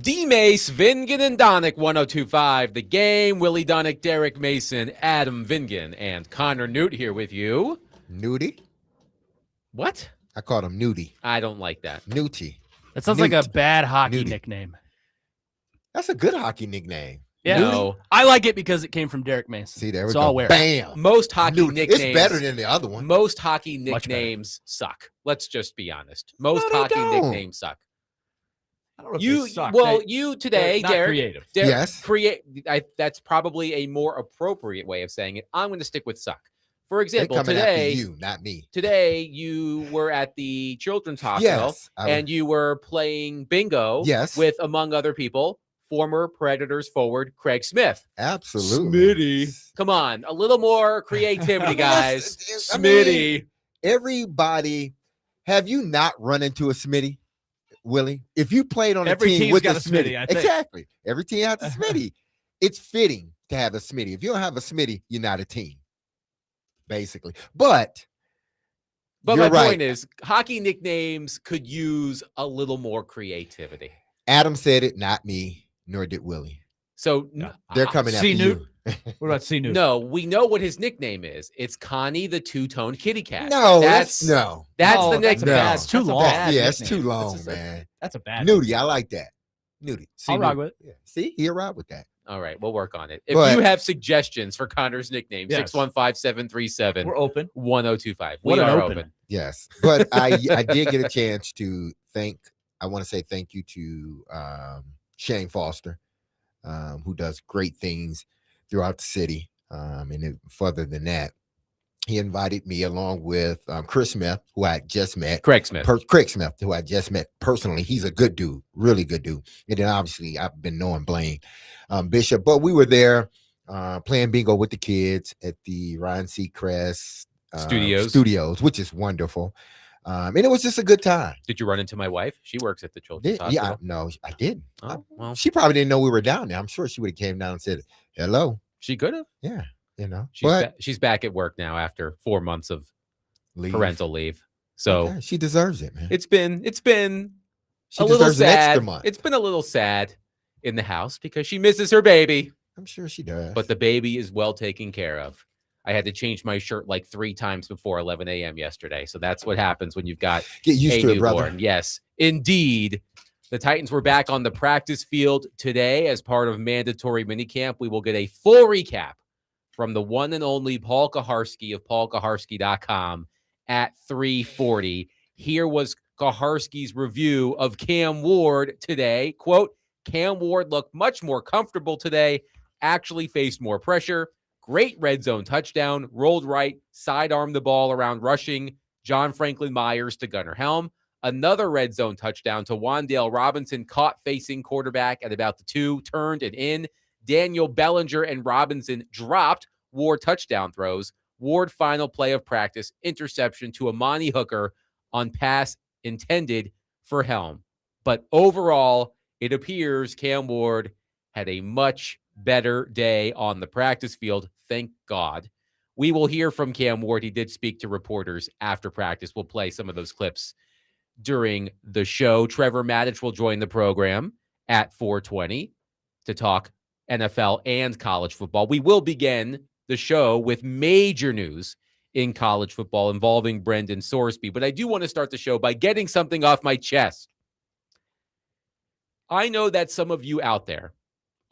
DMase, Vingan, and Donick, 102.5 The Game. Willy Donick, Derek Mason, Adam Vingan, and Connor Newt here with you. Nudie? What? I called him Nudie. I don't like that. Newty. That sounds Newt. like a bad hockey Nudie. nickname. That's a good hockey nickname. Yeah, No. I like it because it came from Derek Mason. See, there we so go. I'll wear it. Bam. Most hockey Nudie. nicknames. It's better than the other one. Most hockey Much better. nicknames suck. Let's just be honest. Most No, they hockey don't. nicknames suck. I don't know if You they suck. well, They- you today, they're not Derek. creative. Derek, Yes. That's probably a more appropriate way of saying it. I'm going to stick with suck. For They example, coming today, after you, not me. today you were at the Children's Hospital Yes. and you were playing bingo Yes. with, among other people, former Predators forward Craig Smith. Absolutely. Come on, a little more creativity, guys. Yes, I mean, Smitty. Everybody, have you not run into a Smitty, Willie? If you played on a Every team team's with got a a Smitty, Smitty, I think. exactly. Every team has a Smitty. It's fitting to have a Smitty. If you don't have a Smitty, you're not a team, basically. But But you're my right. point is, hockey nicknames could use a little more creativity. Adam said it, not me, nor did Willie. So They're coming after C-Newt? you. What about C News? no, we know what his nickname is. It's Connie the Two-Toned Kitty Cat. No, that's no. That's No, the that's nickname. bad. It's too That's a long. bad- yeah, it's nickname. too long, That's a- man. That's a bad Nudie, I like that. Nudie. I'll rock with it. Yeah. See, he'll ride with that. All right, we'll work on it. If But- you have suggestions for Connor's nickname, Yes. 615-737-1025. We're open. We What an are opener. open. Yes, but I did get a chance to thank. I want to say thank you to Shane Foster, who does great things throughout the city. And then further than that, he invited me along with Chris Smith, who I just met. Craig Smith. Craig Smith, who I just met personally. He's a good dude, really good dude. And then obviously I've been knowing Blaine Bishop, but we were there playing bingo with the kids at the Ryan Seacrest Studios, which is wonderful. And it was just a good time. Did you run into my wife? She works at the Children's Hospital. No, I didn't. Oh, well, She probably didn't know we were down there. I'm sure she would have came down and said hello. she could have. Yeah, you know, She's back at work now after 4 months of leave. parental leave. So Okay, she deserves it, man. it's been She a little deserves an extra sad. month. It's been a little sad in the house because she misses her baby, I'm sure she does. but the baby is well taken care of. I had to change my shirt like 3 times before 11 a.m. yesterday. So that's what happens when you've got get used a to it, newborn. brother. Yes, indeed. The Titans were back on the practice field today as part of mandatory minicamp. We will get a full recap from the one and only Paul Kuharsky of paulkuharsky.com at 3:40. Here was Kuharsky's review of Cam Ward today. Quote, Cam Ward looked much more comfortable today, actually faced more pressure. Great red zone touchdown, rolled right, sidearmed the ball around rushing John Franklin Myers to Gunnar Helm. Another red zone touchdown to Wan'Dale Robinson, caught facing quarterback at about the 2, turned and in. Daniel Bellinger and Robinson dropped Ward touchdown throws. Ward final play of practice, interception to Amani Hooker on pass intended for Helm. But overall, it appears Cam Ward had a much better day on the practice field. Thank God. We will hear from Cam Ward. He did speak to reporters after practice. We'll play some of those clips during the show. Trevor Matich will join the program at 4:20 to talk NFL and college football. We will begin the show with major news in college football involving Brendan Sorsby, but I do want to start the show by getting something off my chest. I know that some of you out there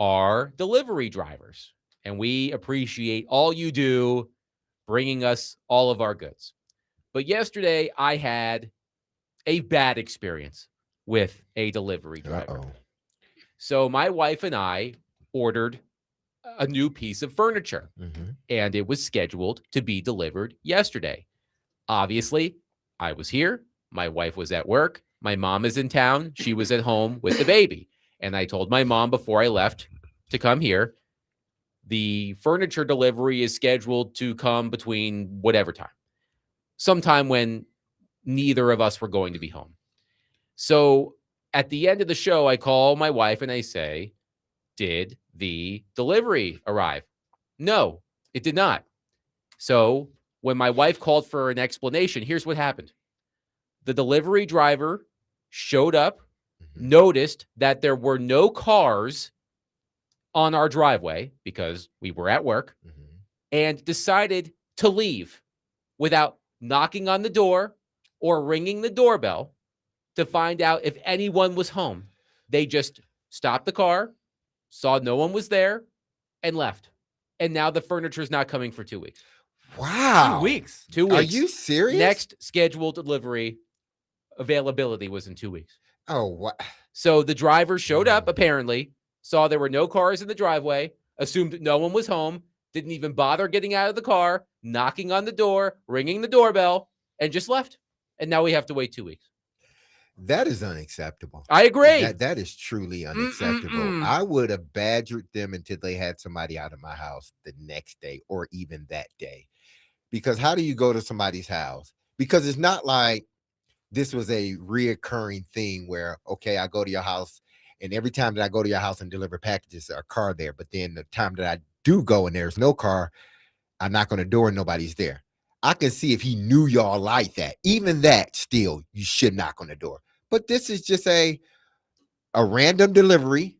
are delivery drivers, and we appreciate all you do bringing us all of our goods. But yesterday, I had a bad experience with a delivery driver. Uh-oh. So my wife and I ordered a new piece of furniture, and it was scheduled to be delivered yesterday. Obviously, I was here. My wife was at work. My mom is in town. She was at home with the baby. And I told my mom before I left to come here, the furniture delivery is scheduled to come between whatever time, sometime when neither of us were going to be home. So at the end of the show, I call my wife and I say, did the delivery arrive? No, it did not. So when my wife called for an explanation, here's what happened. The delivery driver showed up noticed that there were no cars on our driveway because we were at work, and decided to leave without knocking on the door or ringing the doorbell to find out if anyone was home. They just stopped the car, saw no one was there, and left. And now the furniture is not coming for 2 weeks. Wow. 2 weeks. 2 weeks. Are you serious? Next scheduled delivery availability was in 2 weeks. Oh, what? So the driver showed up, apparently, saw there were no cars in the driveway, assumed no one was home, didn't even bother getting out of the car, knocking on the door, ringing the doorbell, and just left. And now we have to wait 2 weeks. That is unacceptable. I agree. That is truly unacceptable. I would have badgered them until they had somebody out of my house the next day or even that day. Because how do you go to somebody's house? Because it's not like this was a reoccurring thing where, okay, I go to your house, and every time that I go to your house and deliver packages, there's a car there. But then the time that I do go and there's no car, I knock on the door and nobody's there. I can see if he knew y'all like that. Even that, still, you should knock on the door. But this is just a random delivery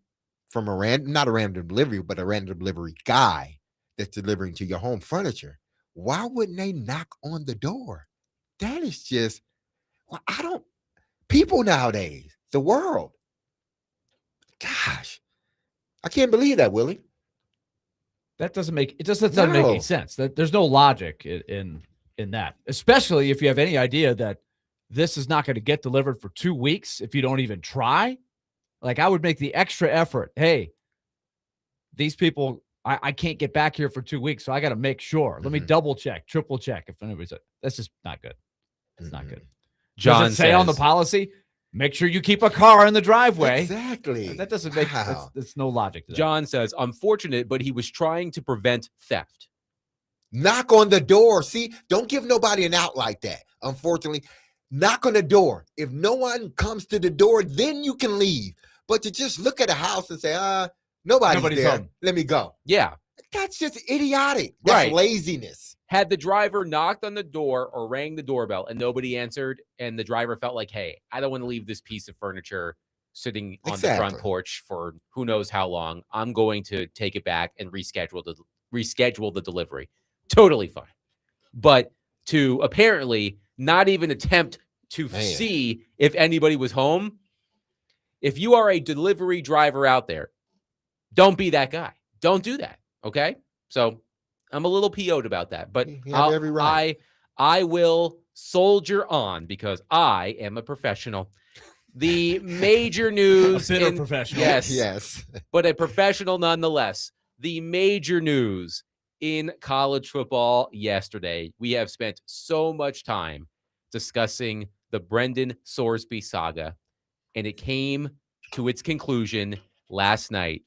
from not a random delivery, but a random delivery guy that's delivering to your home furniture. Why wouldn't they knock on the door? That is just, well, people nowadays, the world. Gosh, I can't believe that, Willie. That doesn't make any sense. That there's no logic in that, especially if you have any idea that this is not going to get delivered for 2 weeks if you don't even try. Like, I would make the extra effort. Hey, these people, I can't get back here for 2 weeks, so I got to make sure. Let me double check, triple check. If anybody's, that's just not good. It's not good. John Does it say on the policy, make sure you keep a car in the driveway? Exactly. That doesn't make there's no logic to that. John says, unfortunate, but he was trying to prevent theft. Knock on the door. See, don't give nobody an out like that. Unfortunately, knock on the door. If no one comes to the door, then you can leave. But to just look at a house and say, nobody's there. Home. Let me go. Yeah. That's just idiotic. That's Right. laziness. Had the driver knocked on the door or rang the doorbell and nobody answered, and the driver felt like, hey, I don't want to leave this piece of furniture sitting on the front porch for who knows how long. I'm going to take it back and reschedule the delivery. Totally fine. But to apparently not even attempt to see if anybody was home, if you are a delivery driver out there, don't be that guy. Don't do that. Okay? So I'm a little PO'd about that, but every right. I will soldier on because I am a professional. The major news, a bitter professional. Yes, but a professional nonetheless. The major news in college football yesterday. We have spent so much time discussing the Brendan Sorsby saga, and it came to its conclusion last night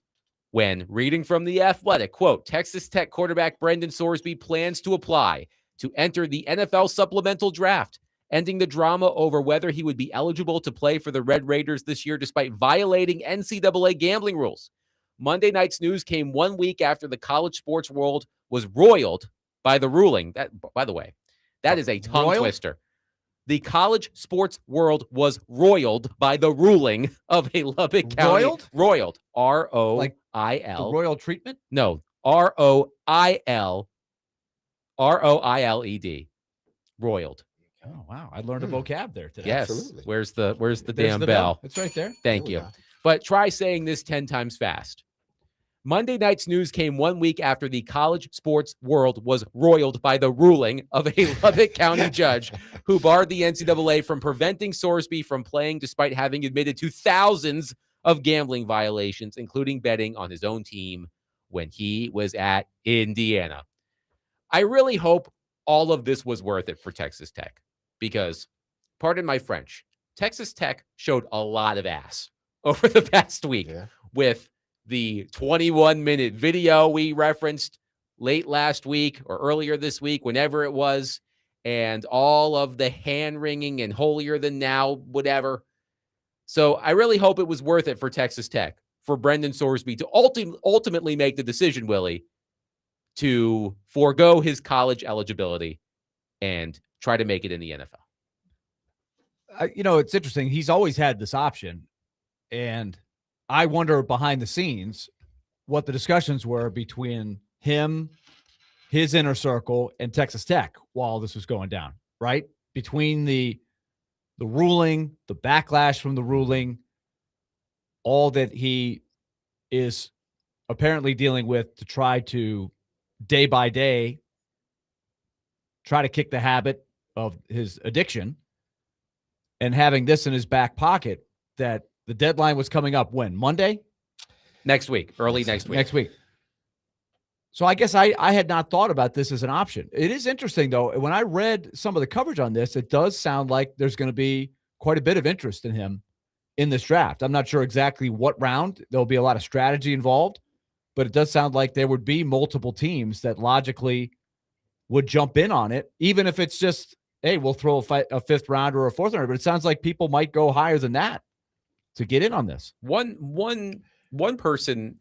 when, reading from The Athletic, quote, Texas Tech quarterback Brendan Sorsby plans to apply to enter the NFL supplemental draft, ending the drama over whether he would be eligible to play for the Red Raiders this year despite violating NCAA gambling rules. Monday night's news came 1 week after the college sports world was roiled by the ruling. That, by the way, that is a tongue twister. The college sports world was roiled by the ruling of a Lubbock County. Roiled. R-O-I-L. Like the royal treatment? No. R-O-I-L. R-O-I-L-E-D. Roiled. Oh, wow. I learned a vocab there today. Yes. Absolutely. Where's the There's damn the bell? It's right there. Thank you. But try saying this 10 times fast. Monday night's news came 1 week after the college sports world was roiled by the ruling of a Lubbock County judge who barred the NCAA from preventing Sorsby from playing despite having admitted to thousands of gambling violations, including betting on his own team when he was at Indiana. I really hope all of this was worth it for Texas Tech because, pardon my French, Texas Tech showed a lot of ass over the past week with the 21-minute video we referenced late last week or earlier this week, whenever it was, and all of the hand-wringing and holier than now, whatever. So I really hope it was worth it for Texas Tech, for Brendan Sorsby to ultimately make the decision, Willie, to forego his college eligibility and try to make it in the NFL. It's interesting. He's always had this option. And I wonder behind the scenes what the discussions were between him, his inner circle, and Texas Tech while this was going down, right? Between the ruling, the backlash from the ruling, all that he is apparently dealing with to try to day by day try to kick the habit of his addiction, and having this in his back pocket that the deadline was coming up when? Monday? Next week, early next week. So I guess I had not thought about this as an option. It is interesting, though. When I read some of the coverage on this, it does sound like there's going to be quite a bit of interest in him in this draft. I'm not sure exactly what round. There'll be a lot of strategy involved, but it does sound like there would be multiple teams that logically would jump in on it, even if it's just, hey, we'll throw a fifth round or a fourth round. But it sounds like people might go higher than that to get in on this. One person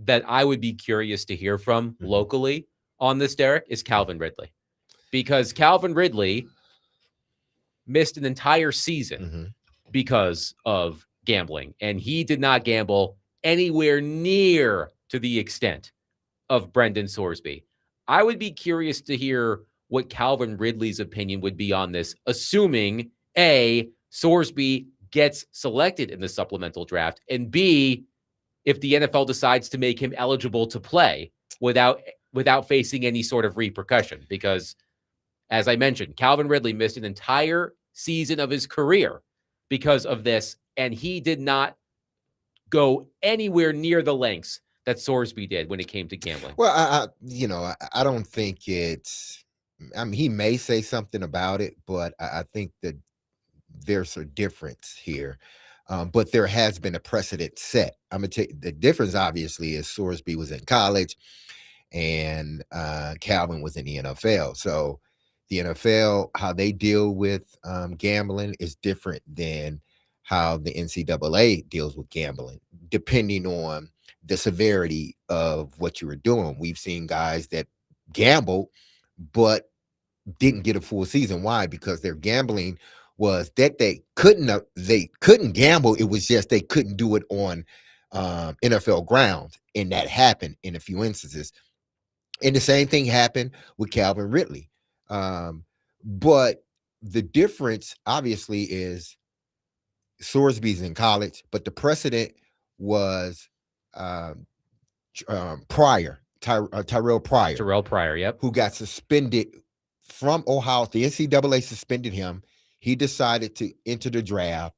that I would be curious to hear from locally on this, Derek, is Calvin Ridley, because Calvin Ridley missed an entire season because of gambling, and he did not gamble anywhere near to the extent of Brendan Sorsby. I would be curious to hear what Calvin Ridley's opinion would be on this, assuming A, Sorsby gets selected in the supplemental draft, and B, if the NFL decides to make him eligible to play without facing any sort of repercussion. Because, as I mentioned, Calvin Ridley missed an entire season of his career because of this, and he did not go anywhere near the lengths that Sorsby did when it came to gambling. Well, I don't think it's. I mean, he may say something about it, but I think that there's a difference here. But there has been a precedent set. I'm gonna tell you, the difference obviously is Sorsby was in college, and Calvin was in the NFL. So the NFL, how they deal with gambling is different than how the NCAA deals with gambling, depending on the severity of what you were doing. We've seen guys that gambled, but didn't get a full season. Why? Because their gambling was that they couldn't gamble. It was just they couldn't do it on NFL grounds, and that happened in a few instances. And the same thing happened with Calvin Ridley. But the difference, obviously, is Sorsby's in college, but the precedent was Tyrell Pryor. Terrell Pryor, yep. Who got suspended from Ohio. The NCAA suspended him. He decided to enter the draft.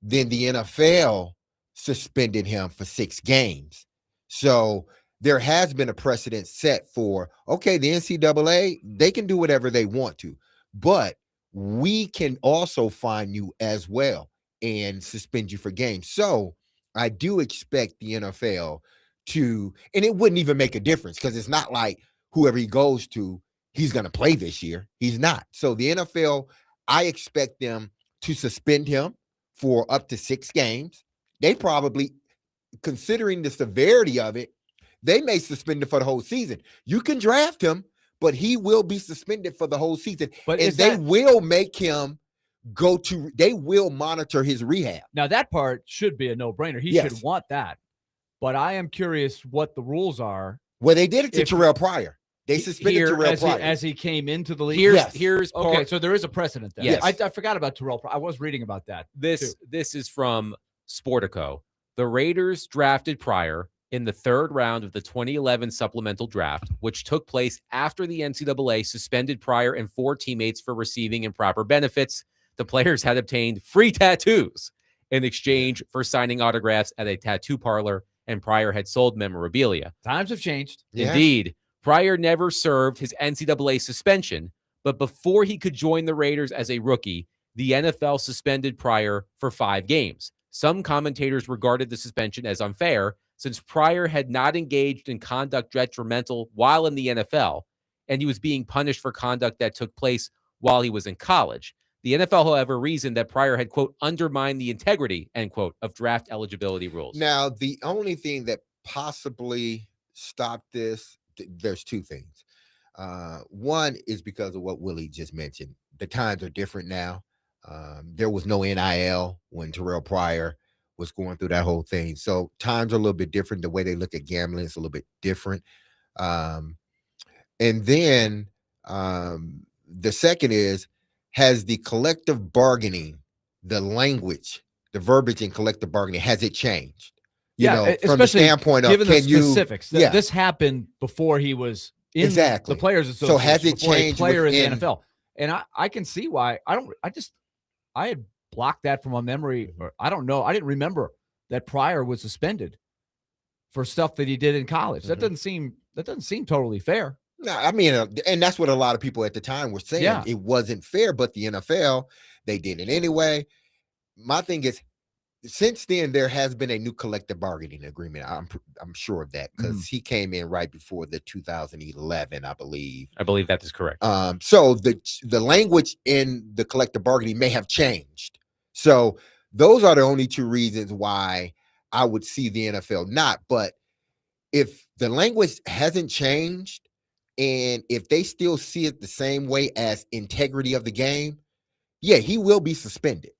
Then the NFL suspended him for 6 games. So there has been a precedent set for, okay, the NCAA, they can do whatever they want to, but we can also fine you as well and suspend you for games. So I do expect the NFL to, and it wouldn't even make a difference because it's not like whoever he goes to, he's going to play this year. He's not. So the NFL, I expect them to suspend him for up to 6 games. They probably, considering the severity of it, they may suspend him for the whole season. You can draft him, but he will be suspended for the whole season. But and they will make him they will monitor his rehab. Now that part should be a no-brainer. He should want that. But I am curious what the rules are. Well, they did it to Terrell Pryor. They suspended Terrell Pryor as he came into the league. Here's okay. So there is a precedent there. Yes. I forgot about Terrell Pryor. I was reading about that. This is from Sportico. The Raiders drafted Pryor in the 3rd round of the 2011 supplemental draft, which took place after the NCAA suspended Pryor and 4 teammates for receiving improper benefits. The players had obtained free tattoos in exchange for signing autographs at a tattoo parlor, and Pryor had sold memorabilia. Times have changed. Indeed. Pryor never served his NCAA suspension, but before he could join the Raiders as a rookie, the NFL suspended Pryor for 5 games. Some commentators regarded the suspension as unfair, since Pryor had not engaged in conduct detrimental while in the NFL, and he was being punished for conduct that took place while he was in college. The NFL, however, reasoned that Pryor had, quote, undermined the integrity, end quote, of draft eligibility rules. Now, the only thing that possibly stopped this, there's 2 things. One is because of what Willy just mentioned. The times are different now. There was no NIL when Terrell Pryor was going through that whole thing. So times are a little bit different. The way they look at gambling is a little bit different. And then the second is, has the collective bargaining, the language, the verbiage in collective bargaining, has it changed? You know, from the standpoint of, given the can you, specifics, this happened before he was in the Players Association. So has it changed? Player in the NFL, and I can see why. I had blocked that from my memory, or I don't know. I didn't remember that Pryor was suspended for stuff that he did in college. That doesn't seem totally fair. No, I mean, and that's what a lot of people at the time were saying. Yeah. It wasn't fair, but the NFL, they did it anyway. My thing is, since then, there has been a new collective bargaining agreement. I'm sure of that, because he came in right before the 2011, I believe. I believe that is correct. So the language in the collective bargaining may have changed. So those are the only two reasons why I would see the NFL not. But if the language hasn't changed, and if they still see it the same way as integrity of the game, yeah, he will be suspended.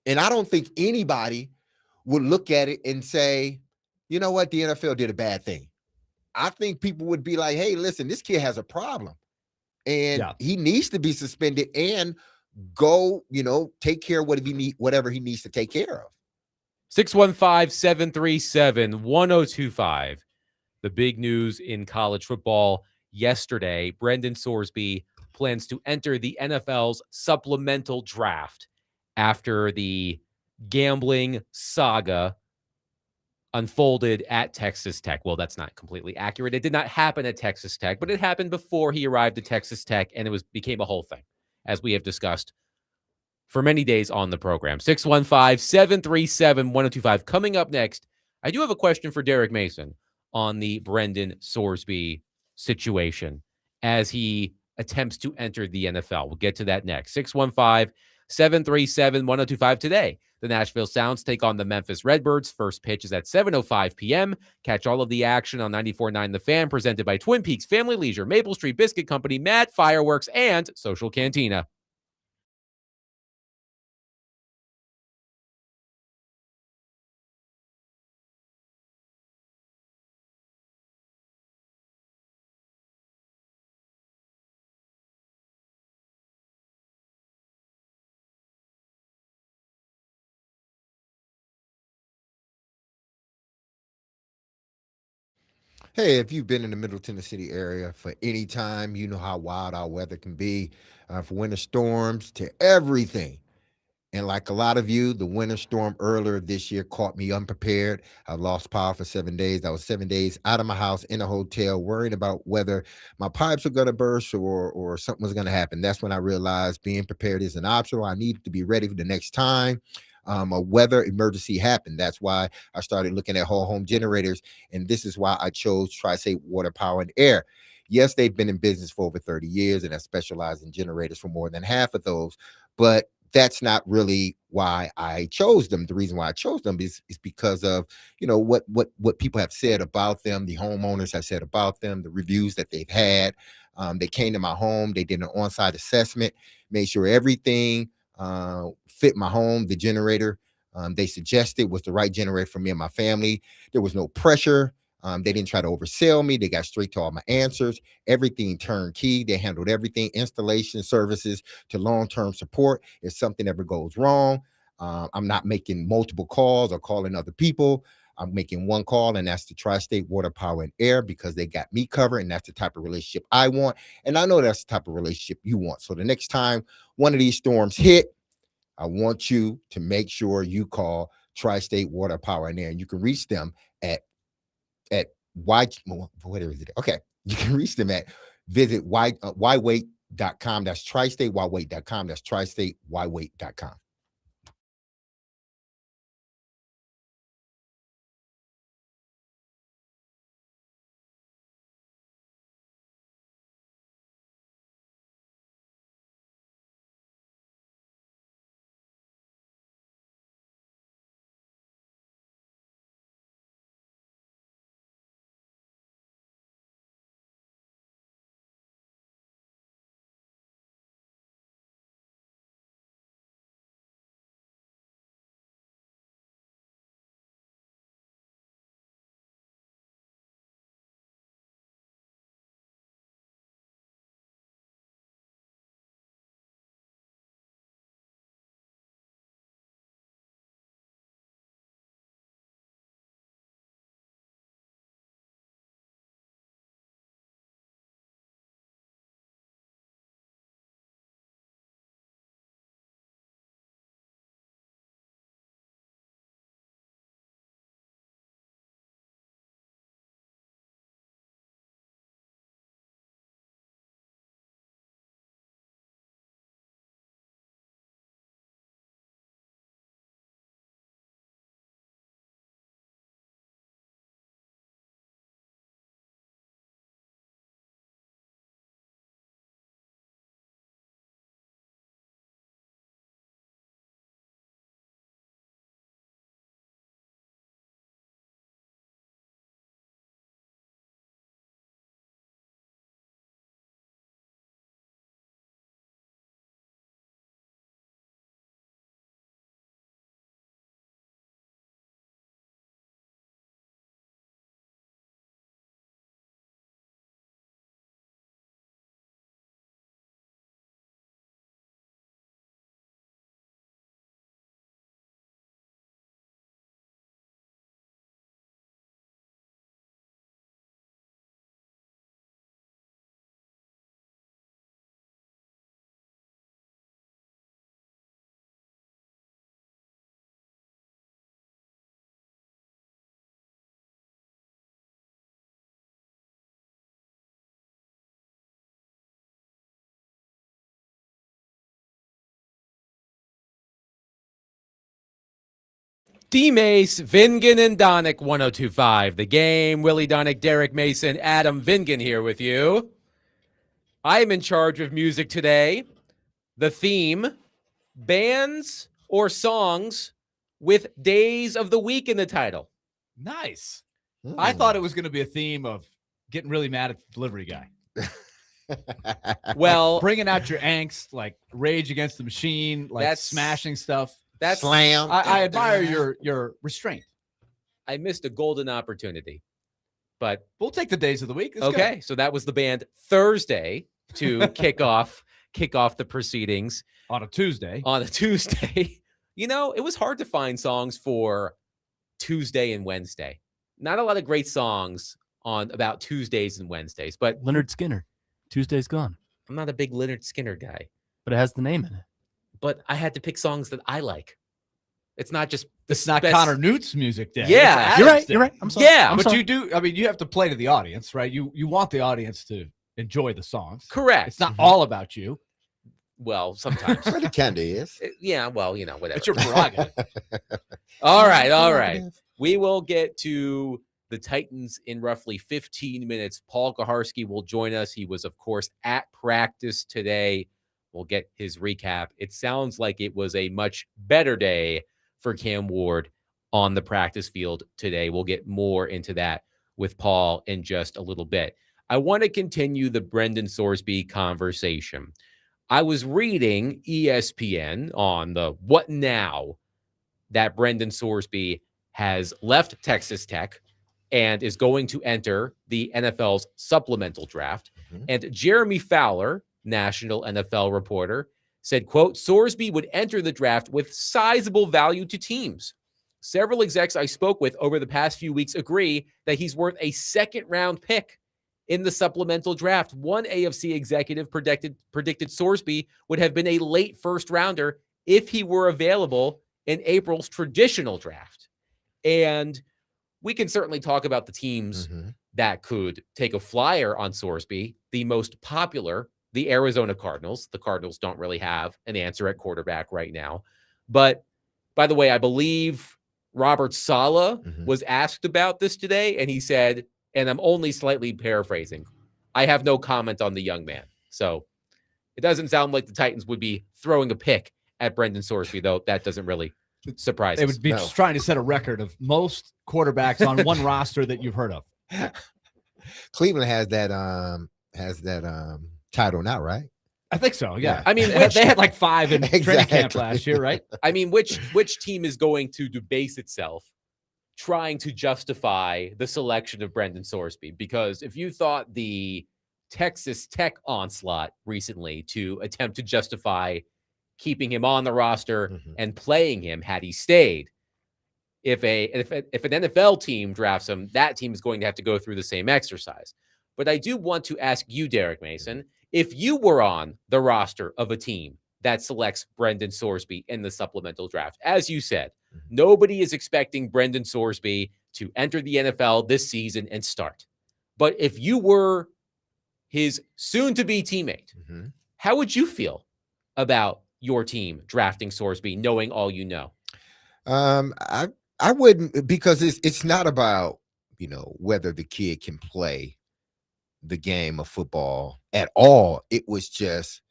And I don't think anybody would look at it and say, you know what, the NFL did a bad thing. I think people would be like, hey, listen, this kid has a problem, and he needs to be suspended and go, take care of whatever he needs to take care of. 615-737-1025. The big news in college football yesterday, Brendan Sorsby plans to enter the NFL's supplemental draft after the gambling saga unfolded at Texas Tech. Well, that's not completely accurate. It did not happen at Texas Tech, but it happened before he arrived at Texas Tech, and it became a whole thing, as we have discussed for many days on the program. 615-737-1025. Coming up next, I do have a question for Derek Mason on the Brendan Sorsby situation as he attempts to enter the NFL. We'll get to that next. 615-737-1025 today. The Nashville Sounds take on the Memphis Redbirds. First pitch is at 7:05 p.m. Catch all of the action on 94.9 The Fan, presented by Twin Peaks Family Leisure, Maple Street Biscuit Company, Mad Fireworks, and Social Cantina. Hey, if you've been in the Middle Tennessee area for any time, you know how wild our weather can be, from winter storms to everything. And like a lot of you, the winter storm earlier this year caught me unprepared. I lost power for 7 days. I was 7 days out of my house in a hotel, worrying about whether my pipes were going to burst or something was going to happen. That's when I realized being prepared isn't optional. I needed to be ready for the next time a weather emergency happened. That's why I started looking at whole home generators. And this is why I chose Tri-State Water, Power, and Air. Yes, they've been in business for over 30 years and have specialized in generators for more than half of those. But that's not really why I chose them. The reason why I chose them is because of, what people have said about them, the homeowners have said about them, the reviews that they've had. They came to my home, they did an on-site assessment, made sure everything fit my home. The generator they suggested was the right generator for me and my family. There was no pressure. They didn't try to oversell me. They got straight to all my answers. Everything turnkey. They handled everything, installation services to long-term support. If something ever goes wrong, I'm not making multiple calls or calling other people. I'm making one call, and that's the Tri-State Water, Power, and Air, because they got me covered, and that's the type of relationship I want. And I know that's the type of relationship you want. So the next time one of these storms hit, I want you to make sure you call Tri-State Water, Power, and Air. And you can reach them at why, whatever is it? Okay. You can reach them at whyWait.com. That's TriStateWhyWait.com. That's TriStateWhyWait.com. DMase, Vingan, and Donick, 102.5. The Game. Willy Donick, Derek Mason, Adam Vingan here with you. I am in charge of music today. The theme, bands or songs with days of the week in the title. Nice. I thought it was going to be a theme of getting really mad at the delivery guy. Well, bringing out your angst, like Rage Against the Machine, like smashing stuff. That's slam. I admire your restraint. I missed a golden opportunity, but we'll take the days of the week. It's okay. good. So that was the band Thursday to kick off the proceedings on a Tuesday. You know, it was hard to find songs for Tuesday and Wednesday. Not a lot of great songs on about Tuesdays and Wednesdays, but Leonard Skinner, Tuesday's gone. I'm not a big Leonard Skinner guy, but it has the name in it. But I had to pick songs that I like. It's not just it's not Connor Newt's music day. Yeah, you're right. You're right. I'm sorry. Yeah, but you do. I mean, you have to play to the audience, right? You want the audience to enjoy the songs. Correct. It's not all about you. Well, sometimes. Well, it kind of is. Yeah, well, you know, whatever. It's your prerogative. All right. We will get to the Titans in roughly 15 minutes. Paul Kuharsky will join us. He was, of course, at practice today. We'll get his recap. It sounds like it was a much better day for Cam Ward on the practice field today. We'll get more into that with Paul in just a little bit. I want to continue the Brendan Sorsby conversation. I was reading ESPN on the What Now that Brendan Sorsby has left Texas Tech and is going to enter the NFL's supplemental draft. Mm-hmm. And Jeremy Fowler, national NFL reporter, said, quote, Sorsby would enter the draft with sizable value to teams. Several execs I spoke with over the past few weeks agree that he's worth a second-round pick in the supplemental draft. One AFC executive predicted Sorsby would have been a late first-rounder if he were available in April's traditional draft. And we can certainly talk about the teams that could take a flyer on Sorsby. The most popular, the Arizona Cardinals. The Cardinals don't really have an answer at quarterback right now. But by the way, I believe Robert Saleh was asked about this today, and he said, and I'm only slightly paraphrasing, I have no comment on the young man. So it doesn't sound like the Titans would be throwing a pick at Brendan Sorsby, though. That doesn't really surprise us. They would be just trying to set a record of most quarterbacks on one roster that you've heard of. Cleveland has that title now, right? I think so. Yeah. I mean, they had like 5 in training camp last year, right? I mean, which team is going to debase itself trying to justify the selection of Brendan Sorsby? Because if you thought the Texas Tech onslaught recently to attempt to justify keeping him on the roster and playing him had he stayed, if an NFL team drafts him, that team is going to have to go through the same exercise. But I do want to ask you, Derek Mason, if you were on the roster of a team that selects Brendan Sorsby in the supplemental draft, as you said, nobody is expecting Brendan Sorsby to enter the NFL this season and start. But if you were his soon-to-be teammate, how would you feel about your team drafting Sorsby, knowing all you know? I wouldn't, because it's not about, you know, whether the kid can play the game of football at all. It was just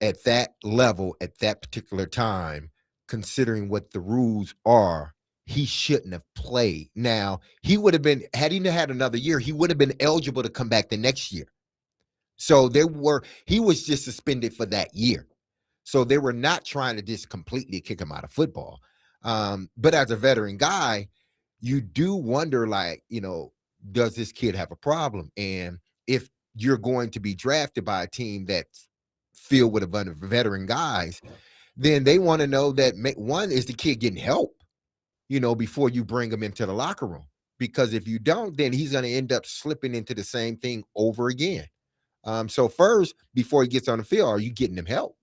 at that level, at that particular time, considering what the rules are, he shouldn't have played. Now, he would have been, had he had another year, he would have been eligible to come back the next year. So he was just suspended for that year. So they were not trying to just completely kick him out of football. But as a veteran guy, you do wonder, like, you know, does this kid have a problem? And if you're going to be drafted by a team that's filled with a bunch of veteran guys, then they want to know that, one, is the kid getting help, you know, before you bring him into the locker room. Because if you don't, then he's going to end up slipping into the same thing over again. So first, before he gets on the field, are you getting him help?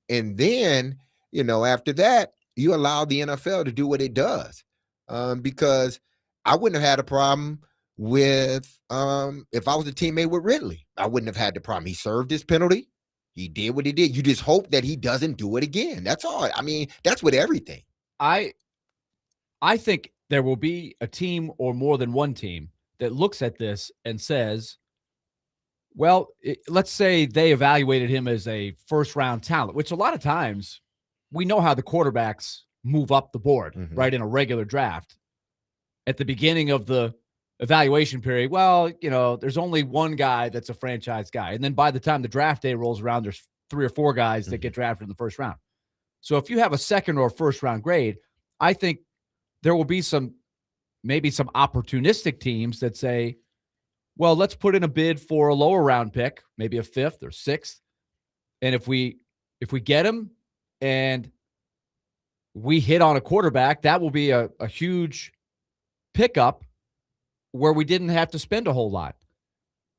And then, you know, after that, you allow the NFL to do what it does. Because I wouldn't have had a problem with, if I was a teammate with Ridley, I wouldn't have had the problem. He served his penalty. He did what he did. You just hope that he doesn't do it again. That's all. I mean, that's with everything. I I think there will be a team or more than one team that looks at this and says, well, let's say they evaluated him as a first-round talent, which a lot of times we know how the quarterbacks move up the board, right, in a regular draft. At the beginning of the evaluation period, well, there's only one guy that's a franchise guy. And then by the time the draft day rolls around, there's 3 or 4 guys that get drafted in the first round. So if you have a second or first round grade, I think there will be maybe some opportunistic teams that say, well, let's put in a bid for a lower round pick, maybe a 5th or 6th. And if we get him and we hit on a quarterback, that will be a huge pickup where we didn't have to spend a whole lot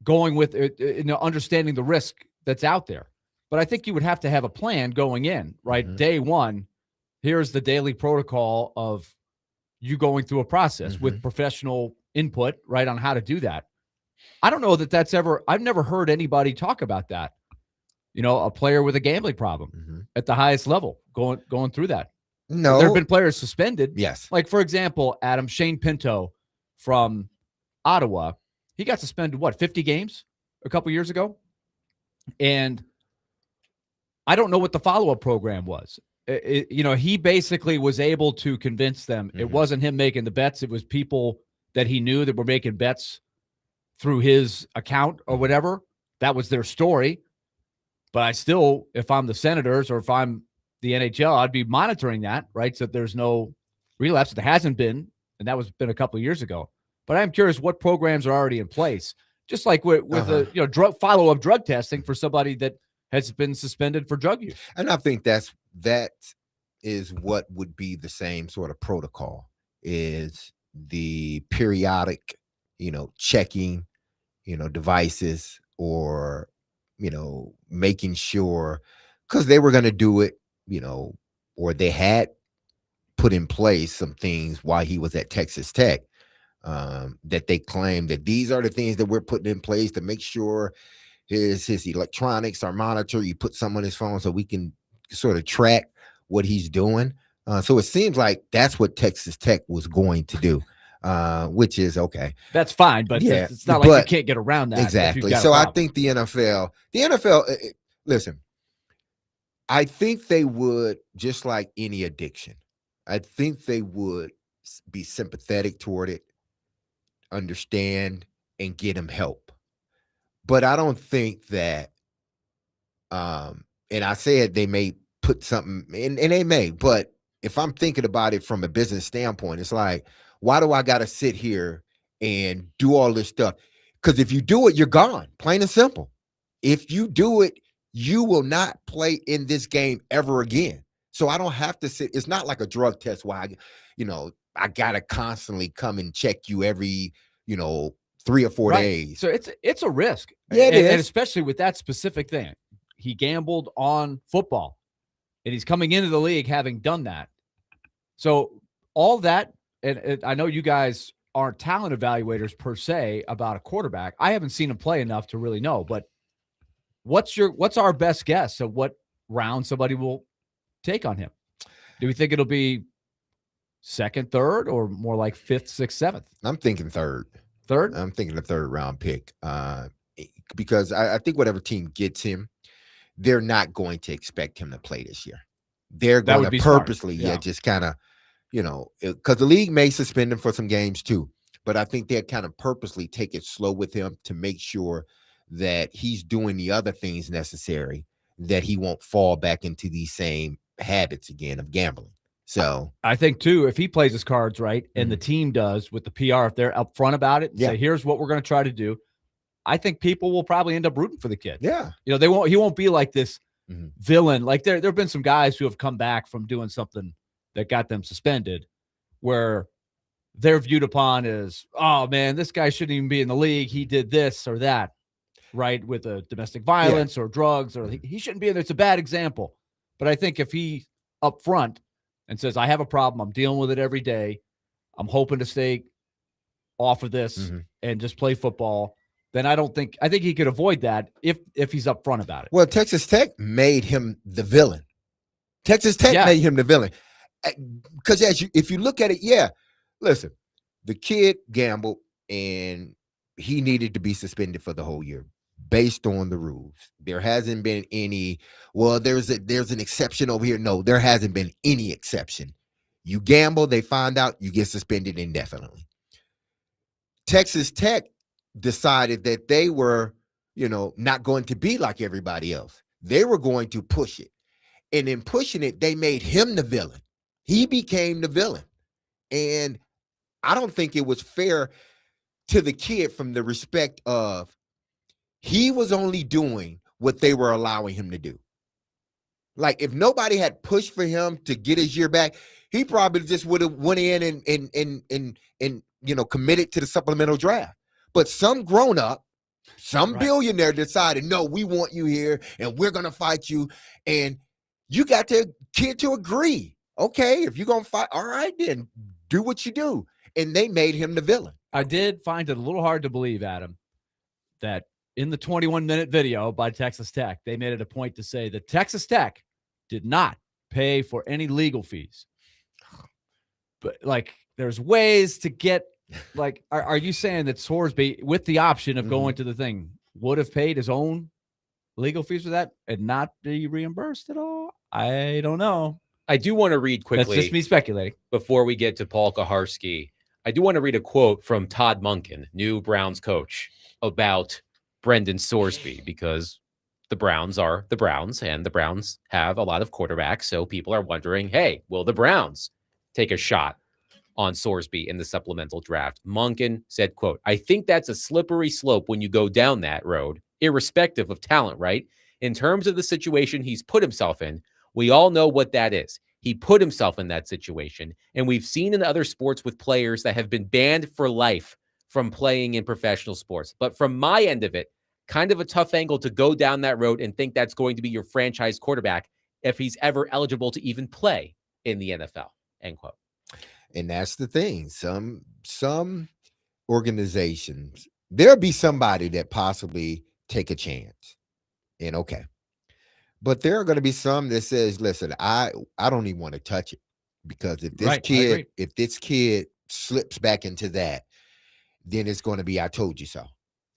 going with it, understanding the risk that's out there. But I think you would have to have a plan going in, right? Day one, here's the daily protocol of you going through a process with professional input, right, on how to do that. I don't know that I've never heard anybody talk about that. A player with a gambling problem at the highest level going through that. No. There have been players suspended. Yes. Like, for example, Adam, Shane Pinto from Ottawa, he got suspended, 50 games a couple years ago? And I don't know what the follow-up program was. He basically was able to convince them it wasn't him making the bets. It was people that he knew that were making bets through his account or whatever. That was their story. But I still, if I'm the Senators or if I'm the NHL, I'd be monitoring that, right? So there's no relapse. There hasn't been, and that was been a couple of years ago. But I'm curious what programs are already in place. Just like with the drug follow-up drug testing for somebody that has been suspended for drug use. And I think that is what would be the same sort of protocol, is the periodic, checking, devices, or, making sure, because they were going to do it, or they had put in place some things while he was at Texas Tech, that they claimed that these are the things that we're putting in place to make sure his electronics are monitored. You put some on his phone so we can sort of track what he's doing. So it seems like that's what Texas Tech was going to do, which is okay. That's fine, but it's not like you can't get around that. Exactly. So I think the NFL, listen, I think they would, just like any addiction, I think they would be sympathetic toward it, understand, and get him help. But I don't think that, and I said they may put something, and they may, but if I'm thinking about it from a business standpoint, it's like, why do I got to sit here and do all this stuff? Because if you do it, you're gone, plain and simple. If you do it, you will not play in this game ever again. So I don't have to sit. It's not like a drug test where I got to constantly come and check you every, 3 or 4 days. So it's a risk. Yeah, it is. And especially with that specific thing. He gambled on football, and he's coming into the league having done that. So all that, and I know you guys aren't talent evaluators per se about a quarterback. I haven't seen him play enough to really know, but what's our best guess of what round somebody will take on him? Do we think it'll be second, third, or more like 5th, 6th, 7th? I'm thinking third. Third? I'm thinking a 3rd round pick, because I think whatever team gets him, they're not going to expect him to play this year. They're going to purposely, just kind of, because the league may suspend him for some games too. But I think they'll kind of purposely take it slow with him to make sure that he's doing the other things necessary, that he won't fall back into these same habits again of gambling. So I think too, if he plays his cards right and the team does with the PR, if they're upfront about it, and say, here's what we're going to try to do, I think people will probably end up rooting for the kid. Yeah. He won't be like this villain. Like there have been some guys who have come back from doing something that got them suspended where they're viewed upon as, oh man, this guy shouldn't even be in the league. He did this or that, right? With a domestic violence or drugs, or he shouldn't be in there. It's a bad example. But I think if he up front and says, I have a problem, I'm dealing with it every day, I'm hoping to stay off of this and just play football, then I think he could avoid that if he's upfront about it. Well, Texas Tech made him the villain. Texas Tech made him the villain. Because if you look at it, listen, the kid gambled and he needed to be suspended for the whole year based on the rules. There hasn't been any, well, there's an exception over here. No, there hasn't been any exception. You gamble, they find out, you get suspended indefinitely. Texas Tech decided that they were, not going to be like everybody else. They were going to push it. And in pushing it, they made him the villain. He became the villain. And I don't think it was fair to the kid from the respect of he was only doing what they were allowing him to do. Like, if nobody had pushed for him to get his year back, he probably just would have went in and committed to the supplemental draft. But some grown up, some billionaire decided, no, we want you here and we're going to fight you. And you got the kid to agree. Okay, if you're going to fight, all right, then do what you do. And they made him the villain. I did find it a little hard to believe, Adam, that in the 21-minute video by Texas Tech, they made it a point to say that Texas Tech did not pay for any legal fees. But, there's ways to get, are you saying that Sorsby, with the option of going to the thing, would have paid his own legal fees for that and not be reimbursed at all? I don't know. I do want to read quickly. That's just me speculating. Before we get to Paul Kuharsky, I do want to read a quote from Todd Monken, new Browns coach, about Brendan Sorsby, because the Browns are the Browns, and the Browns have a lot of quarterbacks. So people are wondering, hey, will the Browns take a shot on Sorsby in the supplemental draft? Monken said, quote, I think that's a slippery slope when you go down that road, irrespective of talent, right? In terms of the situation he's put himself in, we all know what that is. He put himself in that situation, and we've seen in other sports with players that have been banned for life from playing in professional sports. But from my end of it, kind of a tough angle to go down that road and think that's going to be your franchise quarterback if he's ever eligible to even play in the NFL, end quote. And that's the thing. Some organizations, there'll be somebody that possibly take a chance. And okay. But there are going to be some that says, listen, I don't even want to touch it, because if this kid slips back into that, then it's going to be, I told you so.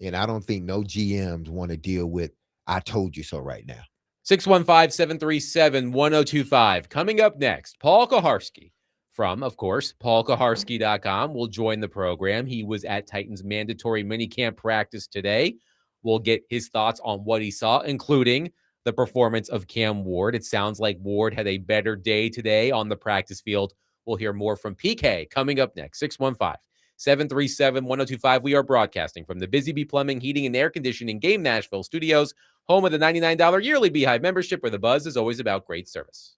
And I don't think no GMs want to deal with, I told you so right now. 615-737-1025. Coming up next, Paul Kuharsky from, of course, paulkuharsky.com will join the program. He was at Titans mandatory minicamp practice today. We'll get his thoughts on what he saw, including the performance of Cam Ward. It sounds like Ward had a better day today on the practice field. We'll hear more from PK coming up next. 615-737-1025. We are broadcasting from the Busy Bee Plumbing, Heating, and Air Conditioning Game Nashville studios, home of the $99 yearly Beehive membership, where the buzz is always about great service.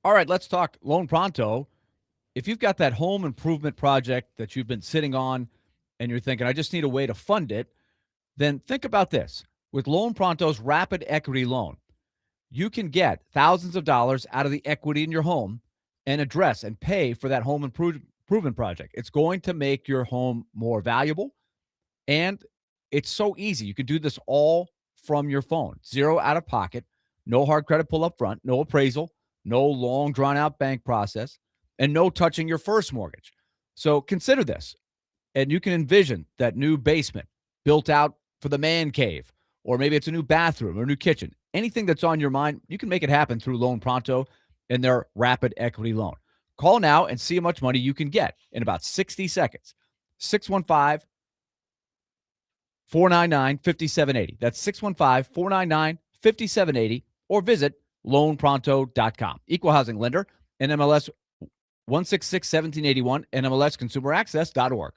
All right, let's talk Loan Pronto. If you've got that home improvement project that you've been sitting on and you're thinking, I just need a way to fund it, then think about this. With Loan Pronto's rapid equity loan, you can get thousands of dollars out of the equity in your home and address and pay for that home improvement project. It's going to make your home more valuable, and it's so easy. You can do this all from your phone. Zero out of pocket, no hard credit pull up front, no appraisal, no long drawn-out bank process, and no touching your first mortgage. So consider this, and you can envision that new basement built out for the man cave, or maybe it's a new bathroom or a new kitchen. Anything that's on your mind, you can make it happen through Loan Pronto and their rapid equity loan. Call now and see how much money you can get in about 60 seconds. 615-499-5780. That's 615-499-5780, or visit loanpronto.com. Equal housing lender, NMLS 166-1781, NMLSconsumeraccess.org.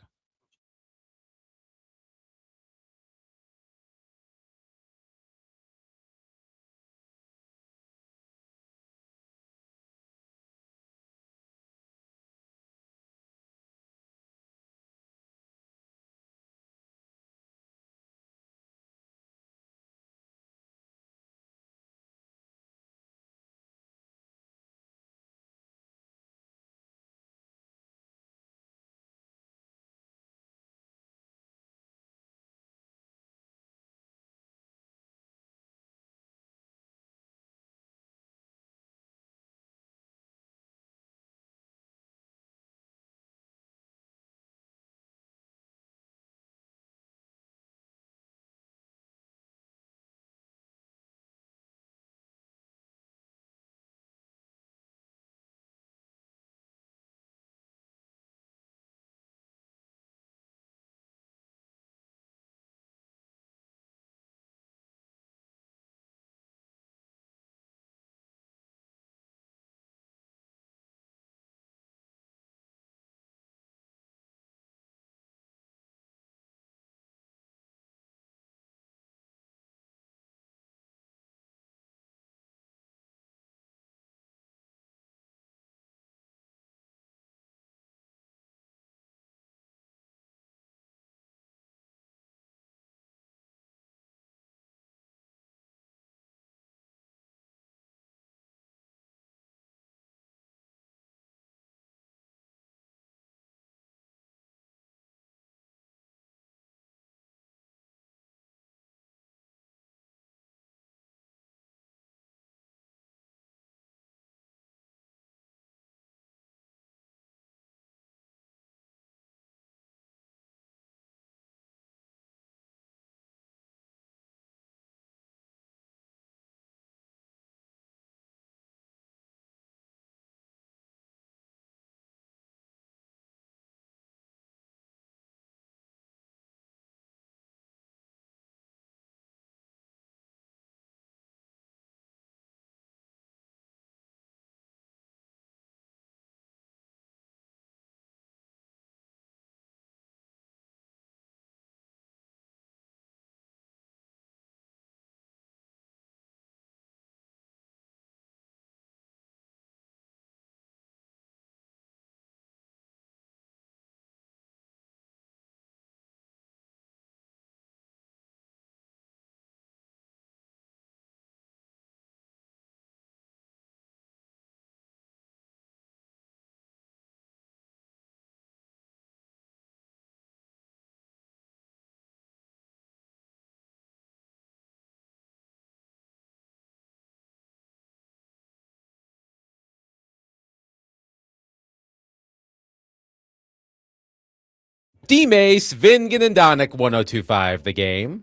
DMase, Vingen and Donick, 1025 The Game.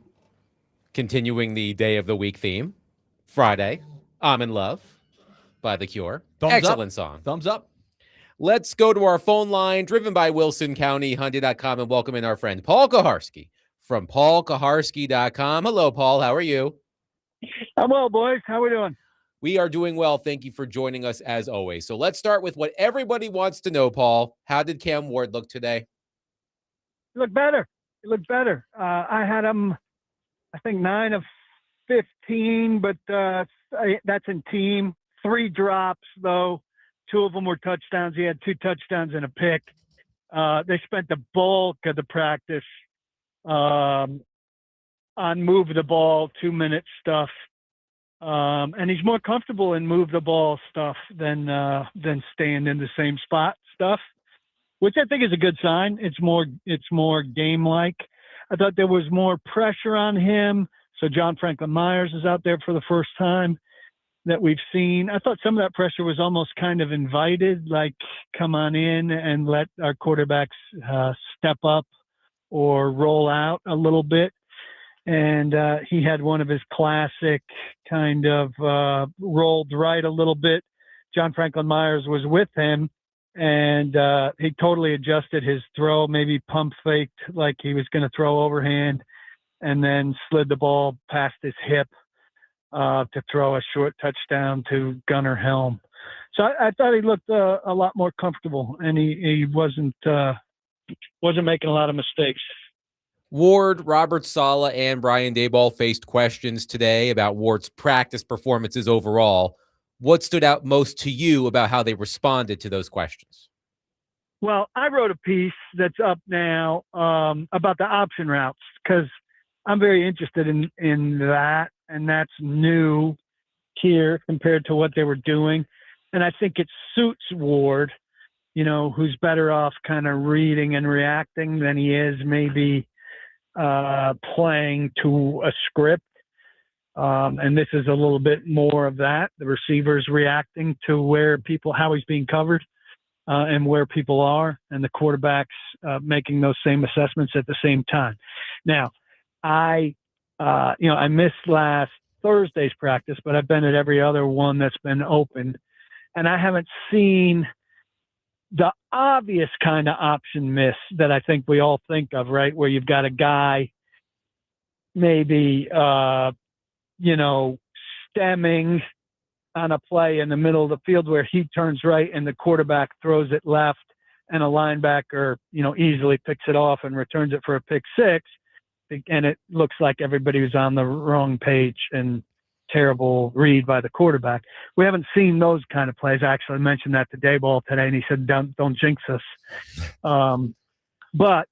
Continuing the day of the week theme. Friday, I'm in Love by The Cure. Excellent song. Thumbs up. Let's go to our phone line, driven by Wilson County, Hyundai.com, and welcome in our friend Paul Kuharsky from paulkuharsky.com. Hello, Paul. How are you? I'm well, boys. How we doing? We are doing well. Thank you for joining us as always. So let's start with what everybody wants to know, Paul. How did Cam Ward look today? He looked better. He looked better. I had him, I think, 9 of 15, but that's in team. 3 drops, though. 2 of them were touchdowns. He had 2 touchdowns and a pick. They spent the bulk of the practice on move the ball, 2-minute stuff. And he's more comfortable in move the ball stuff than staying in the same spot stuff, which I think is a good sign. It's more game-like. I thought there was more pressure on him. So John Franklin Myers is out there for the first time that we've seen. I thought some of that pressure was almost kind of invited, like come on in and let our quarterbacks step up or roll out a little bit. And he had one of his classic kind of rolled right a little bit. John Franklin Myers was with him, and he totally adjusted his throw, maybe pump faked like he was going to throw overhand, and then slid the ball past his hip to throw a short touchdown to Gunnar Helm. So I thought he looked a lot more comfortable, and he wasn't making a lot of mistakes. Ward, Robert Saleh, and Brian Daboll faced questions today about Ward's practice performances overall. What stood out most to you about how they responded to those questions? Well, I wrote a piece that's up now about the option routes, because I'm very interested in that, and that's new here compared to what they were doing. And I think it suits Ward, who's better off kind of reading and reacting than he is maybe playing to a script. And this is a little bit more of that. The receiver's reacting to how he's being covered and where people are, and the quarterback's making those same assessments at the same time. Now, I missed last Thursday's practice, but I've been at every other one that's been open, and I haven't seen the obvious kind of option miss that I think we all think of, right? Where you've got a guy maybe, stemming on a play in the middle of the field where he turns right and the quarterback throws it left, and a linebacker, easily picks it off and returns it for a pick six. And it looks like everybody was on the wrong page and terrible read by the quarterback. We haven't seen those kind of plays. I actually mentioned that to Daboll today, and he said, don't jinx us. But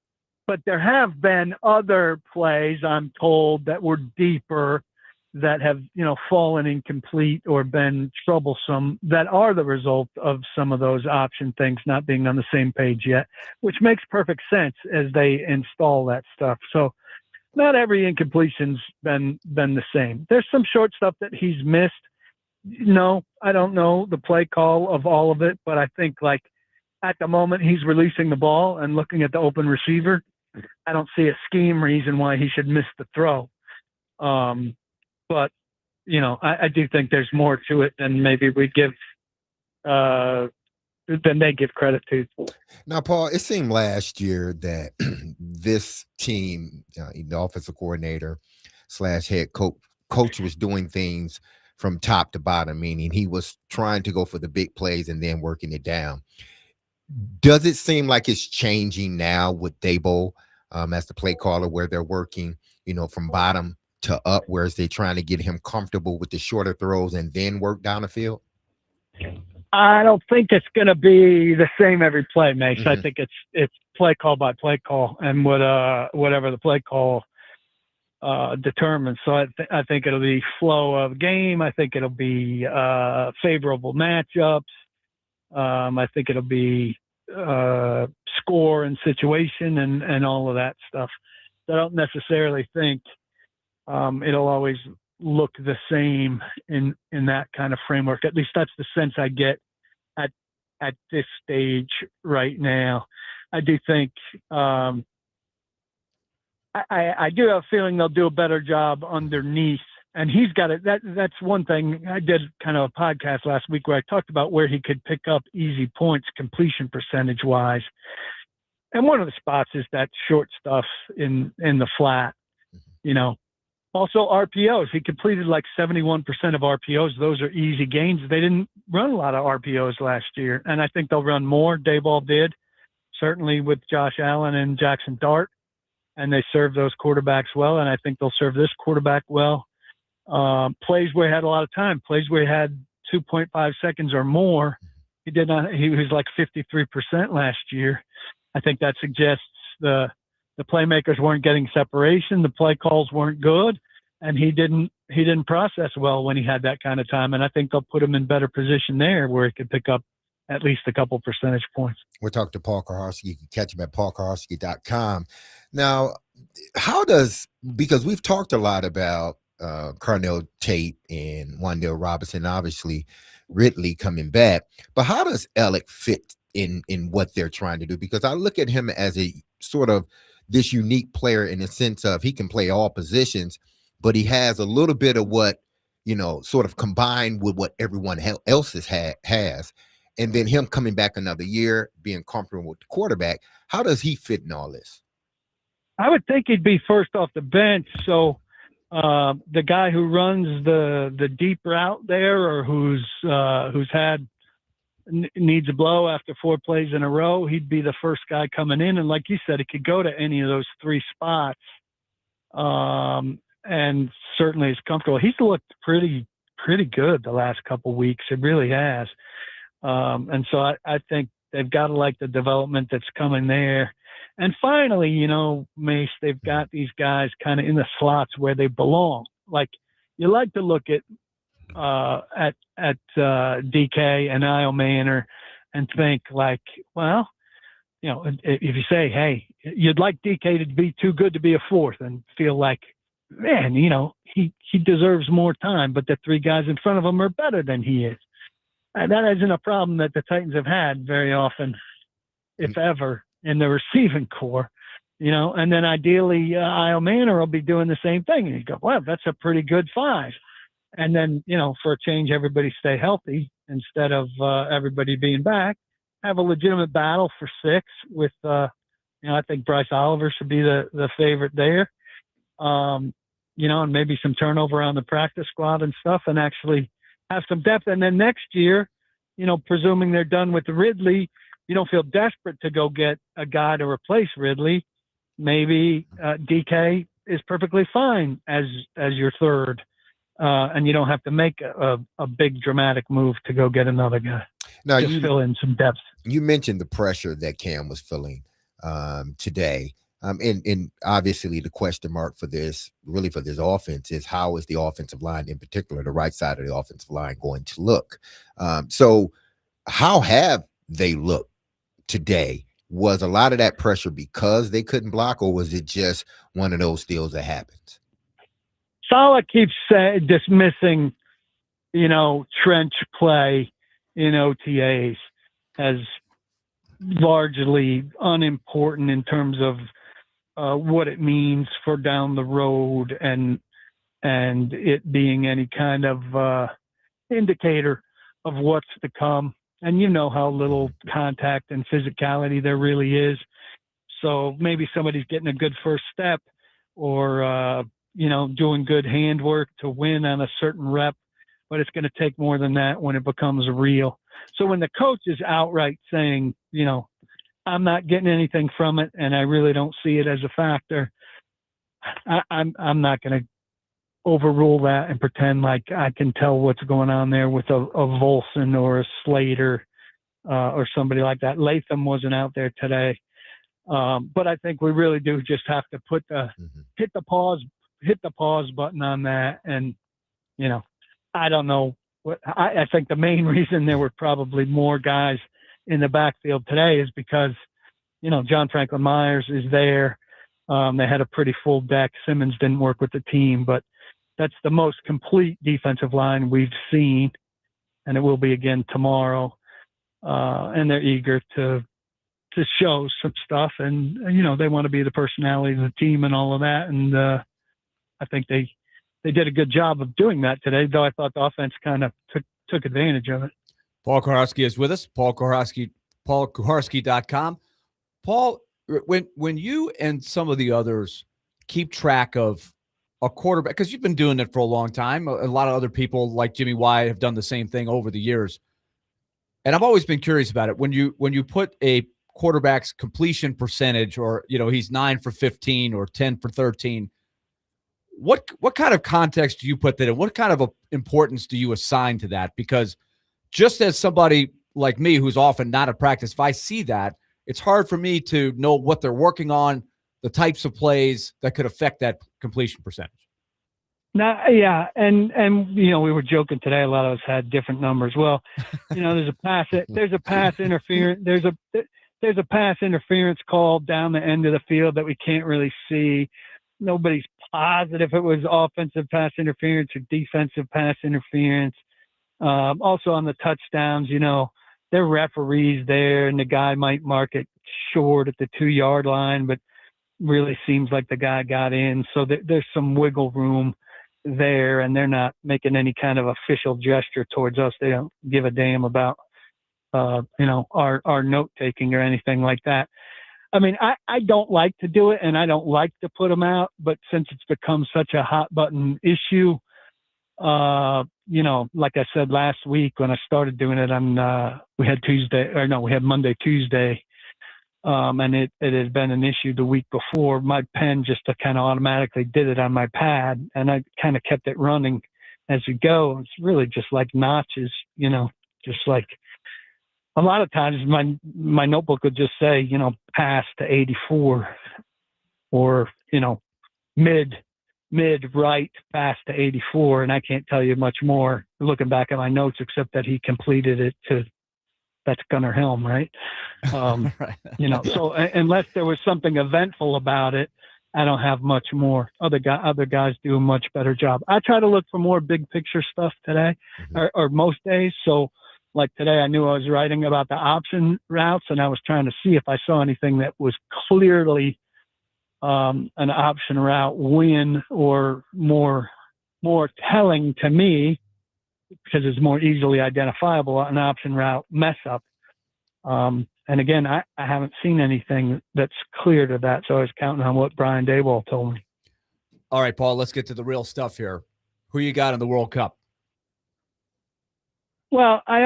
there have been other plays, I'm told, that were deeper, that have, fallen incomplete or been troublesome, that are the result of some of those option things not being on the same page yet, which makes perfect sense as they install that stuff. So not every incompletion's been the same. There's some short stuff that he's missed. No, I don't know the play call of all of it, but I think, like, at the moment he's releasing the ball and looking at the open receiver, I don't see a scheme reason why he should miss the throw. But, I do think there's more to it than maybe we give than they give credit to. Now, Paul, it seemed last year that this team, the offensive coordinator / head coach was doing things from top to bottom, meaning he was trying to go for the big plays and then working it down. Does it seem like it's changing now with Daboll as the play caller, where they're working, from bottom to up, whereas they're trying to get him comfortable with the shorter throws and then work down the field? I don't think it's going to be the same every play, Mace. I think it's play call by play call, and whatever the play call determines. So I think it'll be flow of game. I think it'll be favorable matchups. I think it'll be score and situation and all of that stuff. So I don't necessarily think it'll always look the same in that kind of framework. At least that's the sense I get at this stage right now. I do think I do have a feeling they'll do a better job underneath, and he's got it. That's one thing. I did kind of a podcast last week where I talked about where he could pick up easy points completion percentage wise, and one of the spots is that short stuff in the flat. Also RPOs. He completed like 71% of RPOs. Those are easy gains. They didn't run a lot of RPOs last year, and I think they'll run more. Daboll did, certainly with Josh Allen and Jackson Dart, and they served those quarterbacks well, and I think they'll serve this quarterback well. Plays where he had a lot of time, plays where he had 2.5 seconds or more. He did not. He was like 53% last year. I think that suggests the playmakers weren't getting separation, the play calls weren't good, and he didn't process well when he had that kind of time. And I think they'll put him in better position there where he could pick up at least a couple percentage points. We'll talk to Paul Kuharsky. You can catch him at paulkuharsky.com. Now, because we've talked a lot about Carnell Tate and Wan'Dale Robinson, obviously Ridley coming back, but how does Alec fit in what they're trying to do? Because I look at him as a sort of this unique player in the sense of he can play all positions, but he has a little bit of what, sort of combined with what everyone else has. and then him coming back another year, being comfortable with the quarterback. How does he fit in all this? I would think he'd be first off the bench. So the guy who runs the deep route there, or who's needs a blow after 4 plays in a row, he'd be the first guy coming in. And like you said, he could go to any of those 3 spots, and certainly is comfortable. He's looked pretty good the last couple weeks. It really has. And so I think they've got to like the development that's coming there. And finally, Mace, they've got these guys kind of in the slots where they belong. Like, you like to look at DK and Isle Manor and think like, well, if you say, hey, you'd like DK to be too good to be a fourth, and feel like, man, he deserves more time, but the 3 guys in front of him are better than he is. And that isn't a problem that the Titans have had very often, if ever, in the receiving core, and then ideally Isle Manor will be doing the same thing. And you go, well, that's a pretty good 5. And then, for a change, everybody stay healthy instead of everybody being back. Have a legitimate battle for 6 with, I think Bryce Oliver should be the favorite there. And maybe some turnover on the practice squad and stuff, and actually have some depth. And then next year, presuming they're done with Ridley, you don't feel desperate to go get a guy to replace Ridley. Maybe DK is perfectly fine as your third. And you don't have to make a big dramatic move to go get another guy. Now, just fill in some depth. You mentioned the pressure that Cam was feeling today. And obviously the question mark for this offense is, how is the offensive line, in particular the right side of the offensive line, going to look? So how have they looked today? Was a lot of that pressure because they couldn't block, or was it just one of those deals that happens? Saleh keeps dismissing, trench play in OTAs as largely unimportant in terms of what it means for down the road, and it being any kind of indicator of what's to come. And how little contact and physicality there really is. So maybe somebody's getting a good first step, or doing good handwork to win on a certain rep, but it's going to take more than that when it becomes real. So when the coach is outright saying, I'm not getting anything from it, and I really don't see it as a factor, I'm not going to overrule that and pretend like I can tell what's going on there with a Volson or a Slater or somebody like that. Latham wasn't out there today. But I think we really do just have to hit the pause button on that. And, I don't know I think the main reason there were probably more guys in the backfield today is because, John Franklin Myers is there. They had a pretty full deck. Simmons didn't work with the team, but that's the most complete defensive line we've seen, and it will be again tomorrow. And they're eager to show some stuff, and they want to be the personality of the team and all of that. And I think they did a good job of doing that today, though I thought the offense kind of took advantage of it. Paul Kuharsky is with us. Paul Kuharsky, paulkuharsky.com. Paul, when you and some of the others keep track of a quarterback, because you've been doing it for a long time, a lot of other people like Jimmy Wyatt have done the same thing over the years, and I've always been curious about it. When you put a quarterback's completion percentage, or he's 9 for 15 or 10 for 13, what kind of context do you put that in? What kind of importance do you assign to that? Because just as somebody like me who's often not at practice, if I see that, it's hard for me to know what they're working on, the types of plays that could affect that completion percentage. Yeah, and we were joking today. A lot of us had different numbers. Well, there's a pass interference. There's a pass interference call down the end of the field that we can't really see. Nobody's positive it was offensive pass interference or defensive pass interference. Also on the touchdowns, there are referees there, and the guy might mark it short at the 2-yard line, but really seems like the guy got in. So there's some wiggle room there, and they're not making any kind of official gesture towards us. They don't give a damn about our note taking or anything like that. I mean, I don't like to do it and I don't like to put them out, but since it's become such a hot button issue, like I said last week when I started doing it we had Monday, Tuesday. And it had been an issue the week before. My pen just kind of automatically did it on my pad, and I kind of kept it running as you go. It's really just like notches, just like a lot of times my notebook would just say, pass to 84 or, mid right pass to 84. And I can't tell you much more looking back at my notes, except that he completed it to that's Gunnar Helm, right? Right. So unless there was something eventful about it, I don't have much more. Other guys do a much better job. I try to look for more big picture stuff today, or most days. So like today, I knew I was writing about the option routes, and I was trying to see if I saw anything that was clearly an option route win or more telling to me, because it's more easily identifiable, an option route mess up. And again, I haven't seen anything that's clear to that. So I was counting on what Brian Dayball told me. All right, Paul, let's get to the real stuff here. Who you got in the World Cup? Well, I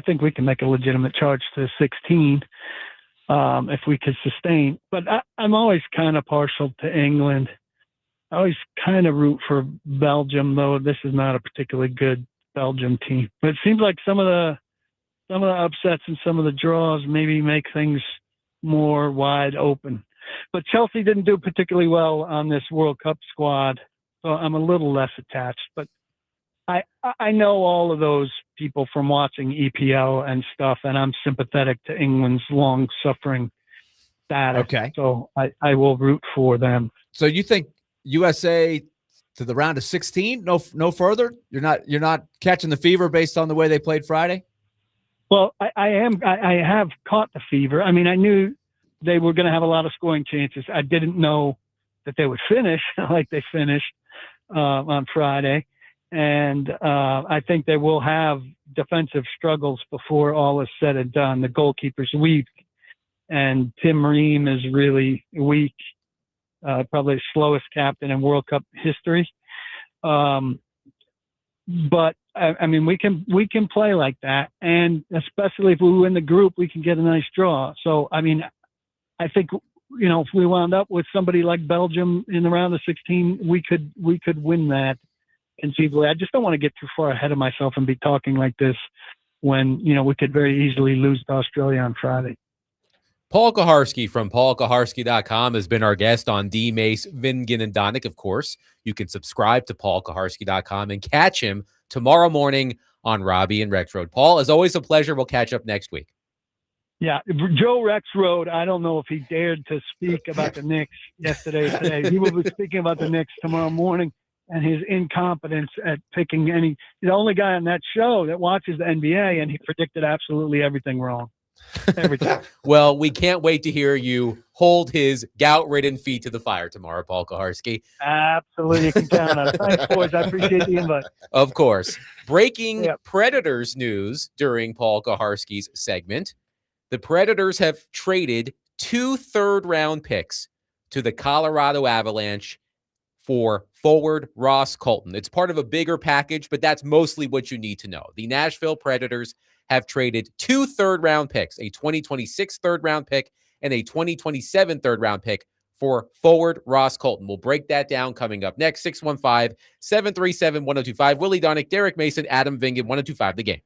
think we can make a legitimate charge to 16 if we could sustain. But I'm always kind of partial to England. I always kind of root for Belgium, though this is not a particularly good Belgium team. But it seems like some of the upsets and some of the draws maybe make things more wide open. But Chelsea didn't do particularly well on this World Cup squad, so I'm a little less attached. But I know all of those people from watching EPL and stuff, and I'm sympathetic to England's long-suffering status. Okay. So I will root for them. So you think USA to the round of 16? No further? You're not catching the fever based on the way they played Friday? Well, I have caught the fever. I mean, I knew they were going to have a lot of scoring chances. I didn't know that they would finish like they finished on Friday. And I think they will have defensive struggles before all is said and done. The goalkeeper's weak, and Tim Ream is really weak, probably the slowest captain in World Cup history. But I mean, we can play like that, and especially if we win the group, we can get a nice draw. So, I mean, I think if we wound up with somebody like Belgium in the round of 16, we could win that conceivably. I just don't want to get too far ahead of myself and be talking like this when we could very easily lose to Australia on Friday. Paul Kuharsky from paulkuharsky.com has been our guest on DMase, Vingan, and Donick. Of course, you can subscribe to paulkuharsky.com and catch him tomorrow morning on Robbie and Rex Road. Paul, as always, a pleasure. We'll catch up next week. Yeah, Joe Rex Road, I don't know if he dared to speak about the Knicks today. He will be speaking about the Knicks tomorrow morning, and his incompetence at picking he's the only guy on that show that watches the NBA, and he predicted absolutely everything wrong. Everything. Well, we can't wait to hear you hold his gout-ridden feet to the fire tomorrow, Paul Kuharsky. Absolutely, you can count on it. Thanks, boys. I appreciate the invite. Of course. Breaking Predators news during Paul Kuharsky's segment. The Predators have traded 2 third-round picks to the Colorado Avalanche for forward Ross Colton. It's part of a bigger package, but that's mostly what you need to know. The Nashville Predators have traded 2 third-round picks, a 2026 third-round pick and a 2027 third-round pick for forward Ross Colton. We'll break that down coming up next. 615-737-1025. Willy Donick, Derek Mason, Adam Vingan, 1025 The Game.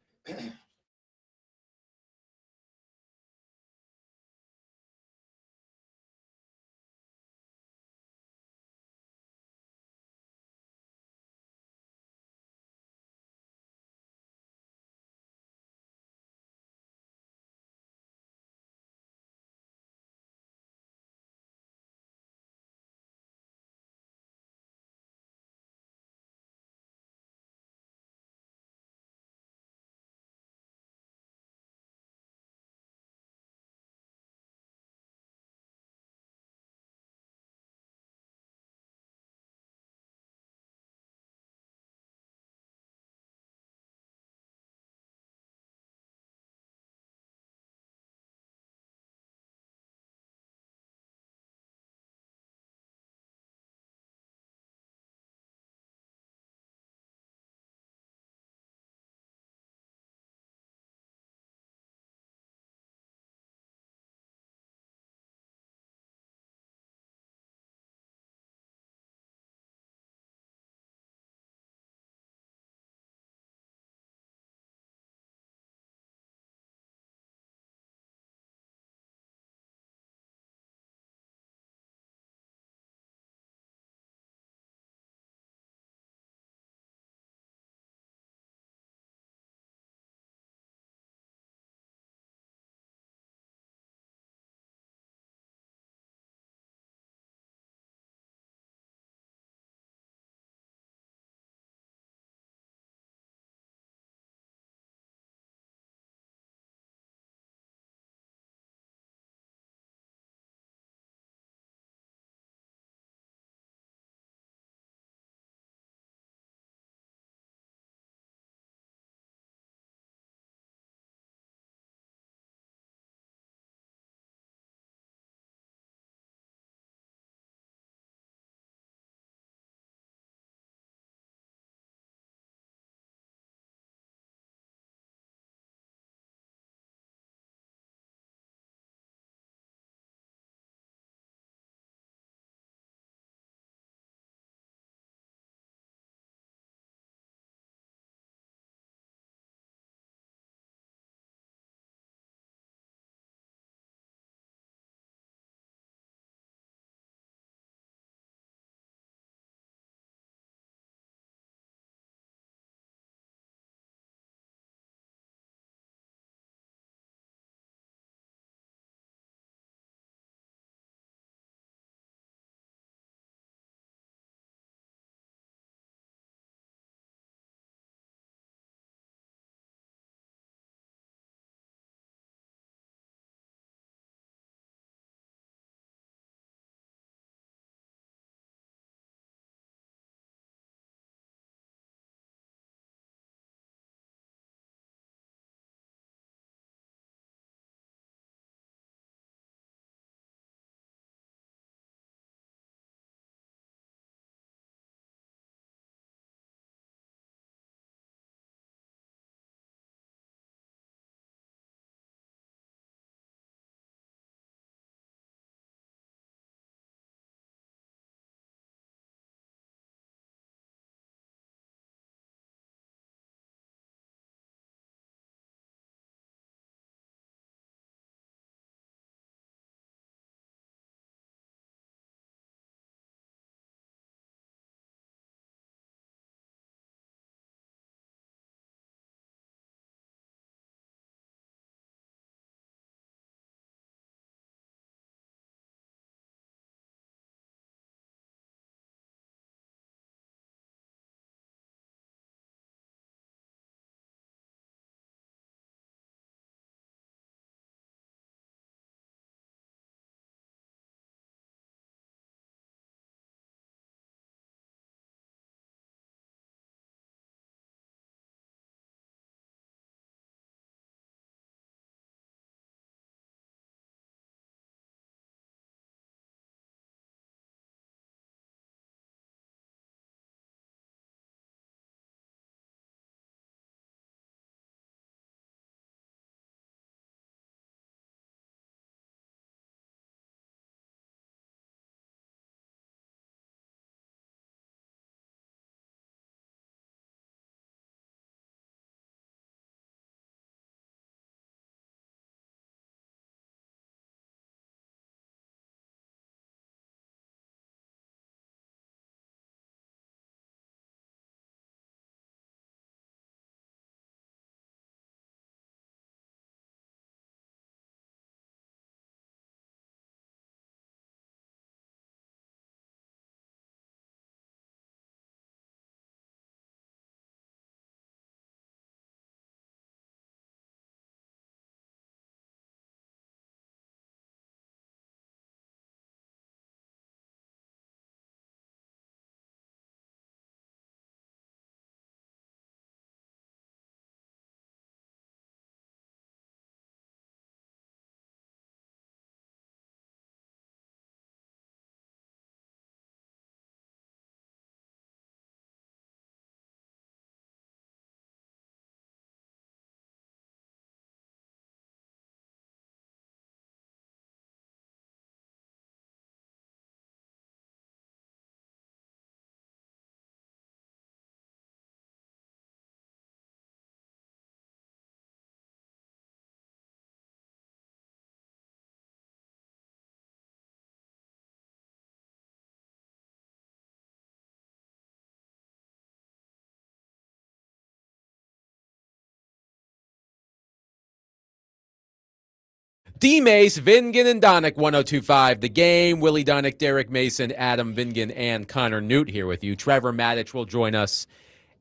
DMase, Vingan, and Donick, 102.5 The Game. Willy Donick, Derek Mason, Adam Vingan, and Connor Newt here with you. Trevor Matich will join us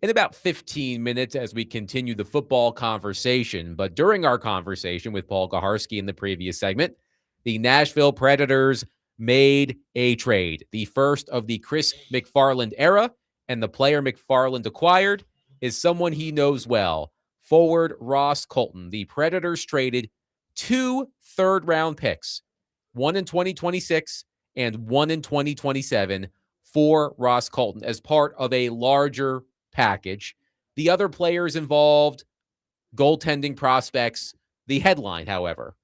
in about 15 minutes as we continue the football conversation. But during our conversation with Paul Kuharsky in the previous segment, the Nashville Predators made a trade. The first of the Chris McFarland era, and the player McFarland acquired is someone he knows well, forward Ross Colton. The Predators traded 2 third-round picks, one in 2026 and one in 2027, for Ross Colton as part of a larger package. The other players involved, goaltending prospects. The headline, however,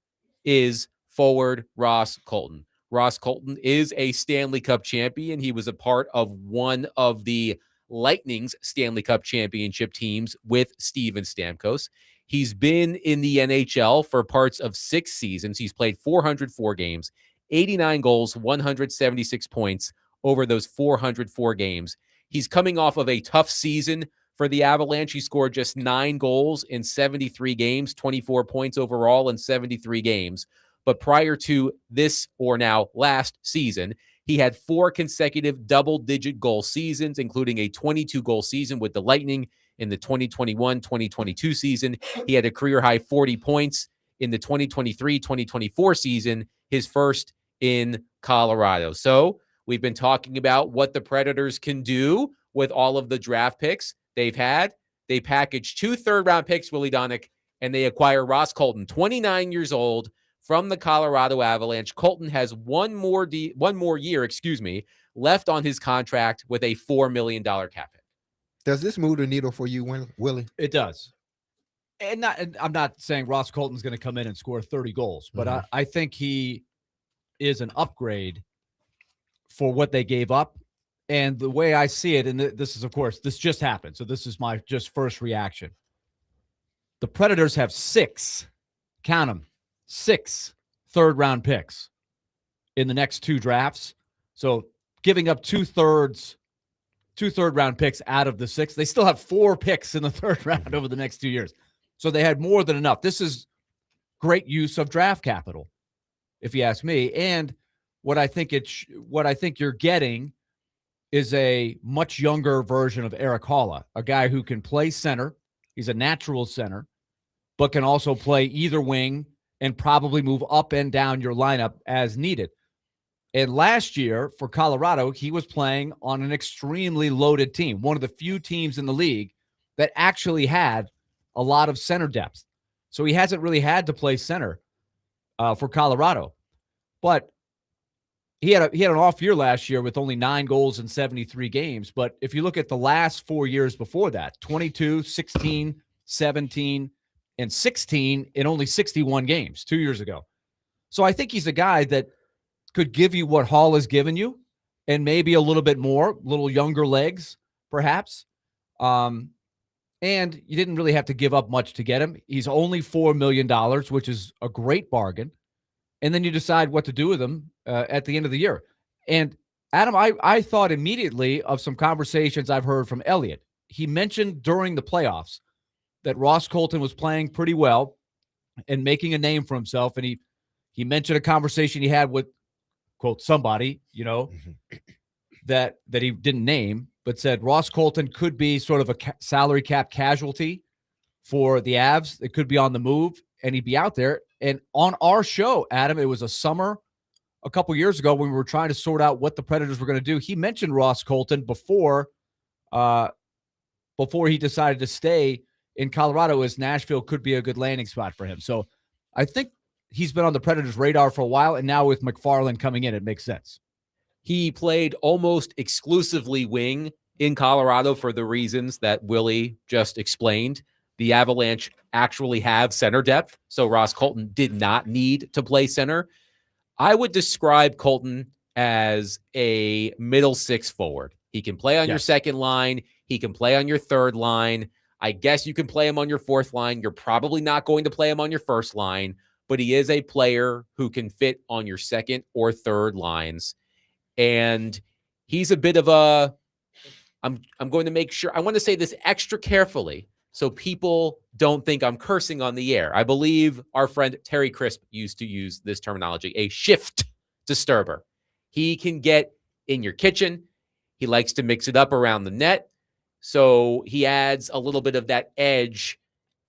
is forward Ross Colton. Ross Colton is a Stanley Cup champion. He was a part of one of the Lightning's Stanley Cup championship teams with Steven Stamkos. He's been in the NHL for parts of 6 seasons. He's played 404 games, 89 goals, 176 points over those 404 games. He's coming off of a tough season for the Avalanche. He scored just 9 goals in 73 games, 24 points overall in 73 games. But prior to this, or now last season, he had 4 consecutive double-digit goal seasons, including a 22-goal season with the Lightning in the 2021-2022 season. He had a career-high 40 points in the 2023-2024 season, his first in Colorado. So we've been talking about what the Predators can do with all of the draft picks they've had. They packaged 2 third-round picks, Willy Donick, and they acquire Ross Colton, 29 years old, from the Colorado Avalanche. Colton has one more year left on his contract with a $4 million cap hit. Does this move the needle for you, Willie? It does. And I'm not saying Ross Colton's going to come in and score 30 goals, but I think he is an upgrade for what they gave up. And the way I see it, and this is, of course, this just happened, so this is my just first reaction. The Predators have 6, count them, 6 third-round picks in the next 2 drafts. So giving up 2 third-round picks out of the 6, they still have 4 picks in the third round over the next 2 years. So they had more than enough. This is great use of draft capital, if you ask me. And what I think you're getting is a much younger version of Eric Halla, a guy who can play center. He's a natural center, but can also play either wing and probably move up and down your lineup as needed. And last year for Colorado, he was playing on an extremely loaded team, one of the few teams in the league that actually had a lot of center depth. So he hasn't really had to play center for Colorado. But he had an off year last year with only 9 goals in 73 games. But if you look at the last 4 years before that, 22, 16, 17, and 16 in only 61 games 2 years ago. So I think he's a guy that could give you what Hall has given you and maybe a little bit more, little younger legs, perhaps. And you didn't really have to give up much to get him. He's only $4 million, which is a great bargain. And then you decide what to do with him at the end of the year. And Adam, I thought immediately of some conversations I've heard from Elliott. He mentioned during the playoffs that Ross Colton was playing pretty well and making a name for himself. And he mentioned a conversation he had with, quote, somebody, that he didn't name, but said Ross Colton could be sort of a salary cap casualty for the Avs. It could be on the move, and he'd be out there. And on our show, Adam, it was a summer a couple years ago when we were trying to sort out what the Predators were going to do. He mentioned Ross Colton before he decided to stay in Colorado, as Nashville could be a good landing spot for him. So I think he's been on the Predators' radar for a while, and now with McFarland coming in, it makes sense. He played almost exclusively wing in Colorado for the reasons that Willie just explained. The Avalanche actually have center depth, so Ross Colton did not need to play center. I would describe Colton as a middle 6 forward. He can play on your second line. He can play on your third line. I guess you can play him on your fourth line. You're probably not going to play him on your first line, but he is a player who can fit on your second or third lines. And he's a bit of a, I'm going to make sure, I want to say this extra carefully. so people don't think I'm cursing on the air. I believe our friend Terry Crisp used to use this terminology, a shift disturber. He can get in your kitchen. He likes to mix it up around the net. So he adds a little bit of that edge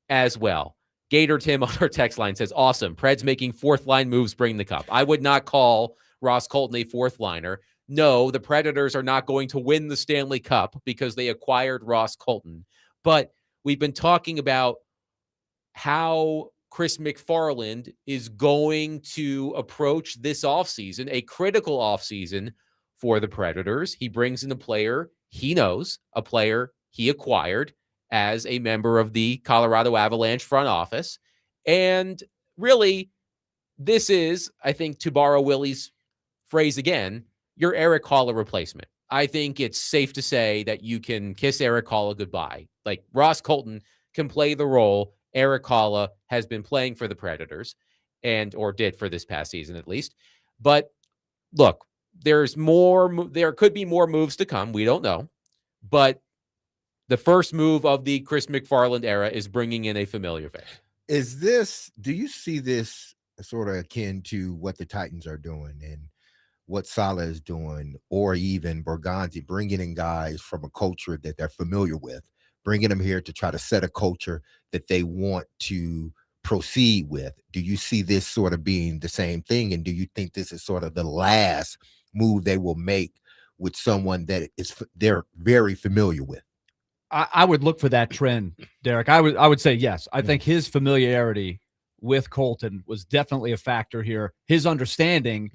as well. Gator Tim on our text line says, awesome. Preds making fourth line moves bring the cup. I would not call Ross Colton a fourth liner. No, the Predators are not going to win the Stanley Cup because they acquired Ross Colton. But we've been talking about how Chris McFarland is going to approach this offseason, a critical offseason for the Predators. He brings in a player he knows, a player he acquired as a member of the Colorado Avalanche front office. And really, this is, I think, to borrow Willy's phrase again, your Eric Haula replacement. I think it's safe to say that you can kiss Eric Haula goodbye. Like, Ross Colton can play the role Eric Haula has been playing for the Predators, or did for this past season at least. But look, there could be more moves to come. We don't know. But the first move of the Chris McFarland era is bringing in a familiar face. Do you see this sort of akin to what the Titans are doing and what Salah is doing, or even Berganti, bringing in guys from a culture that they're familiar with, bringing them here to try to set a culture that they want to proceed with? Do you see this sort of being the same thing? And do you think this is sort of the last move they will make with someone that they're very familiar with? I would look for that trend, Derek. I would say yes. I think his familiarity with Colton was definitely a factor here. His understanding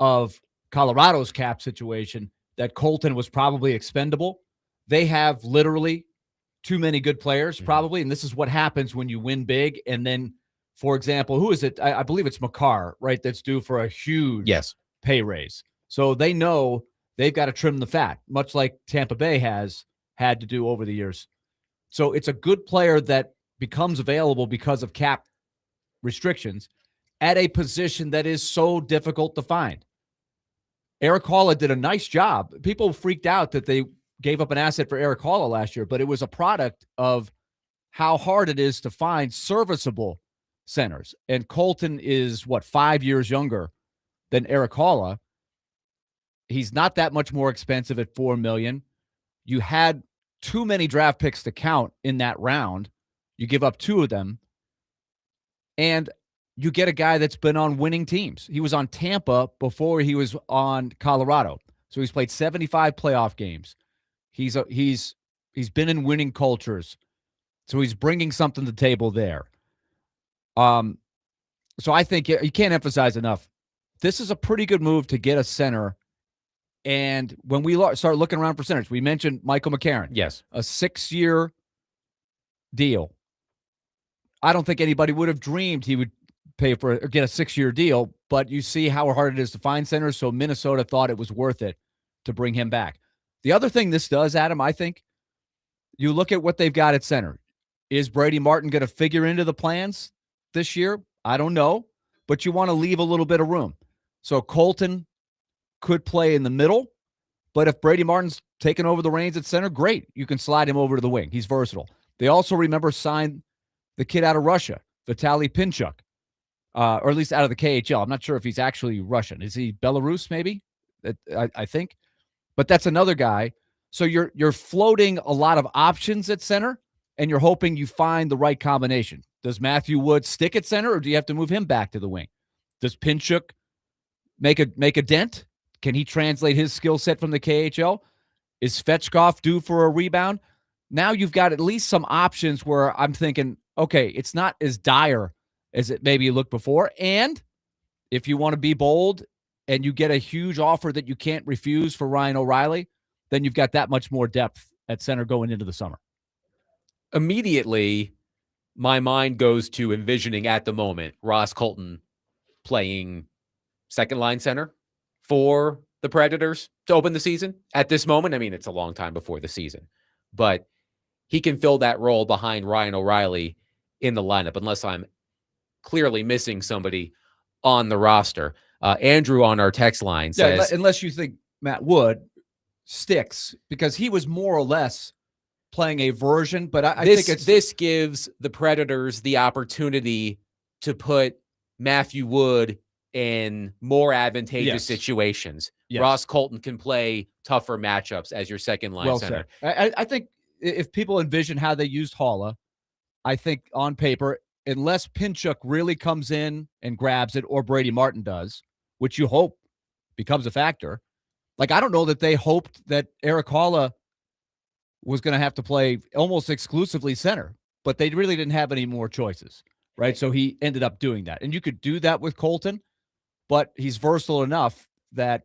of Colorado's cap situation, that Colton was probably expendable. They have literally too many good players, probably, and this is what happens when you win big. And then, for example, who is it? I believe it's Makar, right? That's due for a huge pay raise. So they know they've got to trim the fat, much like Tampa Bay has had to do over the years. So it's a good player that becomes available because of cap restrictions at a position that is so difficult to find. Eric Haula did a nice job. People freaked out that they gave up an asset for Eric Haula last year, but it was a product of how hard it is to find serviceable centers. And Colton is, 5 years younger than Eric Haula. He's not that much more expensive at $4 million. You had too many draft picks to count in that round. You give up 2 of them, and you get a guy that's been on winning teams. He was on Tampa before he was on Colorado. So he's played 75 playoff games. He's been in winning cultures. So he's bringing something to the table there. So I think you can't emphasize enough. This is a pretty good move to get a center. And when we start looking around for centers, we mentioned Michael McCarron. Yes. A 6-year deal. I don't think anybody would have dreamed he would pay for or get a 6-year deal, but you see how hard it is to find centers. So Minnesota thought it was worth it to bring him back. The other thing this does, Adam, I think, you look at what they've got at center. Is Brady Martin going to figure into the plans this year? I don't know, but you want to leave a little bit of room. So Colton could play in the middle, but if Brady Martin's taking over the reins at center, great. You can slide him over to the wing. He's versatile. They also, remember, signed the kid out of Russia, Vitaly Pinchuk, or at least out of the KHL. I'm not sure if he's actually Russian. Is he Belarus, maybe? I think. But that's another guy. So you're floating a lot of options at center, and you're hoping you find the right combination. Does Matthew Wood stick at center, or do you have to move him back to the wing? Does Pinchuk make a dent? Can he translate his skill set from the KHL? Is Svechkov due for a rebound? Now you've got at least some options where I'm thinking, okay, it's not as dire as it maybe looked before. And if you want to be bold and you get a huge offer that you can't refuse for Ryan O'Reilly, then you've got that much more depth at center going into the summer. Immediately, my mind goes to envisioning at the moment Ross Colton playing second line center for the Predators to open the season. At this moment, I mean, it's a long time before the season, but he can fill that role behind Ryan O'Reilly in the lineup, unless I'm clearly missing somebody on the roster. Andrew on our text line says, unless you think Matt Wood sticks, because he was more or less playing a version, but I this, think this gives the Predators the opportunity to put Matthew Wood in more advantageous situations. Yes. Ross Colton can play tougher matchups as your second line center. I think if people envision how they used Haula, I think on paper, unless Pinchuk really comes in and grabs it, or Brady Martin does, which you hope becomes a factor. Like, I don't know that they hoped that Eric Haula was going to have to play almost exclusively center, but they really didn't have any more choices, right? So he ended up doing that. And you could do that with Colton, but he's versatile enough that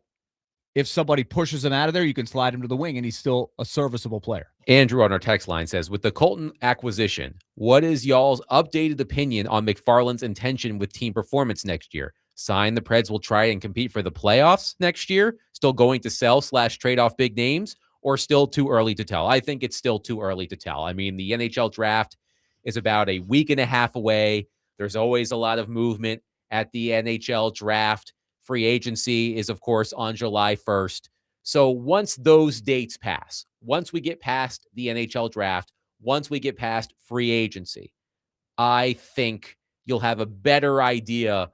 if somebody pushes him out of there, you can slide him to the wing, and he's still a serviceable player. Andrew on our text line says, with the Colton acquisition, what is y'all's updated opinion on McFarland's intention with team performance next year? Sign the Preds will try and compete for the playoffs next year? Still going to sell/trade off big names? Or still too early to tell? I think it's still too early to tell. I mean, the NHL draft is about a week and a half away. There's always a lot of movement at the NHL draft. Free agency is, of course, on July 1st. So once those dates pass, once we get past the NHL draft, once we get past free agency, I think you'll have a better idea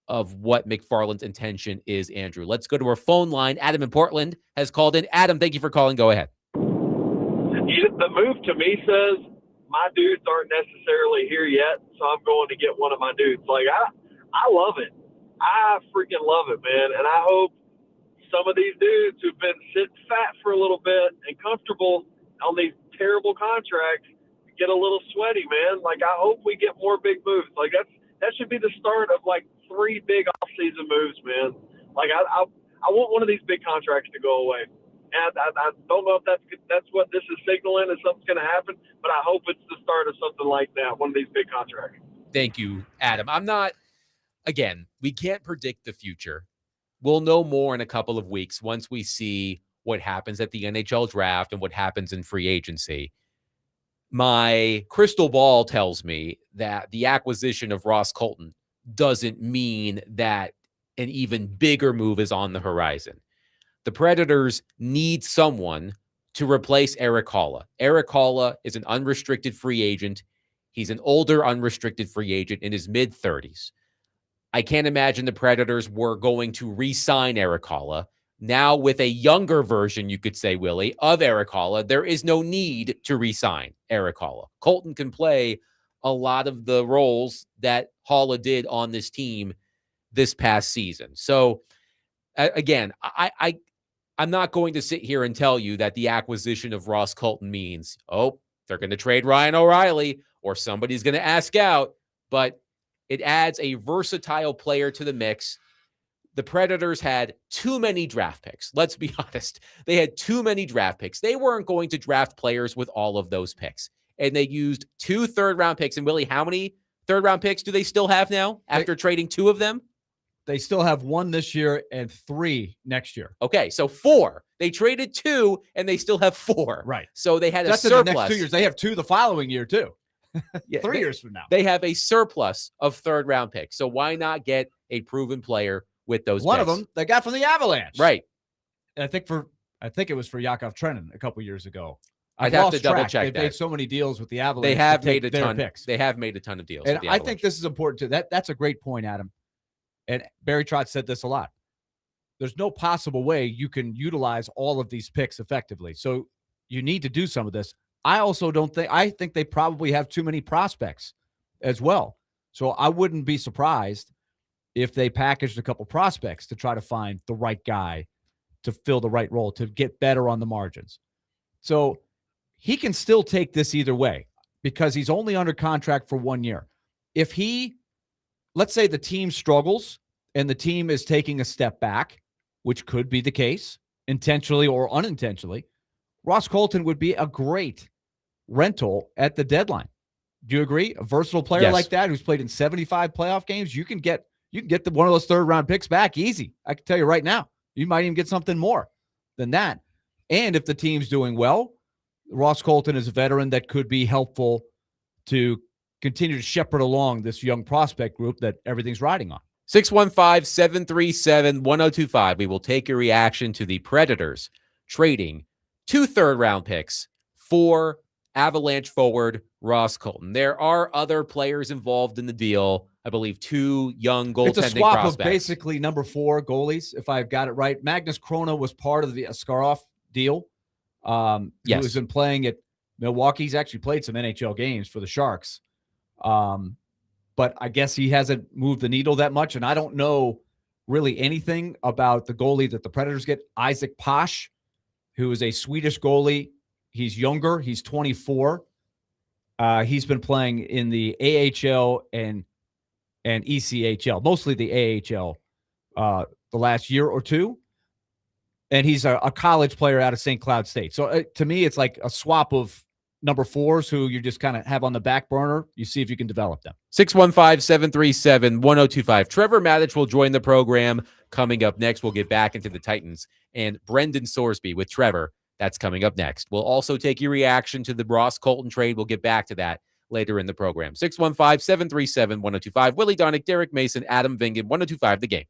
of what McFarland's intention is, Andrew. Let's go to our phone line. Adam in Portland has called in. Adam, thank you for calling. Go ahead. The move to me says my dudes aren't necessarily here yet, so I'm going to get one of my dudes. Like, I love it. I freaking love it, man. And I hope some of these dudes who've been sitting fat for a little bit and comfortable on these terrible contracts get a little sweaty, man. Like, I hope we get more big moves. Like, that should be the start of, like, 3 big off-season moves, man. Like, I want one of these big contracts to go away. And I don't know if that's what this is signaling, and something's going to happen, but I hope it's the start of something like that, one of these big contracts. Thank you, Adam. Again, we can't predict the future. We'll know more in a couple of weeks once we see what happens at the NHL draft and what happens in free agency. My crystal ball tells me that the acquisition of Ross Colton doesn't mean that an even bigger move is on the horizon. The Predators need someone to replace Eric Haula. Eric Haula is an unrestricted free agent. He's an older unrestricted free agent in his mid-30s. I can't imagine the Predators were going to re-sign Eric Haula. Now, with a younger version, you could say, Willie, of Eric Haula, there is no need to re-sign Eric Haula. Colton can play a lot of the roles that Haula did on this team this past season. So, again, I'm not going to sit here and tell you that the acquisition of Ross Colton means, oh, they're going to trade Ryan O'Reilly or somebody's going to ask out, but it adds a versatile player to the mix. The Predators had too many draft picks. Let's be honest. They had too many draft picks. They weren't going to draft players with all of those picks. And they used 2 third-round picks. And Willie, how many third-round picks do they still have now after trading 2 of them? They still have 1 this year and 3 next year. Okay, so 4. They traded 2, and they still have 4. Right. So they had That's a surplus. in the next 2 years. They have 2 the following year, too. Yeah, 3 years from now. They have a surplus of third-round picks. So why not get a proven player with those One picks? of them they got from the Avalanche. Right. And I think it was for Yakov Trenin a couple years ago. I'd have to double check They've that. made so many deals with the Avalanche. They have to take made a their ton. picks. They have made a ton of deals. And with the I think Avalanche. this is important too. That's a great point, Adam. And Barry Trotz said this a lot. There's no possible way you can utilize all of these picks effectively. So you need to do some of this. I think they probably have too many prospects as well. So I wouldn't be surprised if they packaged a couple prospects to try to find the right guy to fill the right role, to get better on the margins. So he can still take this either way because he's only under contract for 1 year. If let's say the team struggles and the team is taking a step back, which could be the case, intentionally or unintentionally, Ross Colton would be a great rental at the deadline. Do you agree? A versatile player like that who's played in 75 playoff games, you can get one of those third-round picks back easy. I can tell you right now. You might even get something more than that. And if the team's doing well, Ross Colton is a veteran that could be helpful to continue to shepherd along this young prospect group that everything's riding on. 615-737-1025. We will take your reaction to the Predators trading 2 third-round picks for Avalanche forward Ross Colton. There are other players involved in the deal. I believe 2 young goaltending It's a swap prospects. of basically number 4 goalies, if I've got it right. Magnus Krona was part of the Askarov deal. Who has been playing at Milwaukee. He's actually played some NHL games for the Sharks. But I guess he hasn't moved the needle that much. And I don't know really anything about the goalie that the Predators get, Isaac Posh, who is a Swedish goalie. He's younger. He's 24. He's been playing in the AHL and ECHL, mostly the AHL, the last year or two. And he's a college player out of St. Cloud State. So to me, it's like a swap of number 4s who you just kind of have on the back burner. You see if you can develop them. 615-737-1025. Trevor Matich will join the program coming up next. We'll get back into the Titans and Brendan Sorsby with Trevor. That's coming up next. We'll also take your reaction to the Ross Colton trade. We'll get back to that later in the program. 615-737-1025. Willy Donick, Derek Mason, Adam Vingan, 1025 The Game.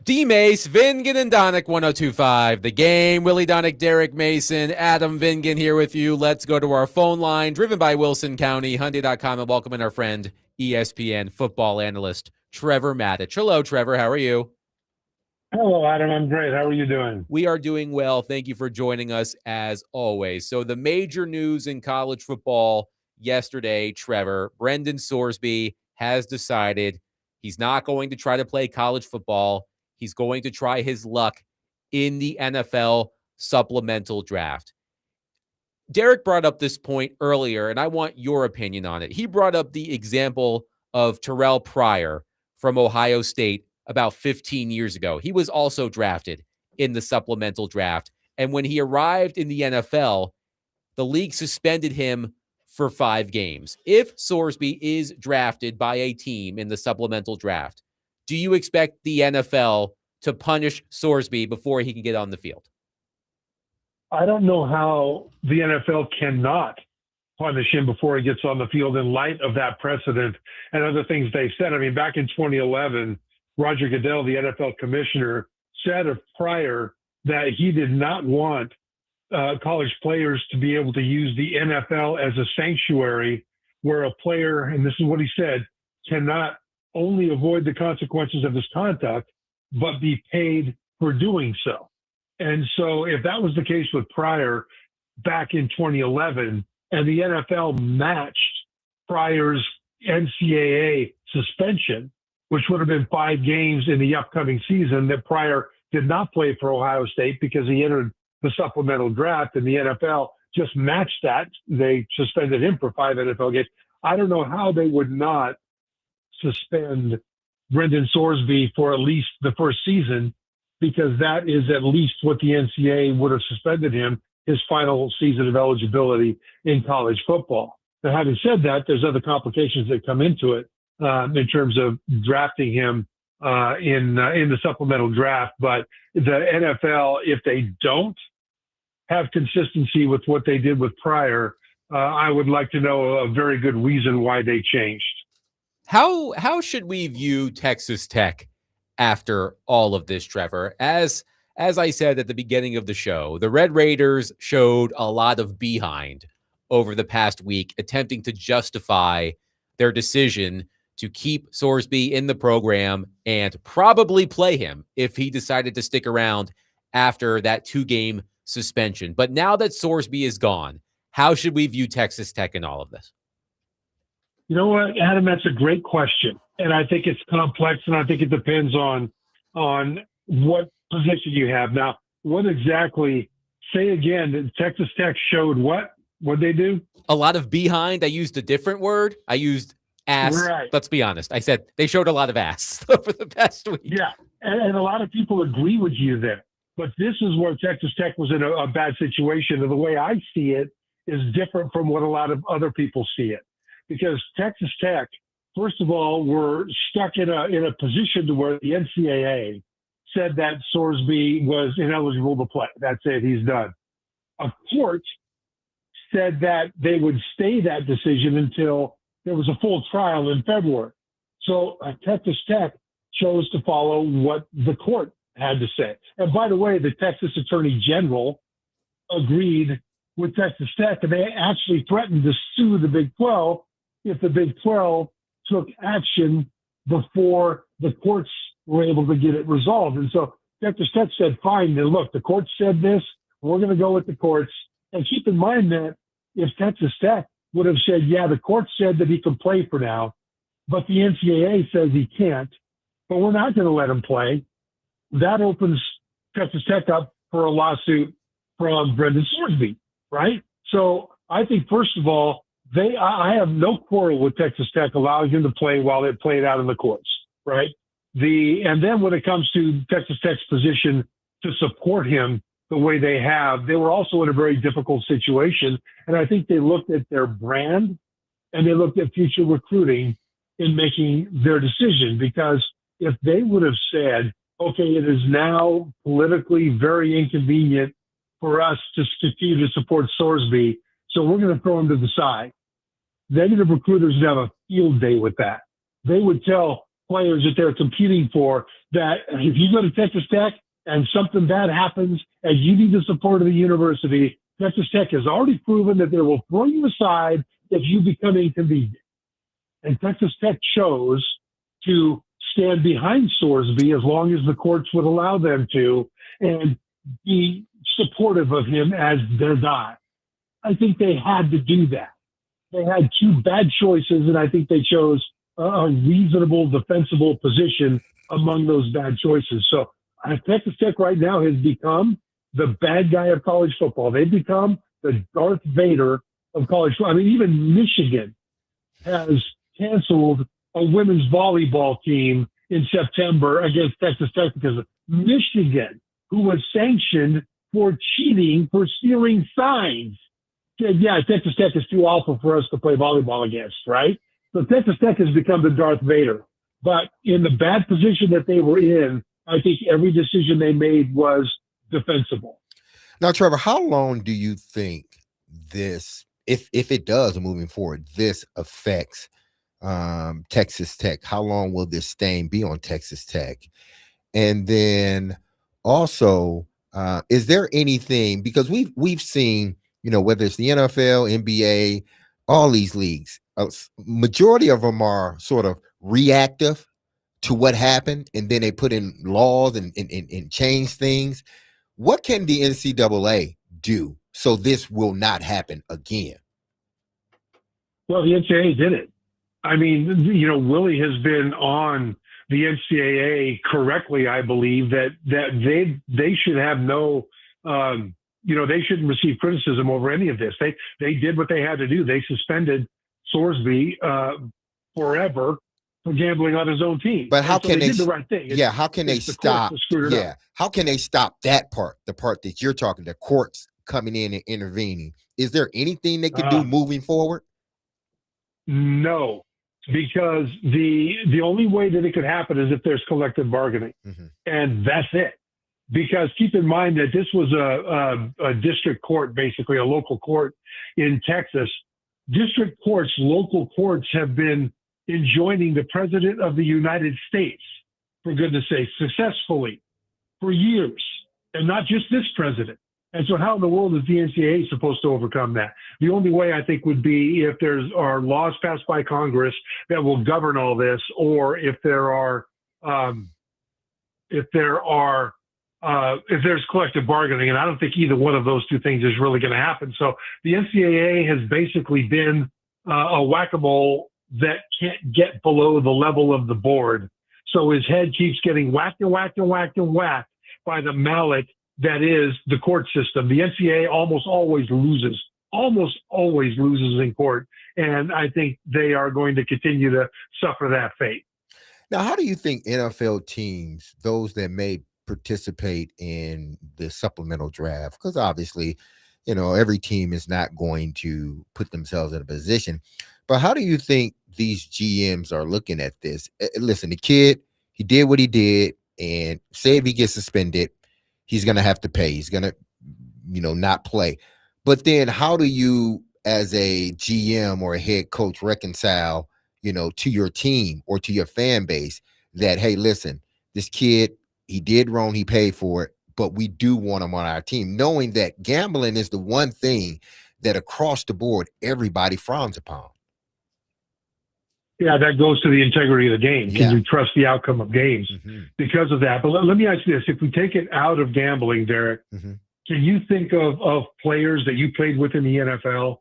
DMase, Vingan and Donick, 102.5. The Game. Willy Donick, Derek Mason, Adam Vingan here with you. Let's go to our phone line, driven by Wilson County, Hyundai.com, and welcome in our friend, ESPN football analyst, Trevor Matich. Hello, Trevor. How are you? Hello, Adam. I'm great. How are you doing? We are doing well. Thank you for joining us as always. So the major news in college football yesterday, Trevor, Brendan Sorsby has decided he's not going to try to play college football. He's going to try his luck in the NFL supplemental draft. Derek brought up this point earlier, and I want your opinion on it. He brought up the example of Terrell Pryor from Ohio State about 15 years ago. He was also drafted in the supplemental draft. And when he arrived in the NFL, the league suspended him for 5 games. If Sorsby is drafted by a team in the supplemental draft, do you expect the NFL to punish Sorsby before he can get on the field? I don't know how the NFL cannot punish him before he gets on the field in light of that precedent and other things they've said. I mean, back in 2011, Roger Goodell, the NFL commissioner, said of Pryor that he did not want college players to be able to use the NFL as a sanctuary where a player, and this is what he said, cannot only avoid the consequences of his conduct, but be paid for doing so. And so if that was the case with Pryor back in 2011, and the NFL matched Pryor's NCAA suspension, which would have been 5 games in the upcoming season, that Pryor did not play for Ohio State because he entered the supplemental draft, and the NFL just matched that. They suspended him for 5 NFL games. I don't know how they would not suspend Brendan Sorsby for at least the first season, because that is at least what the NCAA would have suspended him, his final season of eligibility in college football. Now, having said that, there's other complications that come into it in terms of drafting him in the supplemental draft. But the NFL, if they don't have consistency with what they did with Pryor, I would like to know a very good reason why they changed. How should we view Texas Tech after all of this, Trevor? As I said at the beginning of the show, the Red Raiders showed a lot of behind over the past week, attempting to justify their decision to keep Sorsby in the program and probably play him if he decided to stick around after that 2-game suspension. But now that Sorsby is gone, how should we view Texas Tech in all of this? You know what, Adam, that's a great question. And I think it's complex, and I think it depends on what position you have. Now, what exactly, say again, that Texas Tech showed what? What'd they do? A lot of behind. I used a different word. I used ass. Right. Let's be honest. I said they showed a lot of ass over the past week. Yeah, and a lot of people agree with you there. But this is where Texas Tech was in a bad situation. And the way I see it is different from what a lot of other people see it. Because Texas Tech, first of all, were stuck in a position to where the NCAA said that Sorsby was ineligible to play. That's it. He's done. A court said that they would stay that decision until there was a full trial in February. So Texas Tech chose to follow what the court had to say. And by the way, the Texas Attorney General agreed with Texas Tech, and they actually threatened to sue the Big 12 if the Big 12 took action before the courts were able to get it resolved. And so Texas Tech said, fine, then look, the court said this, we're going to go with the courts. And keep in mind that if Texas Tech would have said, yeah, the court said that he can play for now, but the NCAA says he can't, but we're not going to let him play, that opens Texas Tech up for a lawsuit from Brendan Sorsby, right? So I think, first of all, I have no quarrel with Texas Tech allowing him to play while they play it out in the courts, right? And then when it comes to Texas Tech's position to support him the way they have, they were also in a very difficult situation. And I think they looked at their brand and they looked at future recruiting in making their decision. Because if they would have said, okay, it is now politically very inconvenient for us to continue to support Sorsby, so we're going to throw him to the side, negative recruiters would have a field day with that. They would tell players that they're competing for, that if you go to Texas Tech and something bad happens and you need the support of the university, Texas Tech has already proven that they will throw you aside if you become inconvenient. And Texas Tech chose to stand behind Sorsby as long as the courts would allow them to, and be supportive of him as their guy. I think they had to do that. They had two bad choices, and I think they chose a reasonable, defensible position among those bad choices. So Texas Tech right now has become the bad guy of college football. They've become the Darth Vader of college football. I mean, even Michigan has canceled a women's volleyball team in September against Texas Tech because Michigan, who was sanctioned for cheating, for stealing signs, said, yeah, Texas Tech is too awful for us to play volleyball against, right? So Texas Tech has become the Darth Vader. But in the bad position that they were in, I think every decision they made was defensible. Now, Trevor, how long do you think this, if it does moving forward, this affects Texas Tech? How long will this stain be on Texas Tech? And then also, is there anything, because we've seen, whether it's the NFL, NBA, all these leagues, majority of them are sort of reactive to what happened, and then they put in laws and change things. What can the NCAA do so this will not happen again? Well, the NCAA did it. I mean, Willy has been on the NCAA correctly, I believe, that they should have no, they shouldn't receive criticism over any of this. They did what they had to do. They suspended Sorsby forever for gambling on his own team. But how can they did the right thing? How can they stop? Yeah, how can they stop that part? The part that you're talking, the courts coming in and intervening. Is there anything they can do moving forward? No, because the only way that it could happen is if there's collective bargaining, and that's it. Because keep in mind that this was a district court, basically a local court in Texas. District courts, local courts have been enjoining the president of the United States, for goodness sake, successfully for years, and not just this president. And so how in the world is the NCAA supposed to overcome that? The only way, I think, would be if are laws passed by Congress that will govern all this, or if there's collective bargaining. And I don't think either one of those two things is really going to happen. So the NCAA has basically been a whack-a-mole that can't get below the level of the board. So his head keeps getting whacked and whacked and whacked and whacked by the mallet that is the court system. The NCAA almost always loses in court. And I think they are going to continue to suffer that fate. Now, how do you think NFL teams, those that may participate in the supplemental draft, because obviously, every team is not going to put themselves in a position, but how do you think these GMs are looking at this? Listen, the kid, he did what he did, and say if he gets suspended, he's going to have to pay. He's going to, not play. But then how do you, as a GM or a head coach, reconcile, to your team or to your fan base that, hey, listen, this kid, he did wrong, he paid for it, but we do want him on our team, knowing that gambling is the one thing that across the board everybody frowns upon. Yeah, that goes to the integrity of the game. Can you trust the outcome of games because of that? But let me ask you this. If we take it out of gambling, Derek, can you think of players that you played with in the NFL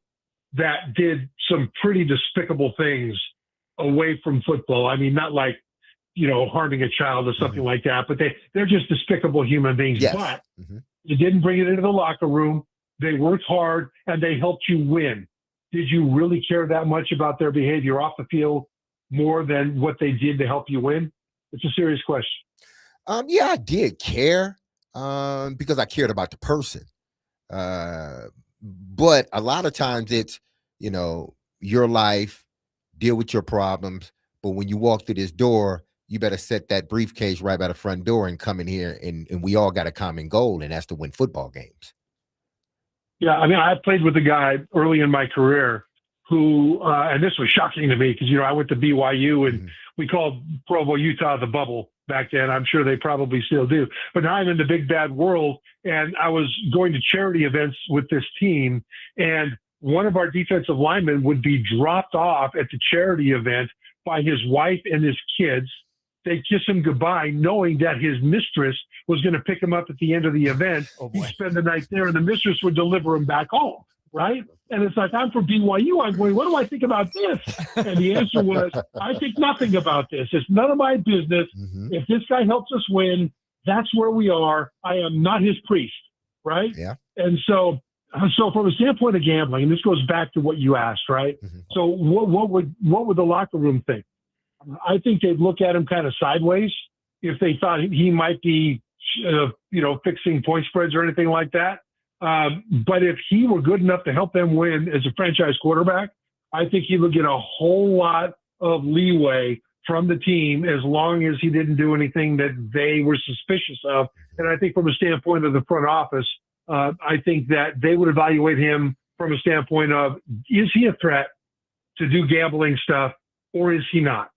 that did some pretty despicable things away from football? I mean, not like, harming a child or something like that, but they're just despicable human beings. Yes. But you didn't bring it into the locker room. They worked hard and they helped you win. Did you really care that much about their behavior off the field more than what they did to help you win? It's a serious question. Yeah, I did care because I cared about the person. But a lot of times it's, your life, deal with your problems. But when you walk through this door, you better set that briefcase right by the front door and come in here. And we all got a common goal, and that's to win football games. Yeah, I mean, I played with a guy early in my career who, and this was shocking to me because, I went to BYU and we called Provo, Utah the bubble back then. I'm sure they probably still do. But now I'm in the big bad world, and I was going to charity events with this team, and one of our defensive linemen would be dropped off at the charity event by his wife and his kids. They'd kiss him goodbye, knowing that his mistress was going to pick him up at the end of the event. He'd spend the night there, and the mistress would deliver him back home, right? And it's like, I'm from BYU. I'm going, what do I think about this? And the answer was, I think nothing about this. It's none of my business. If this guy helps us win, that's where we are. I am not his priest, right? Yeah. And so from a standpoint of gambling, and this goes back to what you asked, right? So what would the locker room think? I think they'd look at him kind of sideways if they thought he might be, fixing point spreads or anything like that. But if he were good enough to help them win as a franchise quarterback, I think he would get a whole lot of leeway from the team as long as he didn't do anything that they were suspicious of. And I think from a standpoint of the front office, I think that they would evaluate him from a standpoint of, is he a threat to do gambling stuff or is he not?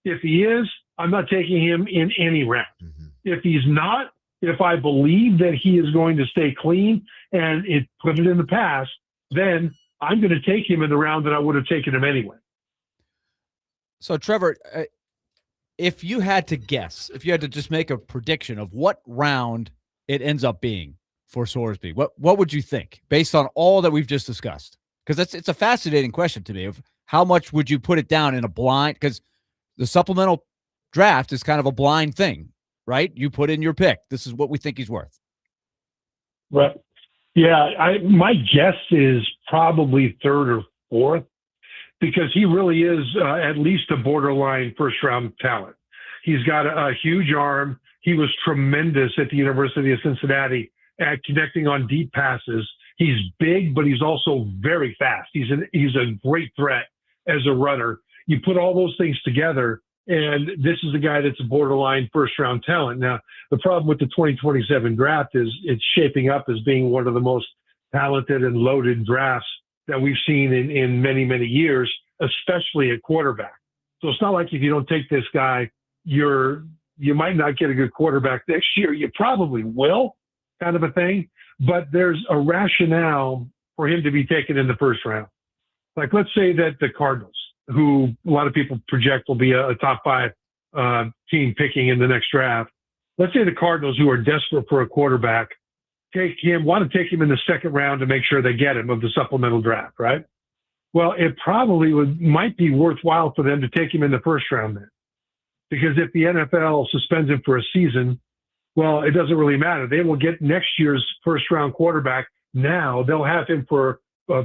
If he is, I'm not taking him in any round. If he's not, if I believe that he is going to stay clean and put it in the past, then I'm going to take him in the round that I would have taken him anyway. So, Trevor, if you had to guess, if you had to just make a prediction of what round it ends up being for Sorsby, what would you think based on all that we've just discussed? Because it's a fascinating question to me of how much would you put it down in a blind, because the supplemental draft is kind of a blind thing, right? You put in your pick. This is what we think he's worth. Right. Yeah. My guess is probably third or fourth, because he really is at least a borderline first-round talent. He's got a huge arm. He was tremendous at the University of Cincinnati at connecting on deep passes. He's big, but he's also very fast. He's a great threat as a runner. You put all those things together, and this is a guy that's a borderline first-round talent. Now, the problem with the 2027 draft is it's shaping up as being one of the most talented and loaded drafts that we've seen in many, many years, especially at quarterback. So it's not like if you don't take this guy, you might not get a good quarterback next year. You probably will, kind of a thing. But there's a rationale for him to be taken in the first round. Like, let's say that the Cardinals, who a lot of people project will be a top 5 team picking in the next draft. Let's say the Cardinals, who are desperate for a quarterback, want to take him in the second round to make sure they get him of the supplemental draft, right? Well, it probably might be worthwhile for them to take him in the first round then. Because if the NFL suspends him for a season, well, it doesn't really matter. They will get next year's first-round quarterback now. They'll have him for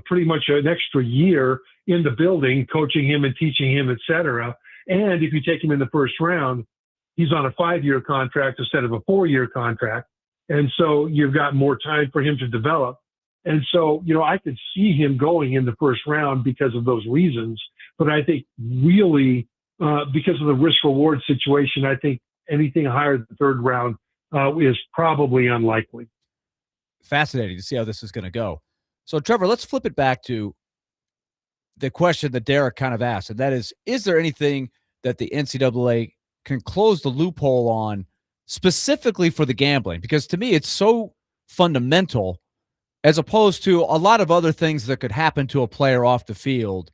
pretty much an extra year in the building, coaching him and teaching him, et cetera. And if you take him in the first round, he's on a 5-year contract instead of a 4-year contract. And so you've got more time for him to develop. And so, I could see him going in the first round because of those reasons. But I think really, because of the risk-reward situation, I think anything higher than the third round is probably unlikely. Fascinating to see how this is going to go. So, Trevor, let's flip it back to the question that Derek kind of asked, and that is there anything that the NCAA can close the loophole on specifically for the gambling? Because to me, it's so fundamental as opposed to a lot of other things that could happen to a player off the field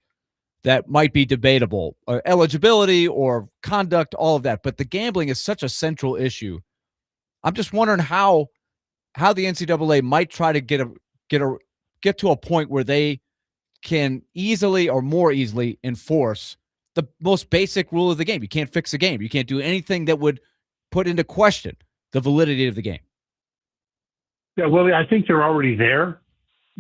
that might be debatable, or eligibility or conduct, all of that. But the gambling is such a central issue. I'm just wondering how the NCAA might try to get to a point where they can easily or more easily enforce the most basic rule of the game. You can't fix a game. You can't do anything that would put into question the validity of the game. Yeah, Willie, I think they're already there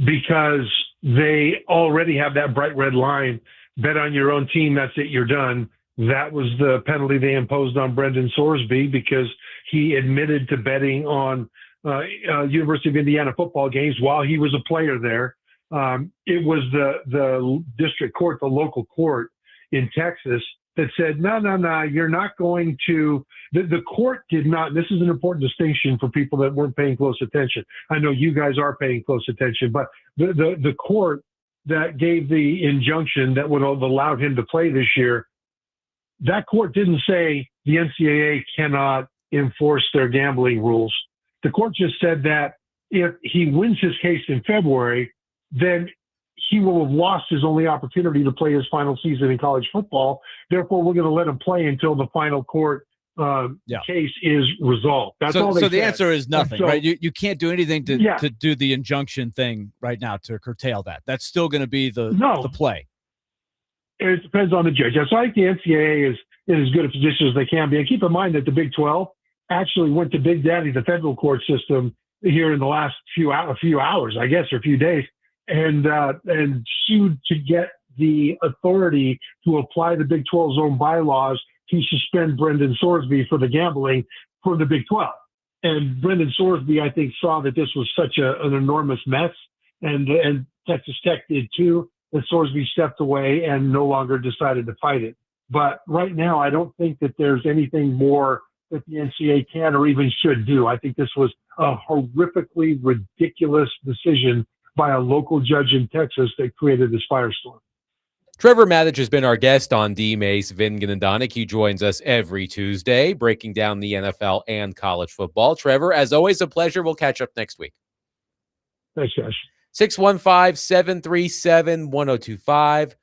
because they already have that bright red line. Bet on your own team. That's it. You're done. That was the penalty they imposed on Brendan Sorsby because he admitted to betting on University of Indiana football games while he was a player there. It was the district court, the local court in Texas that said, no, you're not going to. The court did not. This is an important distinction for people that weren't paying close attention. I know you guys are paying close attention, but the court that gave the injunction that would have allowed him to play this year, that court didn't say the NCAA cannot enforce their gambling rules. The court just said that if he wins his case in February, then he will have lost his only opportunity to play his final season in college football. Therefore, we're going to let him play until the final court case is resolved. That's all they So said. the answer is nothing, so, right? You can't do anything to do the injunction thing right now to curtail that. That's still going to be the play. It depends on the judge. So I think the NCAA is in as good a position as they can be. And keep in mind that the Big 12 actually went to Big Daddy, the federal court system, here in the last few hours, I guess, or a few days, and sued to get the authority to apply the Big 12's own bylaws to suspend Brendan Sorsby for the gambling for the Big 12. And Brendan Sorsby, I think, saw that this was such an enormous mess, and Texas Tech did too, that Sorsby stepped away and no longer decided to fight it. But right now, I don't think that there's anything more that the NCAA can or even should do. I think this was a horrifically ridiculous decision by a local judge in Texas that created this firestorm. Trevor Matich has been our guest on DMase Vin Gnandonik. He joins us every Tuesday, breaking down the NFL and college football. Trevor, as always, a pleasure. We'll catch up next week. Thanks, Josh. 615-737-1025.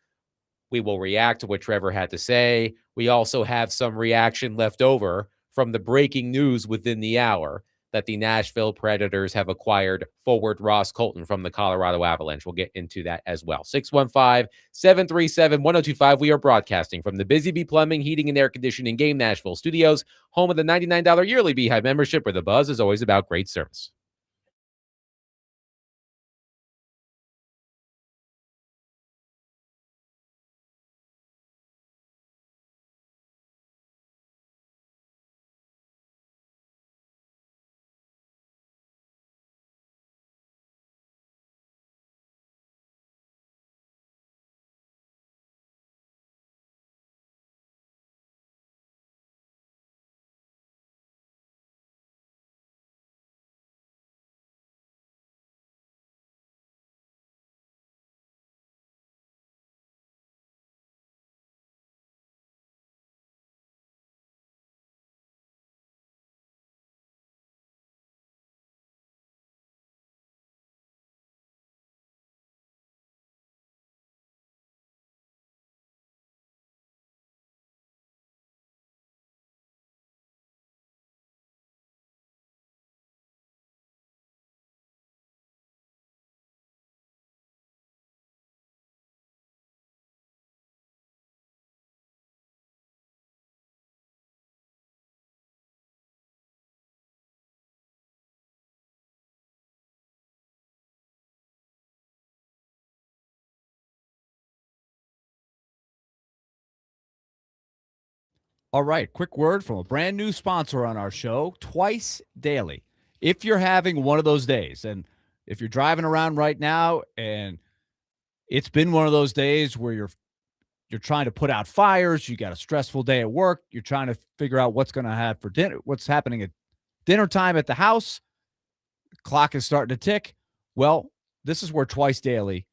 We will react to what Trevor had to say. We also have some reaction left over from the breaking news within the hour that the Nashville Predators have acquired forward Ross Colton from the Colorado Avalanche. We'll get into that as well. 615-737-1025. We are broadcasting from the Busy Bee Plumbing, Heating, and Air Conditioning Game Nashville Studios, home of the $99 yearly Beehive membership, where the buzz is always about great service. All right, quick word from a brand new sponsor on our show, Twice Daily. If you're having one of those days, and if you're driving around right now and it's been one of those days where you're trying to put out fires, you got a stressful day at work, you're trying to figure out what's going to have for dinner, what's happening at dinner time at the house, the clock is starting to tick. Well, this is where Twice Daily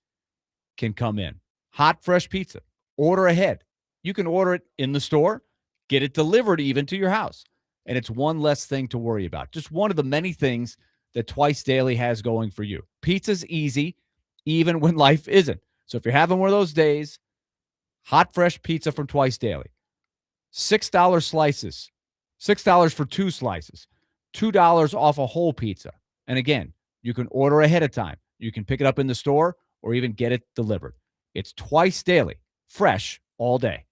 can come in. Hot, fresh pizza. Order ahead. You can order it in the store, get it delivered even to your house. And it's one less thing to worry about. Just one of the many things that Twice Daily has going for you. Pizza's easy, even when life isn't. So if you're having one of those days, hot, fresh pizza from Twice Daily. $6 slices. $6 for 2 slices. $2 off a whole pizza. And again, you can order ahead of time. You can pick it up in the store or even get it delivered. It's Twice Daily. Fresh all day.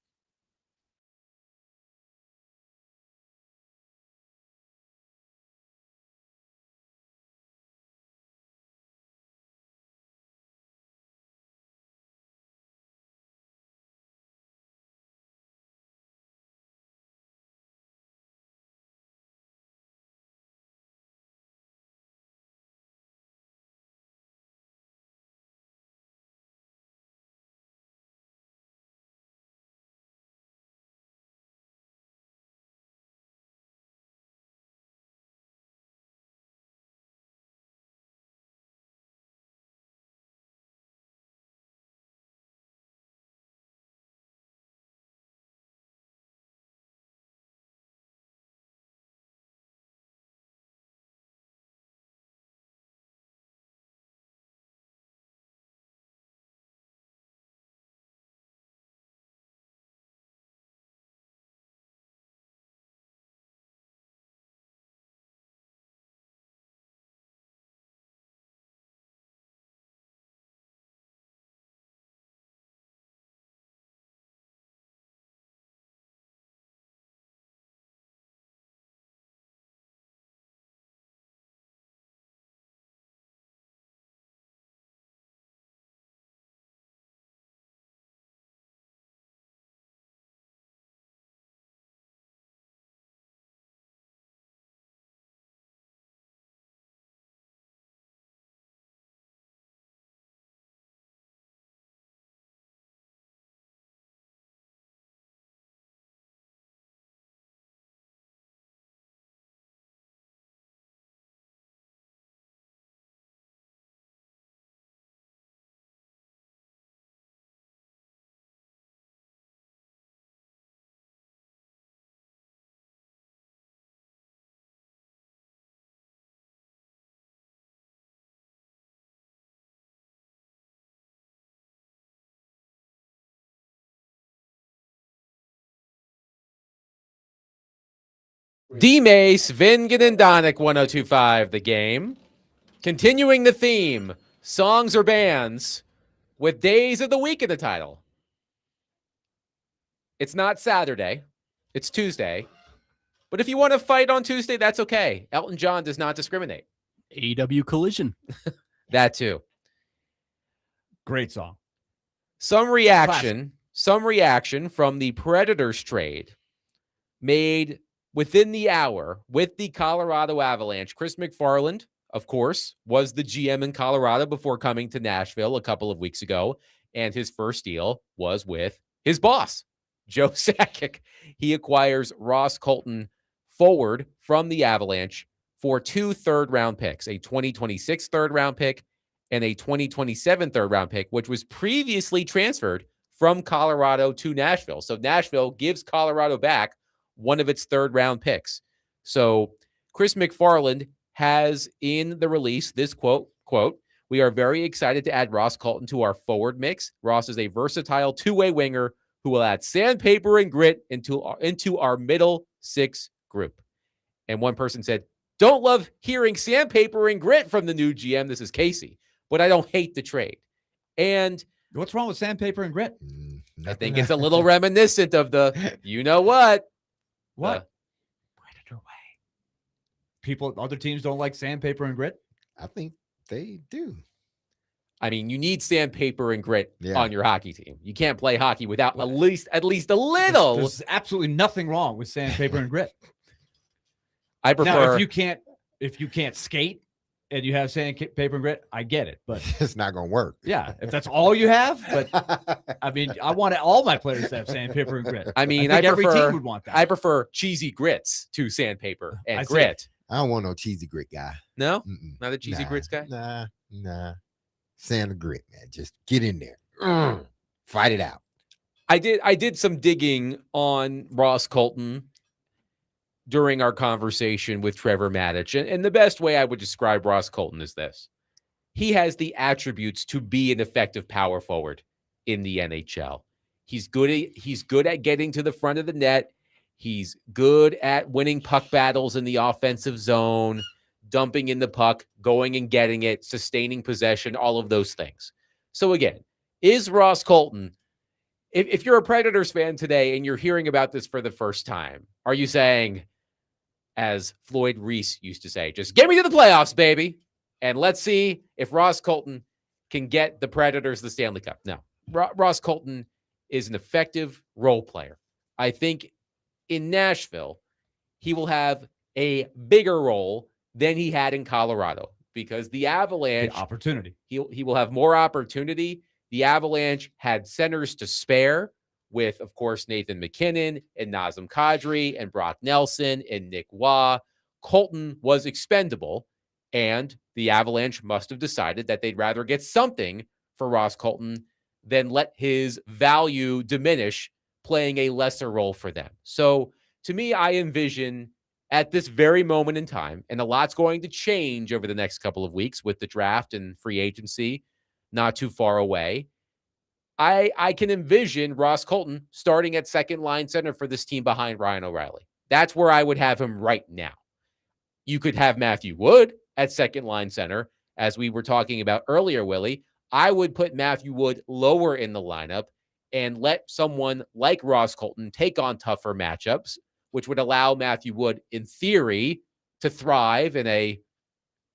DMase, Vingen, and Donick, 102.5 The Game. Continuing the theme, songs or bands, with days of the week in the title. It's not Saturday. It's Tuesday. But if you want to fight on Tuesday, that's okay. Elton John does not discriminate. AEW Collision. That too. Great song. Some reaction from the Predators trade made within the hour with the Colorado Avalanche. Chris McFarland, of course, was the GM in Colorado before coming to Nashville a couple of weeks ago. And his first deal was with his boss, Joe Sakic. He acquires Ross Colton, forward from the Avalanche, for 2 third-round picks, a 2026 third-round pick and a 2027 third-round pick, which was previously transferred from Colorado to Nashville. So Nashville gives Colorado back one of its third-round picks. So Chris McFarland has in the release this quote, "We are very excited to add Ross Colton to our forward mix. Ross is a versatile two-way winger who will add sandpaper and grit into our middle six group." And one person said, "Don't love hearing sandpaper and grit from the new GM." This is Casey, but I don't hate the trade. And what's wrong with sandpaper and grit? I think it's a little reminiscent of the, you know what? Predator way. Other teams don't like sandpaper and grit? I think they do. I mean, you need sandpaper and grit on your hockey team. You can't play hockey without at least a little. There's absolutely nothing wrong with sandpaper and grit. I prefer. Now, if you can't skate and you have sandpaper and grit, I get it, but it's not going to work. Yeah, if that's all you have. But I mean, I want all my players to have sandpaper and grit. I mean, every team would want that. I prefer cheesy grits to sandpaper and grit. I don't want no cheesy grit guy. No, Mm-mm. Not a cheesy grits guy. Nah. Sand and grit, man. Just get in there. Fight it out. I did some digging on Ross Colton during our conversation with Trevor Matich. And the best way I would describe Ross Colton is this. He has the attributes to be an effective power forward in the NHL. He's good at getting to the front of the net. He's good at winning puck battles in the offensive zone, dumping in the puck, going and getting it, sustaining possession, all of those things. So again, is Ross Colton, if you're a Predators fan today and you're hearing about this for the first time, are you saying, as Floyd Reese used to say, just get me to the playoffs, baby, and let's see if Ross Colton can get the Predators the Stanley Cup? No. Ross Colton is an effective role player. I think in Nashville, he will have a bigger role than he had in Colorado because the Avalanche opportunity. He will have more opportunity. The Avalanche had centers to spare with, of course, Nathan McKinnon and Nazem Kadri and Brock Nelson and Nick Waugh. Colton was expendable, and the Avalanche must have decided that they'd rather get something for Ross Colton than let his value diminish playing a lesser role for them. So to me, I envision at this very moment in time, and a lot's going to change over the next couple of weeks with the draft and free agency not too far away. I can envision Ross Colton starting at second line center for this team behind Ryan O'Reilly. That's where I would have him right now. You could have Matthew Wood at second line center, as we were talking about earlier, Willie. I would put Matthew Wood lower in the lineup and let someone like Ross Colton take on tougher matchups, which would allow Matthew Wood, in theory, to thrive in a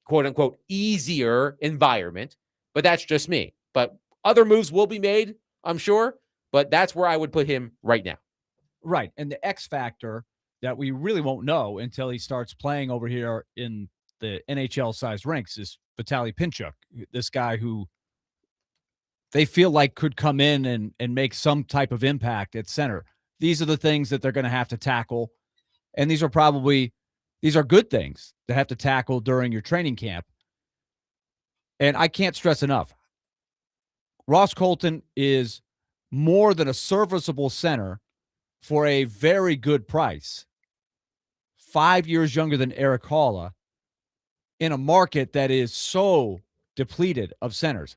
quote-unquote easier environment. But that's just me. But other moves will be made, I'm sure. But that's where I would put him right now. Right. And the X factor that we really won't know until he starts playing over here in the NHL-sized rinks is Vitaly Pinchuk, this guy who they feel like could come in and make some type of impact at center. These are the things that they're going to have to tackle. And these are good things to have to tackle during your training camp. And I can't stress enough, Ross Colton is more than a serviceable center for a very good price. 5 years younger than Eric Haula in a market that is so depleted of centers.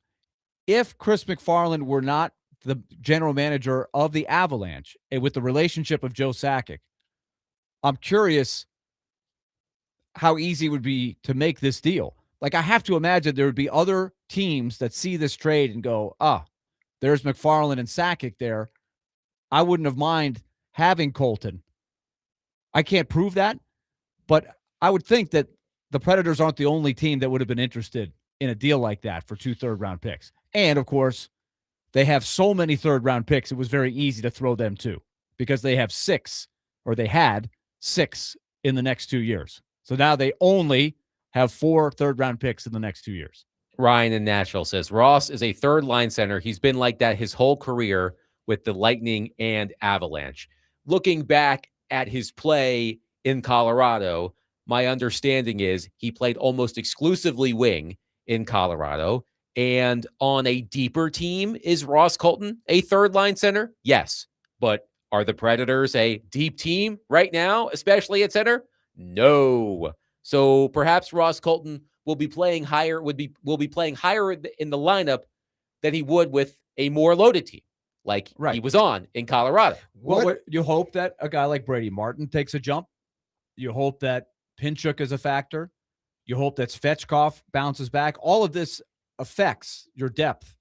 If Chris McFarland were not the general manager of the Avalanche and with the relationship of Joe Sakic, I'm curious how easy it would be to make this deal. Like, I have to imagine there would be other teams that see this trade and go, there's McFarland and Sakic there. I wouldn't have mind having Colton. I can't prove that, but I would think that the Predators aren't the only team that would have been interested in a deal like that for 2 third-round picks. And, of course, they have so many third-round picks, it was very easy to throw them too, because they have 6, or they had 6 in the next 2 years. So now they only have 4 third-round picks in the next 2 years. Ryan in Nashville says, Ross is a third-line center. He's been like that his whole career with the Lightning and Avalanche. Looking back at his play in Colorado, my understanding is he played almost exclusively wing in Colorado. And on a deeper team, is Ross Colton a third-line center? Yes. But are the Predators a deep team right now, especially at center? No. So perhaps Ross Colton will be playing higher, will be playing higher in the lineup than he would with a more loaded team, like he was on in Colorado. Well, you hope that a guy like Brady Martin takes a jump. You hope that Pinchuk is a factor. You hope that Svechkov bounces back. All of this affects your depth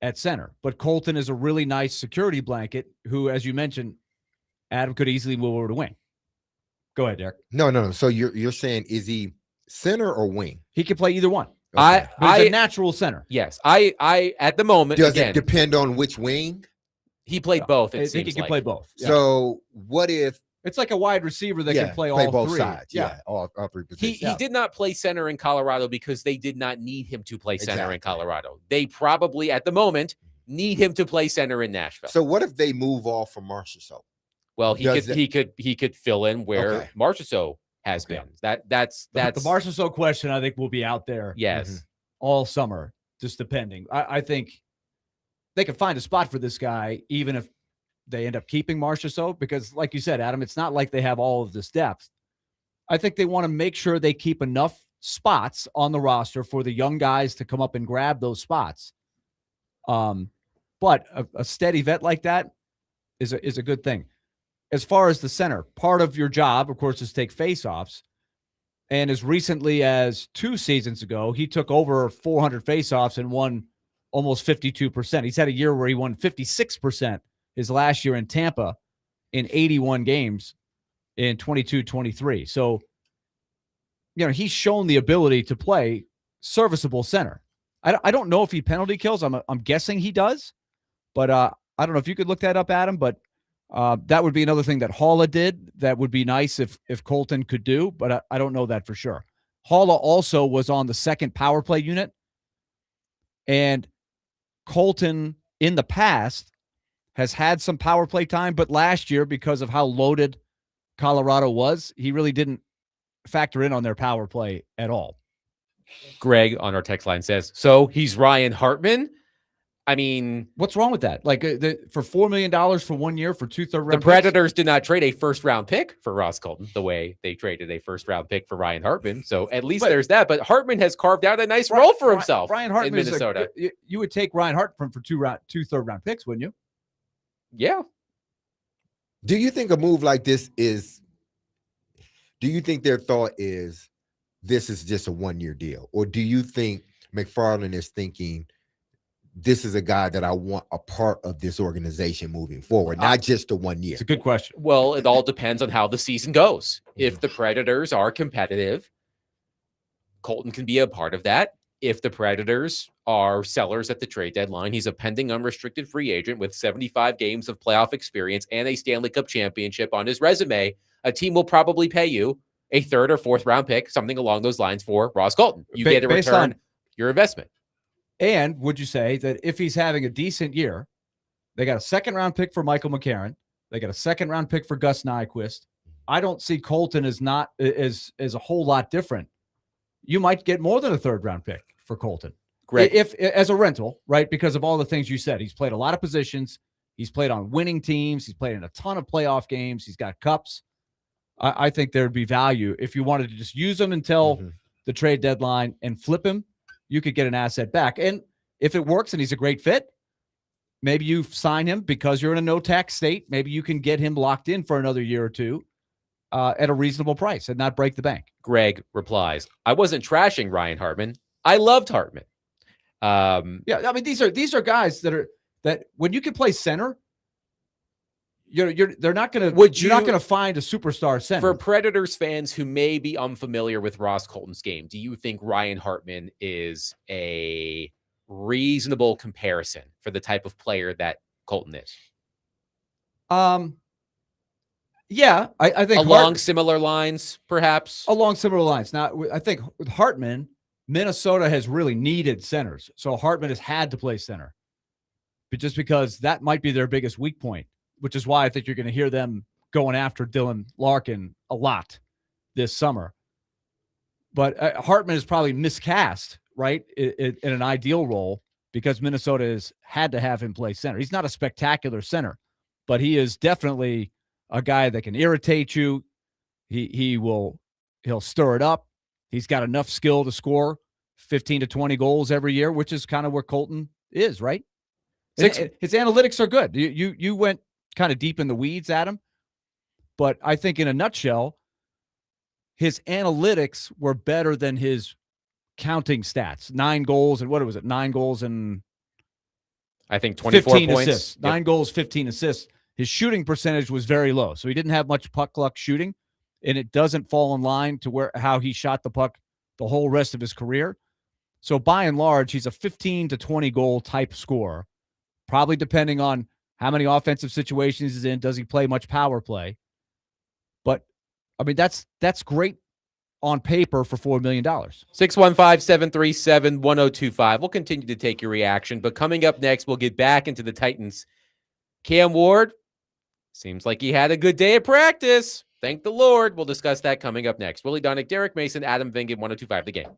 at center. But Colton is a really nice security blanket who, as you mentioned, Adam could easily move over to wing. Go ahead, Derek. No. So you're saying, is he center or wing? He can play either one. Okay. He's a natural center. Yes. I at the moment, Does again, it depend on which wing? He played both. I think he can play both. Yeah. So what if It's like a wide receiver that can play all both three. sides? Yeah, all 3 positions. He did not play center in Colorado because they did not need him to play center in Colorado. They probably, at the moment, need him to play center in Nashville. So what if they move off from Marchessault? Well, he could fill in where Marchessault has been. That's the Marchessault question. I think will be out there. Yes, all summer, just depending. I think they could find a spot for this guy, even if they end up keeping Marchessault, because, like you said, Adam, it's not like they have all of this depth. I think they want to make sure they keep enough spots on the roster for the young guys to come up and grab those spots. But a steady vet like that is a good thing. As far as the center, part of your job, of course, is take faceoffs. And as recently as 2 seasons ago, he took over 400 faceoffs and won almost 52%. He's had a year where he won 56% his last year in Tampa in 81 games in 22-23. So, he's shown the ability to play serviceable center. I don't know if he penalty kills. I'm guessing he does. But I don't know if you could look that up, Adam, but that would be another thing that Haula did that would be nice if Colton could do, but I don't know that for sure. Haula also was on the second power play unit, and Colton in the past has had some power play time, but last year, because of how loaded Colorado was, he really didn't factor in on their power play at all. Greg on our text line says, so he's Ryan Hartman. I mean, what's wrong with that? Like for $4 million for 1 year for 2 third-round the Predators did not trade a first-round pick for Ross Colton the way they traded a first-round pick for Ryan Hartman. So at least there's that. But Hartman has carved out a nice role for himself. Ryan Hartman in Minnesota. You would take Ryan Hartman for 2 third-round picks, wouldn't you? Yeah. Do you think a move like this is? Do you think their thought is this is just a 1-year deal, or do you think McFarland is thinking, this is a guy that I want a part of this organization moving forward, not just a 1 year? It's a good question. Well, it all depends on how the season goes. If the Predators are competitive, Colton can be a part of that. If the Predators are sellers at the trade deadline, he's a pending unrestricted free agent with 75 games of playoff experience and a Stanley Cup championship on his resume. A team will probably pay you a 3rd or 4th round pick, something along those lines for Ross Colton. You get a return your investment. And would you say that if he's having a decent year, they got a 2nd-round pick for Michael McCarron, they got a 2nd-round pick for Gus Nyquist. I don't see Colton as a whole lot different. You might get more than a 3rd-round pick for Colton. Great. If as a rental, right? Because of all the things you said. He's played a lot of positions. He's played on winning teams. He's played in a ton of playoff games. He's got cups. I think there'd be value if you wanted to just use him until the trade deadline and flip him. You could get an asset back. And if it works and he's a great fit, maybe you sign him because you're in a no-tax state. Maybe you can get him locked in for another year or two. at a reasonable price and not break the bank. Greg replies, I wasn't trashing Ryan Hartman. I loved Hartman. Yeah, I mean, these are guys that when you can play center, they're not going to. You're not going to find a superstar center. For Predators fans who may be unfamiliar with Ross Colton's game, do you think Ryan Hartman is a reasonable comparison for the type of player that Colton is? Yeah, I think along similar lines, perhaps. Along similar lines. Now, I think with Hartman, Minnesota has really needed centers, so Hartman has had to play center, but just because that might be their biggest weak point, which is why I think you're going to hear them going after Dylan Larkin a lot this summer. But Hartman is probably miscast, right, in an ideal role because Minnesota has had to have him play center. He's not a spectacular center, but he is definitely a guy that can irritate you. He'll stir it up. He's got enough skill to score 15 to 20 goals every year, which is kind of where Colton is, right? His analytics are good. You went kind of deep in the weeds, Adam, but I think in a nutshell, his analytics were better than his counting stats. 9 goals and what was it? 9 goals and I think 24 15 points. assists. 9 goals, 15 assists. His shooting percentage was very low, so he didn't have much puck luck shooting, and it doesn't fall in line to how he shot the puck the whole rest of his career. So by and large, he's a 15 to 20 goal type scorer, probably depending on how many offensive situations he's in. Does he play much power play? But I mean, that's great on paper for $4 million. 615-737-1025. We'll continue to take your reaction, but coming up next, we'll get back into the Titans. Cam Ward, seems like he had a good day at practice. Thank the Lord. We'll discuss that coming up next. Willy Donick, Derek Mason, Adam Vingan, 1025 The Game.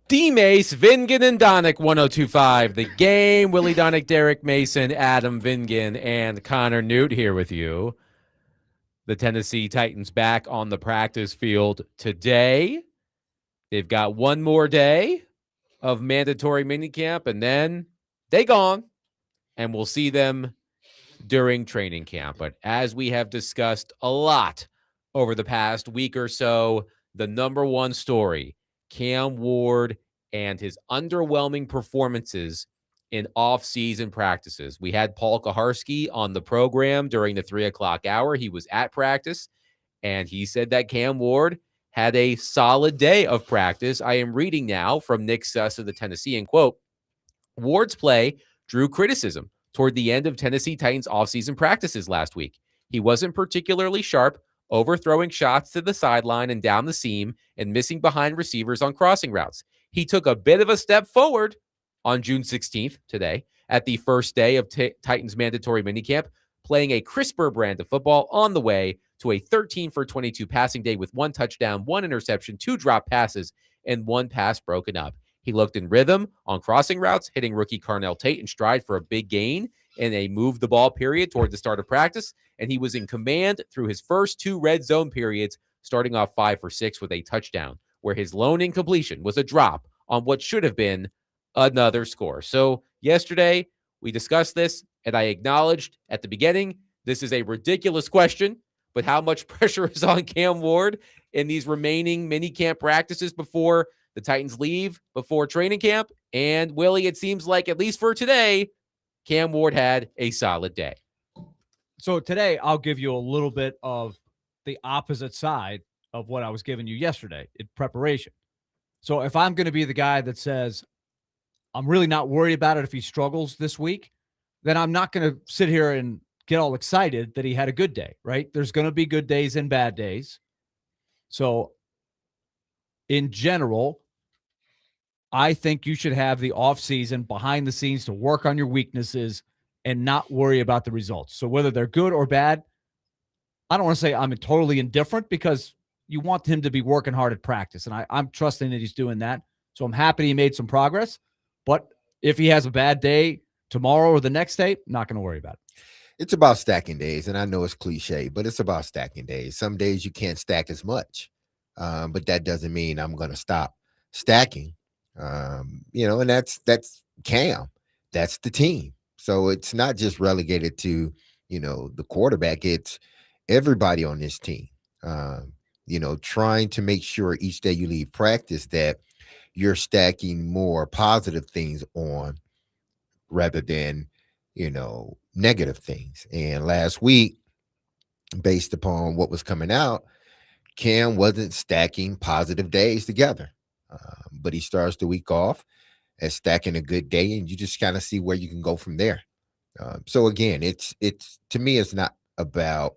DMase, Vingan, and Donick, 102.5. The Game. Willy Donick, Derek Mason, Adam Vingan, and Connor Newt here with you. The Tennessee Titans back on the practice field today. They've got one more day of mandatory minicamp, and then they gone, and we'll see them during training camp. But as we have discussed a lot over the past week or so, the number one story, Cam Ward and his underwhelming performances in off-season practices. We had Paul Kuharsky on the program during the 3 o'clock hour. He was at practice, and he said that Cam Ward had a solid day of practice. I am reading now from Nick Suss of the Tennessean, quote, Ward's play drew criticism toward the end of Tennessee Titans offseason practices last week. He wasn't particularly sharp, overthrowing shots to the sideline and down the seam and missing behind receivers on crossing routes. He took a bit of a step forward on June 16th, today, at the first day of Titans mandatory minicamp, playing a crisper brand of football on the way to a 13 for 22 passing day with 1 touchdown, 1 interception, 2 drop passes, and 1 pass broken up. He looked in rhythm on crossing routes, hitting rookie Carnell Tate in stride for a big gain in a move the ball period toward the start of practice, and he was in command through his first 2 red zone periods, starting off 5 for 6 with a touchdown, where his lone incompletion was a drop on what should have been another score. So yesterday, we discussed this, and I acknowledged at the beginning, this is a ridiculous question, but how much pressure is on Cam Ward in these remaining minicamp practices before the Titans leave, before training camp? And Willie, it seems like, at least for today, Cam Ward had a solid day. So today, I'll give you a little bit of the opposite side of what I was giving you yesterday in preparation. So if I'm going to be the guy that says, I'm really not worried about it if he struggles this week, then I'm not going to sit here and get all excited that he had a good day, right? There's going to be good days and bad days. So in general, I think you should have the offseason behind the scenes to work on your weaknesses and not worry about the results. So whether they're good or bad, I don't want to say I'm totally indifferent, because you want him to be working hard at practice. And I'm trusting that he's doing that. So I'm happy he made some progress. But if he has a bad day tomorrow or the next day, not going to worry about it. It's about stacking days. And I know it's cliche, but it's about stacking days. Some days you can't stack as much, but that doesn't mean I'm going to stop stacking. And that's Cam. That's the team. So it's not just relegated to, the quarterback. It's everybody on this team, trying to make sure each day you leave practice that you're stacking more positive things on rather than, negative things. And last week, based upon what was coming out, Cam wasn't stacking positive days together. But he starts the week off as stacking a good day, and you just kind of see where you can go from there. So again, it's to me, it's not about,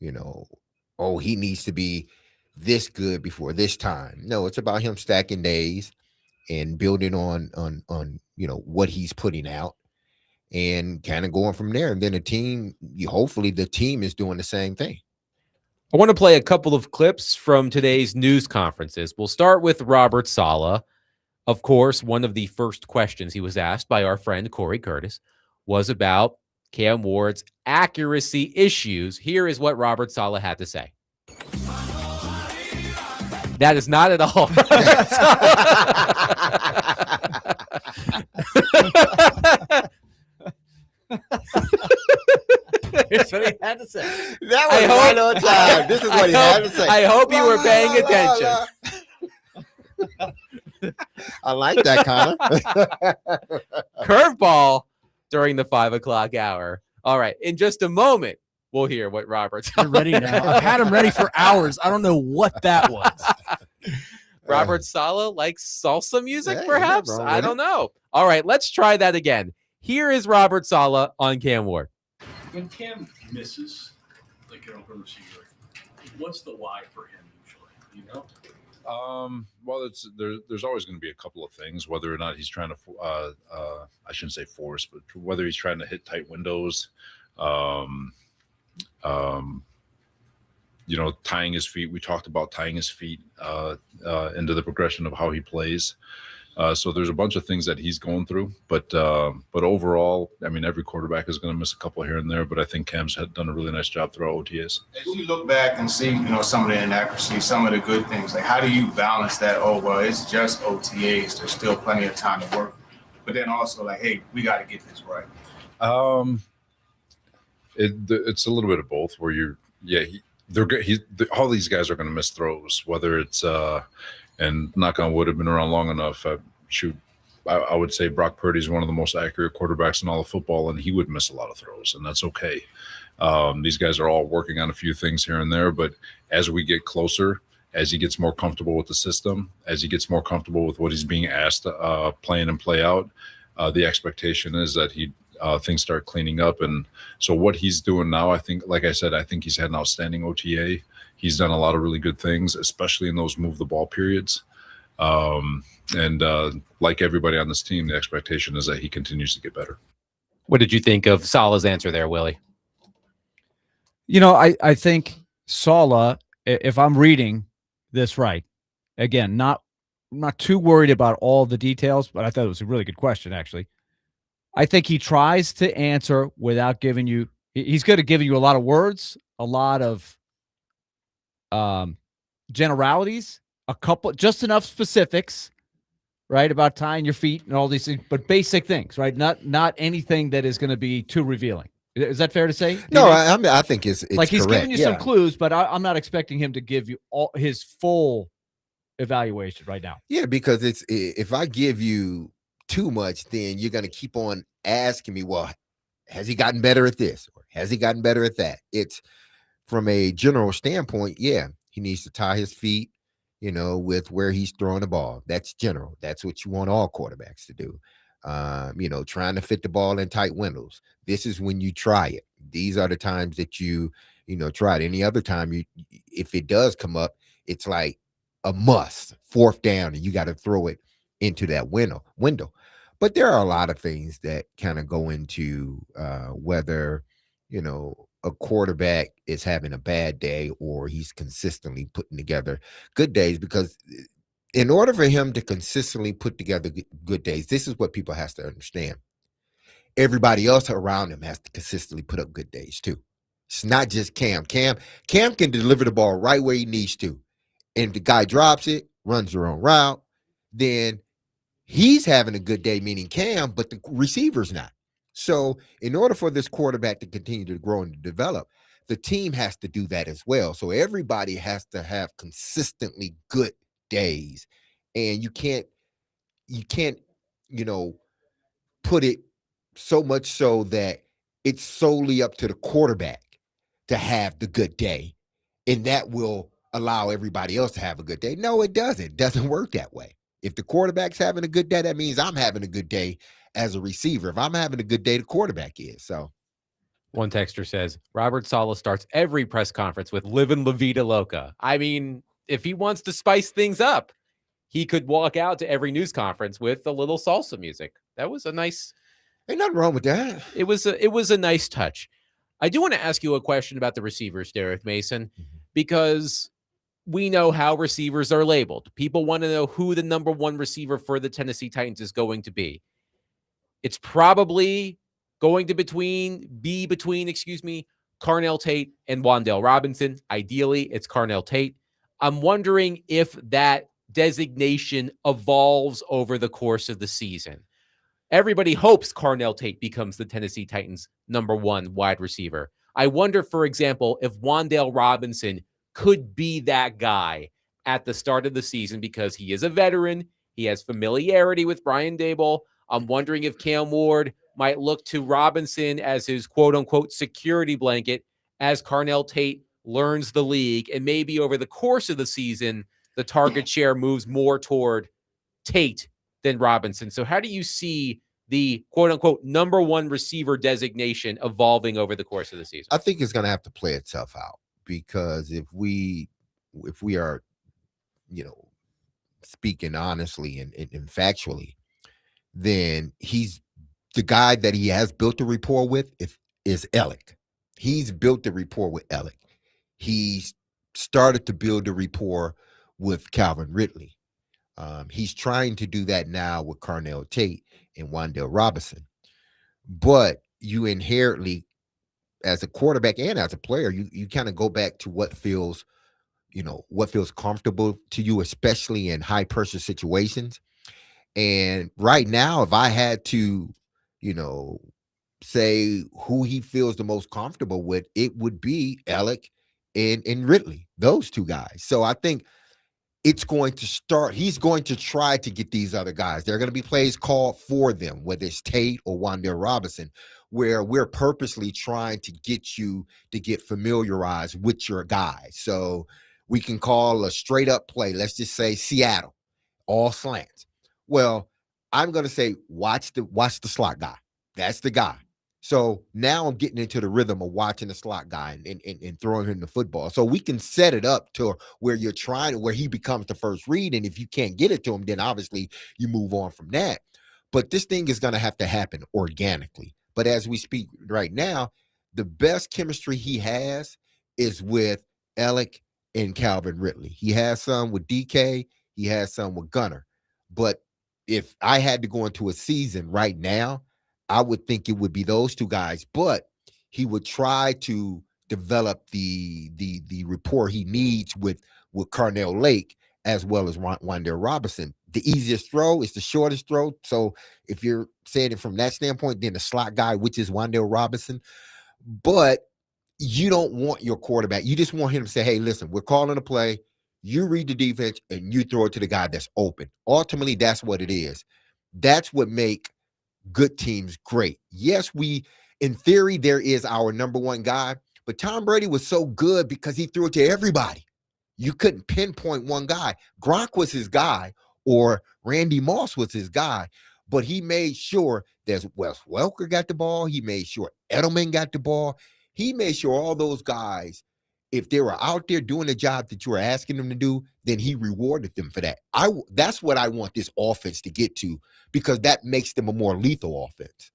he needs to be this good before this time. No, it's about him stacking days and building on what he's putting out and kind of going from there. And then hopefully the team is doing the same thing. I want to play a couple of clips from today's news conferences. We'll start with Robert Saleh. Of course, one of the first questions he was asked by our friend Corey Curtis was about Cam Ward's accuracy issues. Here is what Robert Saleh had to say. That is not at all. Here's what he had to say. That was right on time. This is what he had to say. I hope you were paying attention. I like that, Connor. Curveball during the 5 o'clock hour. All right. In just a moment, we'll hear what Robert's You're ready now. I've had him ready for hours. I don't know what that was. Robert Saleh likes salsa music, yeah, perhaps? I don't know. All right, let's try that again. Here is Robert Saleh on Cam Ward. When Cam misses, like an open receiver, what's the why for him usually? Well, there's always going to be a couple of things, whether or not he's trying to, I shouldn't say force, but whether he's trying to hit tight windows, tying his feet. We talked about tying his feet into the progression of how he plays. So there's a bunch of things that he's going through, but overall, I mean, every quarterback is going to miss a couple here and there, but I think Cam's had done a really nice job throughout OTAs. As you look back and see, some of the inaccuracies, some of the good things, like how do you balance that? Oh, well, it's just OTAs. There's still plenty of time to work, but then also like, hey, we got to get this right. It's a little bit of both. Where they're good. All these guys are going to miss throws, whether it's and knock on wood, have been around long enough. I would say Brock Purdy is one of the most accurate quarterbacks in all of football, and he would miss a lot of throws, and that's okay. These guys are all working on a few things here and there, but as we get closer, as he gets more comfortable with the system, as he gets more comfortable with what he's being asked, play in and play out, the expectation is that things start cleaning up. And so what he's doing now, I think, like I said, I think he's had an outstanding OTA. He's done a lot of really good things, especially in those move the ball periods. Like everybody on this team, the expectation is that he continues to get better. What did you think of Salah's answer there, Willie? I think Salah, if I'm reading this right, again, I'm not too worried about all the details, but I thought it was a really good question, actually. I think he tries to answer without giving you – he's good at giving you a lot of words, a lot of generalities, just enough specifics, right, about tying your feet and all these things, but basic things, right? Not anything that is going to be too revealing. Is that fair to say? No, I think it's like he's correct. giving you some clues, but I'm not expecting him to give you all his full evaluation right now. Yeah, because if I give you too much, then you're going to keep on asking me, well, has he gotten better at this? Or has he gotten better at that? It's from a general standpoint, yeah, he needs to tie his feet, with where he's throwing the ball. That's general. That's what you want all quarterbacks to do. Trying to fit the ball in tight windows. This is when you try it. These are the times that you try it. Any other time, if it does come up, it's like a must, fourth down, and you got to throw it into that window. But there are a lot of things that kind of go into whether, a quarterback is having a bad day or he's consistently putting together good days, because in order for him to consistently put together good days, this is what people have to understand. Everybody else around him has to consistently put up good days too. It's not just Cam. Cam can deliver the ball right where he needs to. And if the guy drops it, runs the wrong route, then he's having a good day, meaning Cam, but the receiver's not. So in order for this quarterback to continue to grow and to develop, the team has to do that as well. So everybody has to have consistently good days. And you can't, put it so much so that it's solely up to the quarterback to have the good day. And that will allow everybody else to have a good day. No, it doesn't. It doesn't work that way. If the quarterback's having a good day, that means I'm having a good day as a receiver. If I'm having a good day, the quarterback is. So one texter says, Robert Saleh starts every press conference with "Livin' La Vida Loca." I mean, if he wants to spice things up, he could walk out to every news conference with a little salsa music. That was a nice. Ain't nothing wrong with that. It was a nice touch. I do want to ask you a question about the receivers, Derek Mason, because we know how receivers are labeled. People want to know who the number one receiver for the Tennessee Titans is going to be. It's probably going to be between Carnell Tate and Wan'Dale Robinson. Ideally, it's Carnell Tate. I'm wondering if that designation evolves over the course of the season. Everybody hopes Carnell Tate becomes the Tennessee Titans' number one wide receiver. I wonder, for example, if Wan'Dale Robinson could be that guy at the start of the season because he is a veteran. He has familiarity with Brian Daboll. I'm wondering if Cam Ward might look to Robinson as his quote-unquote security blanket as Carnell Tate learns the league. And maybe over the course of the season, the target share moves more toward Tate than Robinson. So how do you see the quote-unquote number one receiver designation evolving over the course of the season? I think it's going to have to play itself out, because if we are, speaking honestly and factually, then he's the guy that he has built a rapport with is Ellick. He's built the rapport with Ellick. He's started to build a rapport with Calvin Ridley. He's trying to do that now with Carnell Tate and Wan'Dale Robinson. But you inherently, as a quarterback and as a player, you kind of go back to what feels comfortable to you, especially in high pressure situations. And right now, if I had to, say who he feels the most comfortable with, it would be Alec and Ridley, those two guys. So I think it's going to start. He's going to try to get these other guys. There are going to be plays called for them, whether it's Tate or Wan'Dale Robinson, where we're purposely trying to get you to get familiarized with your guys. So we can call a straight up play. Let's just say Seattle, all slants. Well, I'm going to say, watch the slot guy. That's the guy. So now I'm getting into the rhythm of watching the slot guy and throwing him the football. So we can set it up to where where he becomes the first read. And if you can't get it to him, then obviously you move on from that. But this thing is going to have to happen organically. But as we speak right now, the best chemistry he has is with Alec and Calvin Ridley. He has some with DK. He has some with Gunner. But if I had to go into a season right now, I would think it would be those two guys, but he would try to develop the rapport he needs with Carnell Lake as well as Wan'Dale Robinson. The easiest throw is the shortest throw. So if you're saying it from that standpoint, then the slot guy, which is Wan'Dale Robinson, but you don't want your quarterback. You just want him to say, hey, listen, we're calling a play. You read the defense and you throw it to the guy that's open. Ultimately, that's what it is. That's what make good teams great. Yes, in theory, there is our number one guy, but Tom Brady was so good because he threw it to everybody. You couldn't pinpoint one guy. Gronk was his guy, or Randy Moss was his guy, but he made sure that Wes Welker got the ball. He made sure Edelman got the ball. He made sure all those guys, if they were out there doing the job that you were asking them to do, then he rewarded them for that. That's what I want this offense to get to, because that makes them a more lethal offense.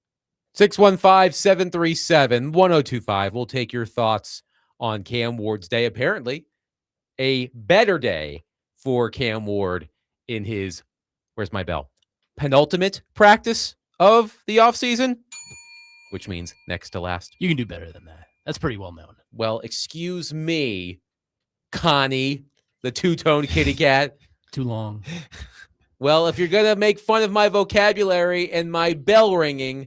615-737-1025. We'll take your thoughts on Cam Ward's day. Apparently, a better day for Cam Ward in his, where's my bell? Penultimate practice of the offseason, which means next to last. You can do better than that. That's pretty well known. Well, excuse me, Connie, the two-tone kitty cat. Too long. Well, if you're going to make fun of my vocabulary and my bell ringing,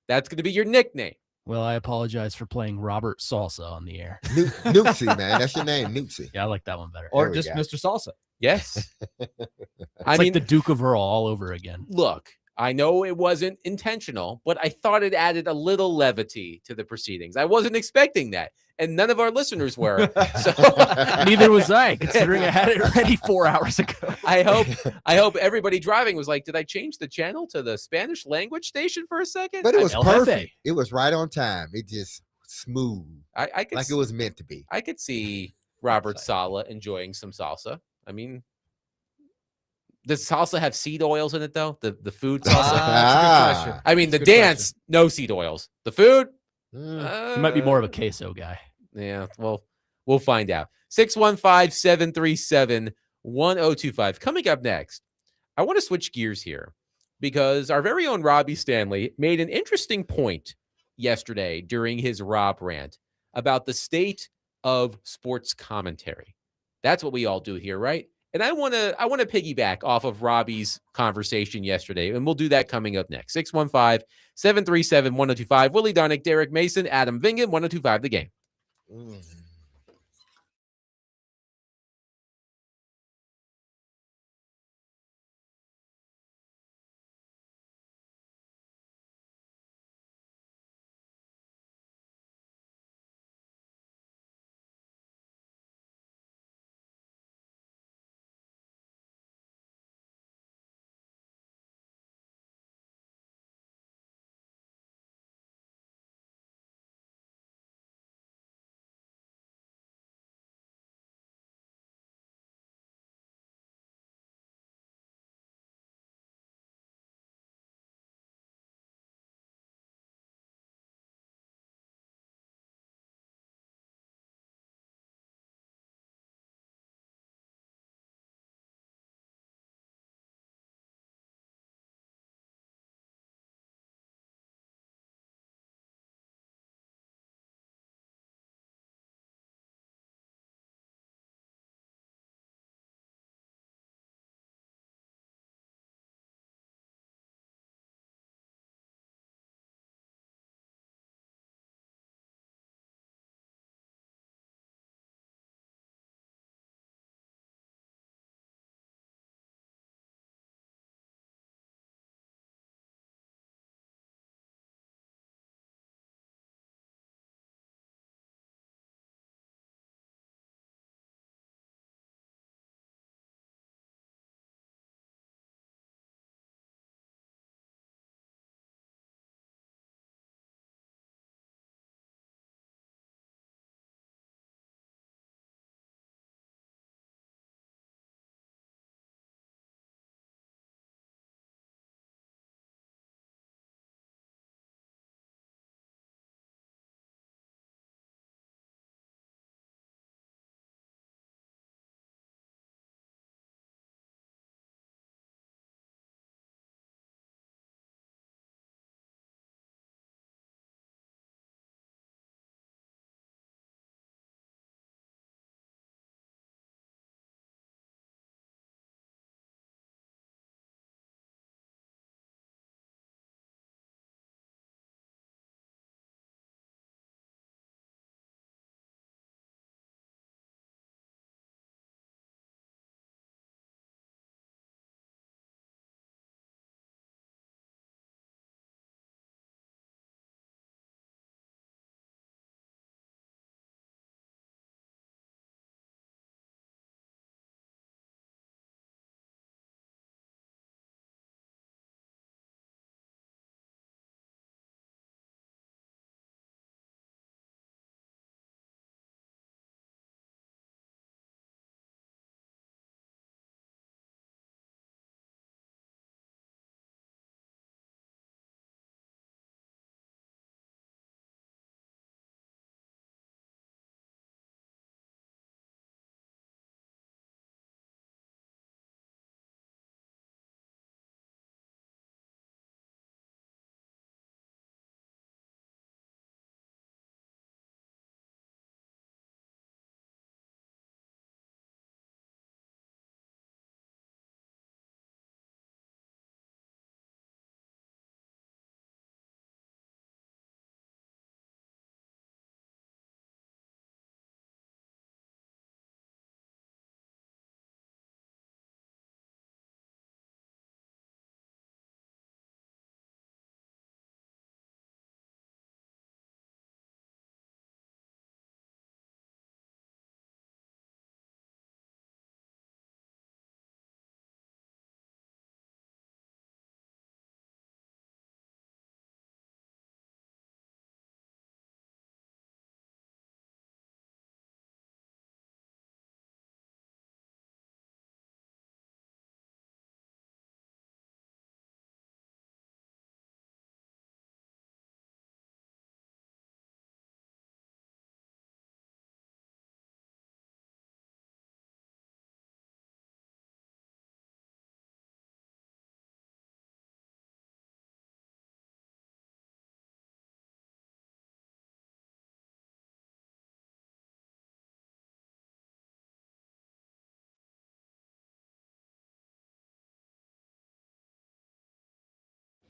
that's going to be your nickname. Well, I apologize for playing Robert Salsa on the air. Newtsy, man. That's your name, Newtsy. Yeah, I like that one better. Or just Mr. Salsa. Yes. I mean, like the Duke of Earl all over again. Look, I know it wasn't intentional, but I thought it added a little levity to the proceedings. I wasn't expecting that, and none of our listeners were. So neither was I, considering I had it ready 4 hours ago. I hope everybody driving was like, did I change the channel to the Spanish language station for a second? But it was perfect. It was right on time. It just smooth. I could like it was meant to be. I could see Robert Saleh enjoying some salsa. I mean, does salsa have seed oils in it, though? The food salsa? I mean, the dance, no seed oils. The food? He might be more of a queso guy. Yeah, well, we'll find out. 615-737-1025. Coming up next, I want to switch gears here because our very own Robbie Stanley made an interesting point yesterday during his Rob rant about the state of sports commentary. That's what we all do here, right? And I want to piggyback off of Robbie's conversation yesterday, and we'll do that coming up next. 615-737-1025. Willy Darnick, Derek Mason, Adam Vingan, 1025 The Game.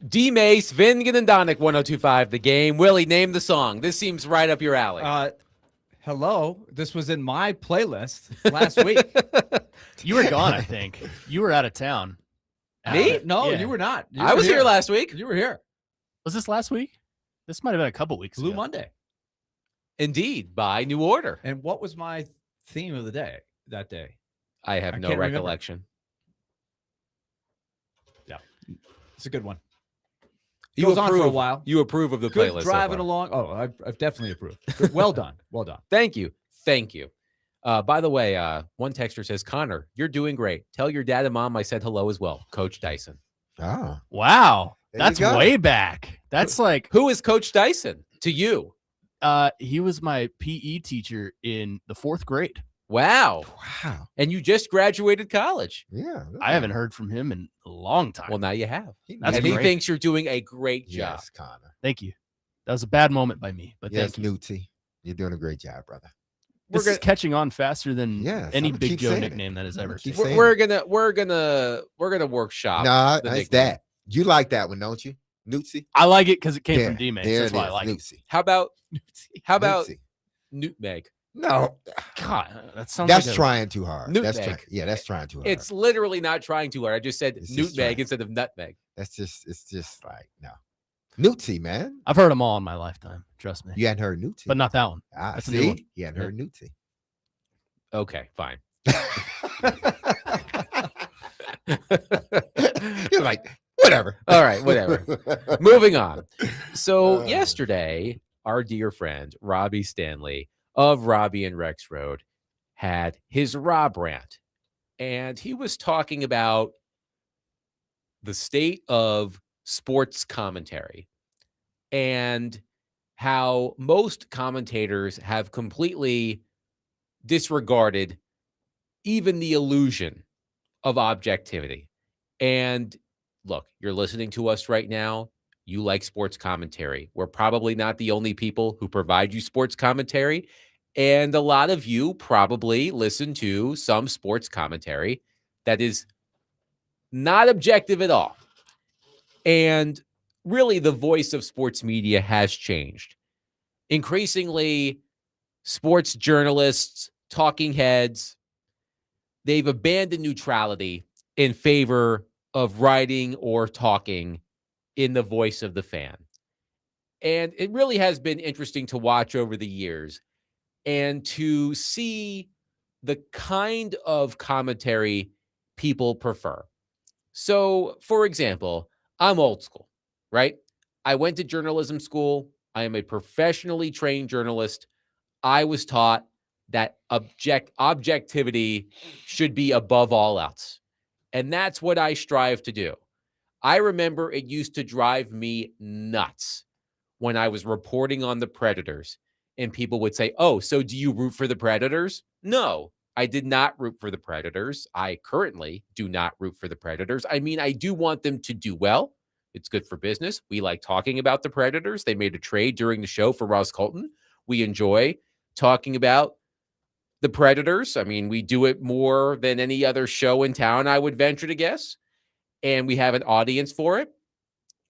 DMase, Vingan and Donick, 1025 The Game. Willie, name the song. This seems right up your alley. Hello. This was in my playlist last week. You were gone, I think. You were out of town. Me? No, Yeah. you were not. I was here last week. You were here. Was this last week? This might have been a couple weeks Blue ago. Monday. Indeed, by New Order. And what was my theme of the day that day? I have no can't remember. recollection. Yeah. It's a good one. You Goes on for a approve- while. You approve of the Good playlist. driving so far. along. Oh, I've definitely approved. Good. Well done. Well done. Thank you. Thank you. By the way, one texter says, Connor, you're doing great. Tell your dad and mom I said hello as well. Coach Dyson. Oh, Wow. There That's you go. way back. That's like Who is Coach Dyson to you? he was my PE teacher in the 4th grade. Wow. wow. And you just graduated college. Yeah. I haven't heard from him in a long time. Well, now you have. That's and he great. thinks you're doing a great job. Yes, Connor. Thank you. That was a bad moment by me, but Yes, thank you. Newty. You're doing a great job, brother. This is catching on faster than Yes, any I'ma Big keep Joe saying it. nickname that has ever. keep seen. saying We're gonna workshop. Nah, the it's nickname. that. You like that one, don't you? Newtsy? I like it because it came There, from DMase. there That's it why I is, like it. Newtsy. How about Newtsy. Nutmeg? No, God, that sounds that's like trying too hard. That's Nutmeg. that's trying too hard. It's literally not trying too hard. I just said It's just nutmeg trying. instead of nutmeg. It's just like no. Newtsy, man. I've heard them all in my lifetime. Trust me. You hadn't heard Newtsy. But not that one. Ah, that's a new one. see? You hadn't heard Newtsy. Okay, fine. You're like, whatever. All right, whatever. Moving on. So yesterday, our dear friend Robbie Stanley of Robbie and Rex Road had his Rob rant, and he was talking about the state of sports commentary and how most commentators have completely disregarded even the illusion of objectivity. And look, you're listening to us right now. You like sports commentary. We're probably not the only people who provide you sports commentary. And a lot of you probably listen to some sports commentary that is not objective at all. And really, the voice of sports media has changed. Increasingly, sports journalists, talking heads, they've abandoned neutrality in favor of writing or talking in the voice of the fan. And it really has been interesting to watch over the years and to see the kind of commentary people prefer. So, for example, I'm old school, right? I went to journalism school. I am a professionally trained journalist. I was taught that objectivity should be above all else. And that's what I strive to do. I remember it used to drive me nuts when I was reporting on the Predators and people would say, oh, so do you root for the Predators? No, I did not root for the Predators. I currently do not root for the Predators. I mean, I do want them to do well. It's good for business. We like talking about the Predators. They made a trade during the show for Ross Colton. We enjoy talking about the Predators. I mean, we do it more than any other show in town, I would venture to guess. And we have an audience for it.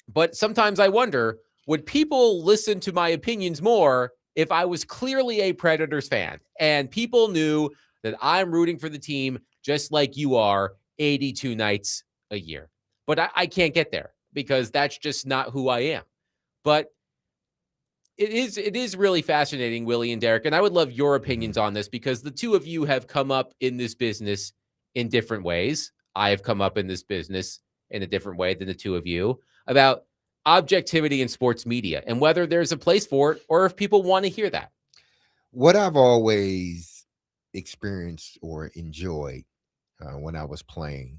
But sometimes I wonder, would people listen to my opinions more if I was clearly a Predators fan and people knew that I'm rooting for the team just like you are 82 nights a year? But I can't get there because that's just not who I am. But it is really fascinating, Willie and Derek, and I would love your opinions on this because the two of you have come up in this business in different ways. I have come up in this business in a different way than the two of you about objectivity in sports media and whether there's a place for it or if people want to hear that. What I've always experienced or enjoyed when I was playing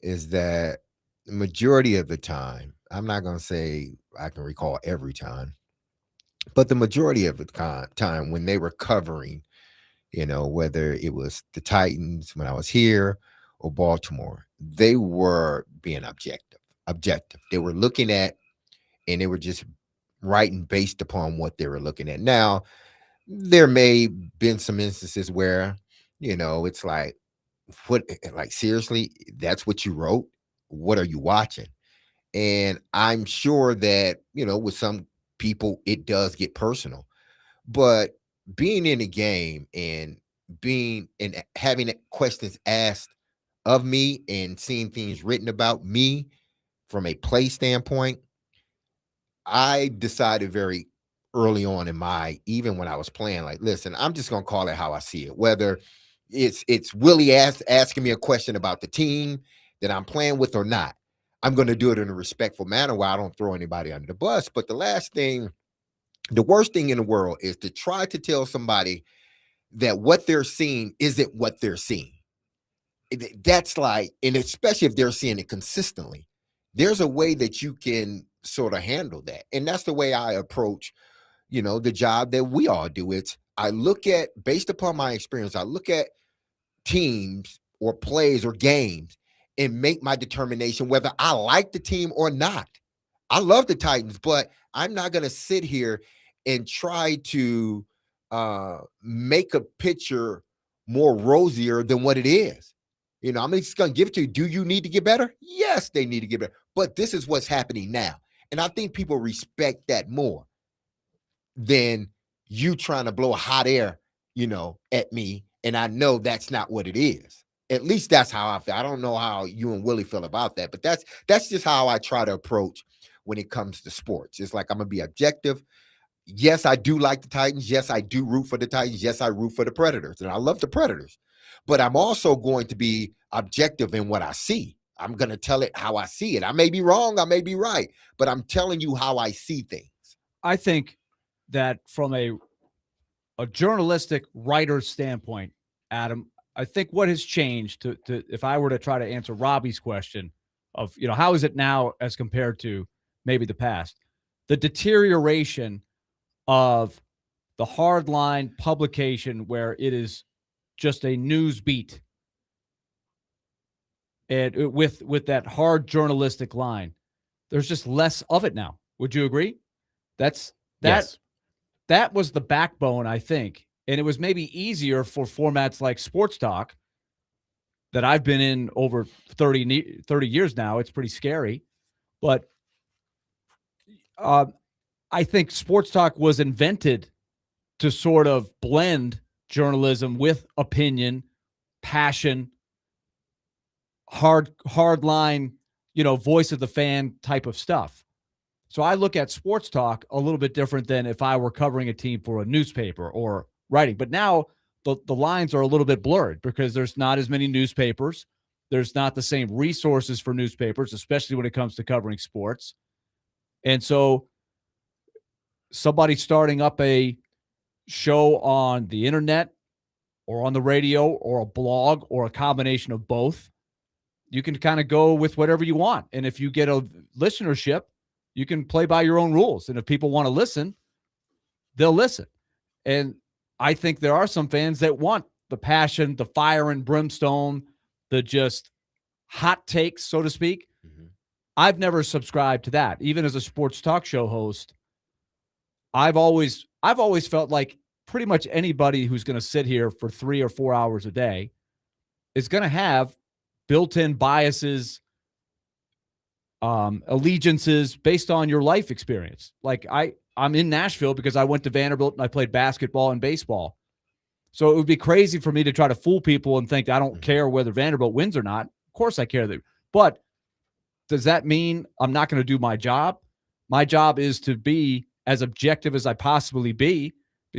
is that the majority of the time, I'm not going to say I can recall every time, but the majority of the time when they were covering, whether it was the Titans when I was here or Baltimore, they were being objective. They were looking at, and they were just writing based upon what they were looking at. Now, there may have been some instances where, it's like, seriously, that's what you wrote? What are you watching? And I'm sure that, with some people, it does get personal. But being in a game and having questions asked of me and seeing things written about me from a play standpoint, I decided very early on even when I was playing, like, listen, I'm just going to call it how I see it. Whether it's Willy asking me a question about the team that I'm playing with or not, I'm going to do it in a respectful manner where I don't throw anybody under the bus. But the worst thing in the world is to try to tell somebody that what they're seeing isn't what they're seeing. That's like, and especially if they're seeing it consistently, there's a way that you can sort of handle that. And that's the way I approach, the job that we all do. Based upon my experience, I look at teams or plays or games and make my determination whether I like the team or not. I love the Titans, but I'm not going to sit here and try to make a picture more rosier than what it is. I'm just going to give it to you. Do you need to get better? Yes, they need to get better. But this is what's happening now. And I think people respect that more than you trying to blow hot air, at me. And I know that's not what it is. At least that's how I feel. I don't know how you and Willy feel about that, but that's just how I try to approach when it comes to sports. It's like I'm going to be objective. Yes, I do like the Titans. Yes, I do root for the Titans. Yes, I root for the Predators, and I love the Predators. But I'm also going to be objective in what I see. I'm going to tell it how I see it. I may be wrong. I may be right, but I'm telling you how I see things. I think that from a journalistic writer's standpoint, Adam, I think what has changed to if I were to try to answer Robbie's question of, how is it now as compared to maybe the past, the deterioration of the hardline publication where it is just a news beat and with that hard journalistic line, there's just less of it now. Would you agree? Yes. That was the backbone, I think. And it was maybe easier for formats like Sports Talk that I've been in over 30 years now. It's pretty scary. But I think Sports Talk was invented to sort of blend journalism with opinion, passion, hard line, voice of the fan type of stuff. So I look at Sports Talk a little bit different than if I were covering a team for a newspaper or writing. But now the lines are a little bit blurred because there's not as many newspapers. There's not the same resources for newspapers, especially when it comes to covering sports. And so somebody starting up a show on the internet or on the radio or a blog or a combination of both, you can kind of go with whatever you want. And if you get a listenership, you can play by your own rules. And if people want to listen, they'll listen. And I think there are some fans that want the passion, the fire and brimstone, the just hot takes, so to speak. Mm-hmm. I've never subscribed to that. Even as a sports talk show host, I've always felt like pretty much anybody who's going to sit here for 3 or 4 hours a day is going to have built-in biases, allegiances based on your life experience. Like I'm in Nashville because I went to Vanderbilt and I played basketball and baseball. So it would be crazy for me to try to fool people and think I don't care whether Vanderbilt wins or not. Of course I care. But does that mean I'm not going to do my job? My job is to be as objective as I possibly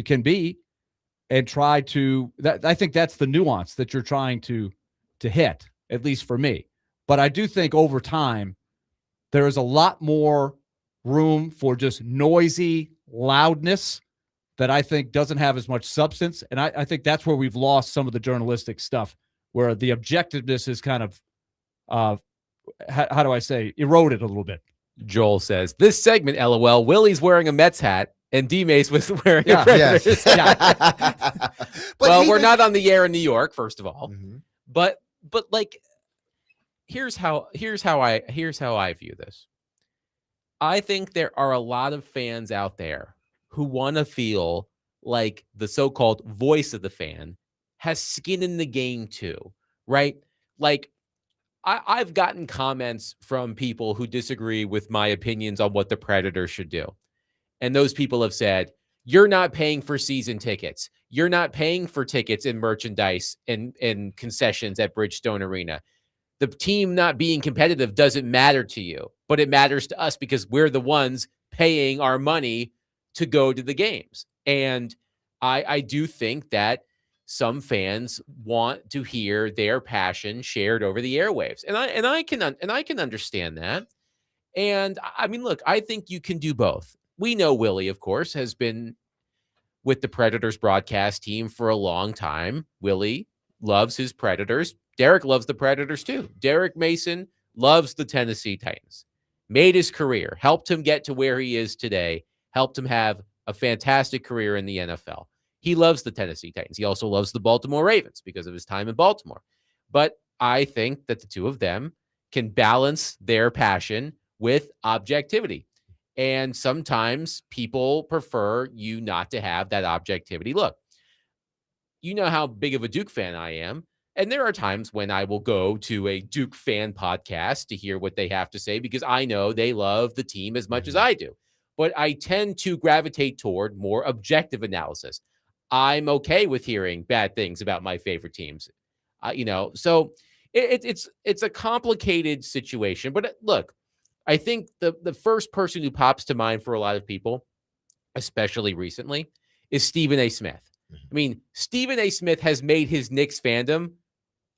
can be and try to – I think that's the nuance that you're trying to hit, at least for me. But I do think over time there is a lot more room for just noisy loudness that I think doesn't have as much substance. And I think that's where we've lost some of the journalistic stuff, where the objectiveness is kind of, how do I say, eroded a little bit. Joel says, this segment, LOL, Willy's wearing a Mets hat and DMase was wearing a Predators hat. Well, we're not on the air in New York, first of all. Mm-hmm. But like, here's how I view this. I think there are a lot of fans out there who want to feel like the so-called voice of the fan has skin in the game too, right? Like, I've gotten comments from people who disagree with my opinions on what the Predators should do. And those people have said, you're not paying for season tickets. You're not paying for tickets and merchandise and concessions at Bridgestone Arena. The team not being competitive doesn't matter to you, but it matters to us because we're the ones paying our money to go to the games. And I do think that some fans want to hear their passion shared over the airwaves. And I can understand that. And I mean, look, I think you can do both. We know Willy, of course, has been with the Predators broadcast team for a long time. Willy loves his Predators. Derek loves the Predators too. Derek Mason loves the Tennessee Titans. Made his career, helped him get to where he is today, helped him have a fantastic career in the NFL. He loves the Tennessee Titans. He also loves the Baltimore Ravens because of his time in Baltimore. But I think that the two of them can balance their passion with objectivity. And sometimes people prefer you not to have that objectivity. Look, you know how big of a Duke fan I am. And there are times when I will go to a Duke fan podcast to hear what they have to say because I know they love the team as much as I do. But I tend to gravitate toward more objective analysis. I'm okay with hearing bad things about my favorite teams. So it's a complicated situation. But look, I think the first person who pops to mind for a lot of people, especially recently, is Stephen A. Smith. I mean, Stephen A. Smith has made his Knicks fandom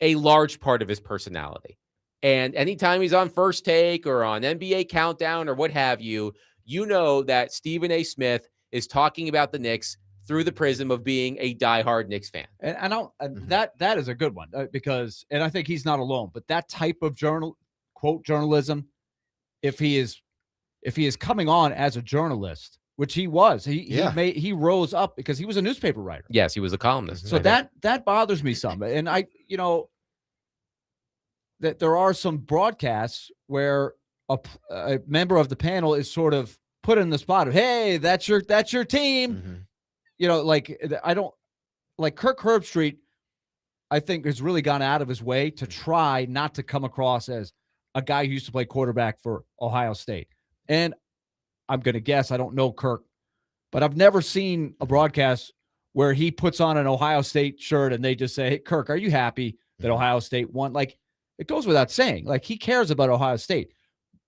a large part of his personality. And anytime he's on First Take or on NBA Countdown or what have you, you know that Stephen A. Smith is talking about the Knicks through the prism of being a diehard Knicks fan. And I don't that is a good one because, and I think he's not alone, but that type of quote journalism, if he is coming on as a journalist, which he was, he rose up because he was a newspaper writer. Yes, he was a columnist. So that bothers me some. And that there are some broadcasts where a member of the panel is sort of put in the spot of, hey, that's your team. I don't like Kirk Herbstreit. I think has really gone out of his way to try not to come across as a guy who used to play quarterback for Ohio State. And I'm going to guess, I don't know Kirk, but I've never seen a broadcast where he puts on an Ohio State shirt and they just say, hey, Kirk, are you happy that Ohio State won? Like, it goes without saying, like, he cares about Ohio State,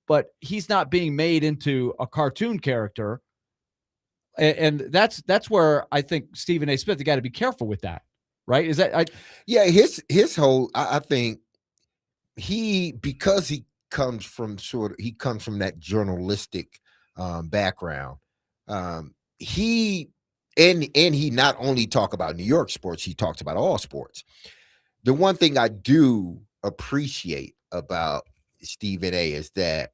but he's not being made into a cartoon character. And that's where I think Stephen A. Smith, you got to be careful with that, right? Is that his whole, I think because he comes from that journalistic background. He not only talk about New York sports, he talks about all sports. The one thing I do appreciate about Stephen A. is that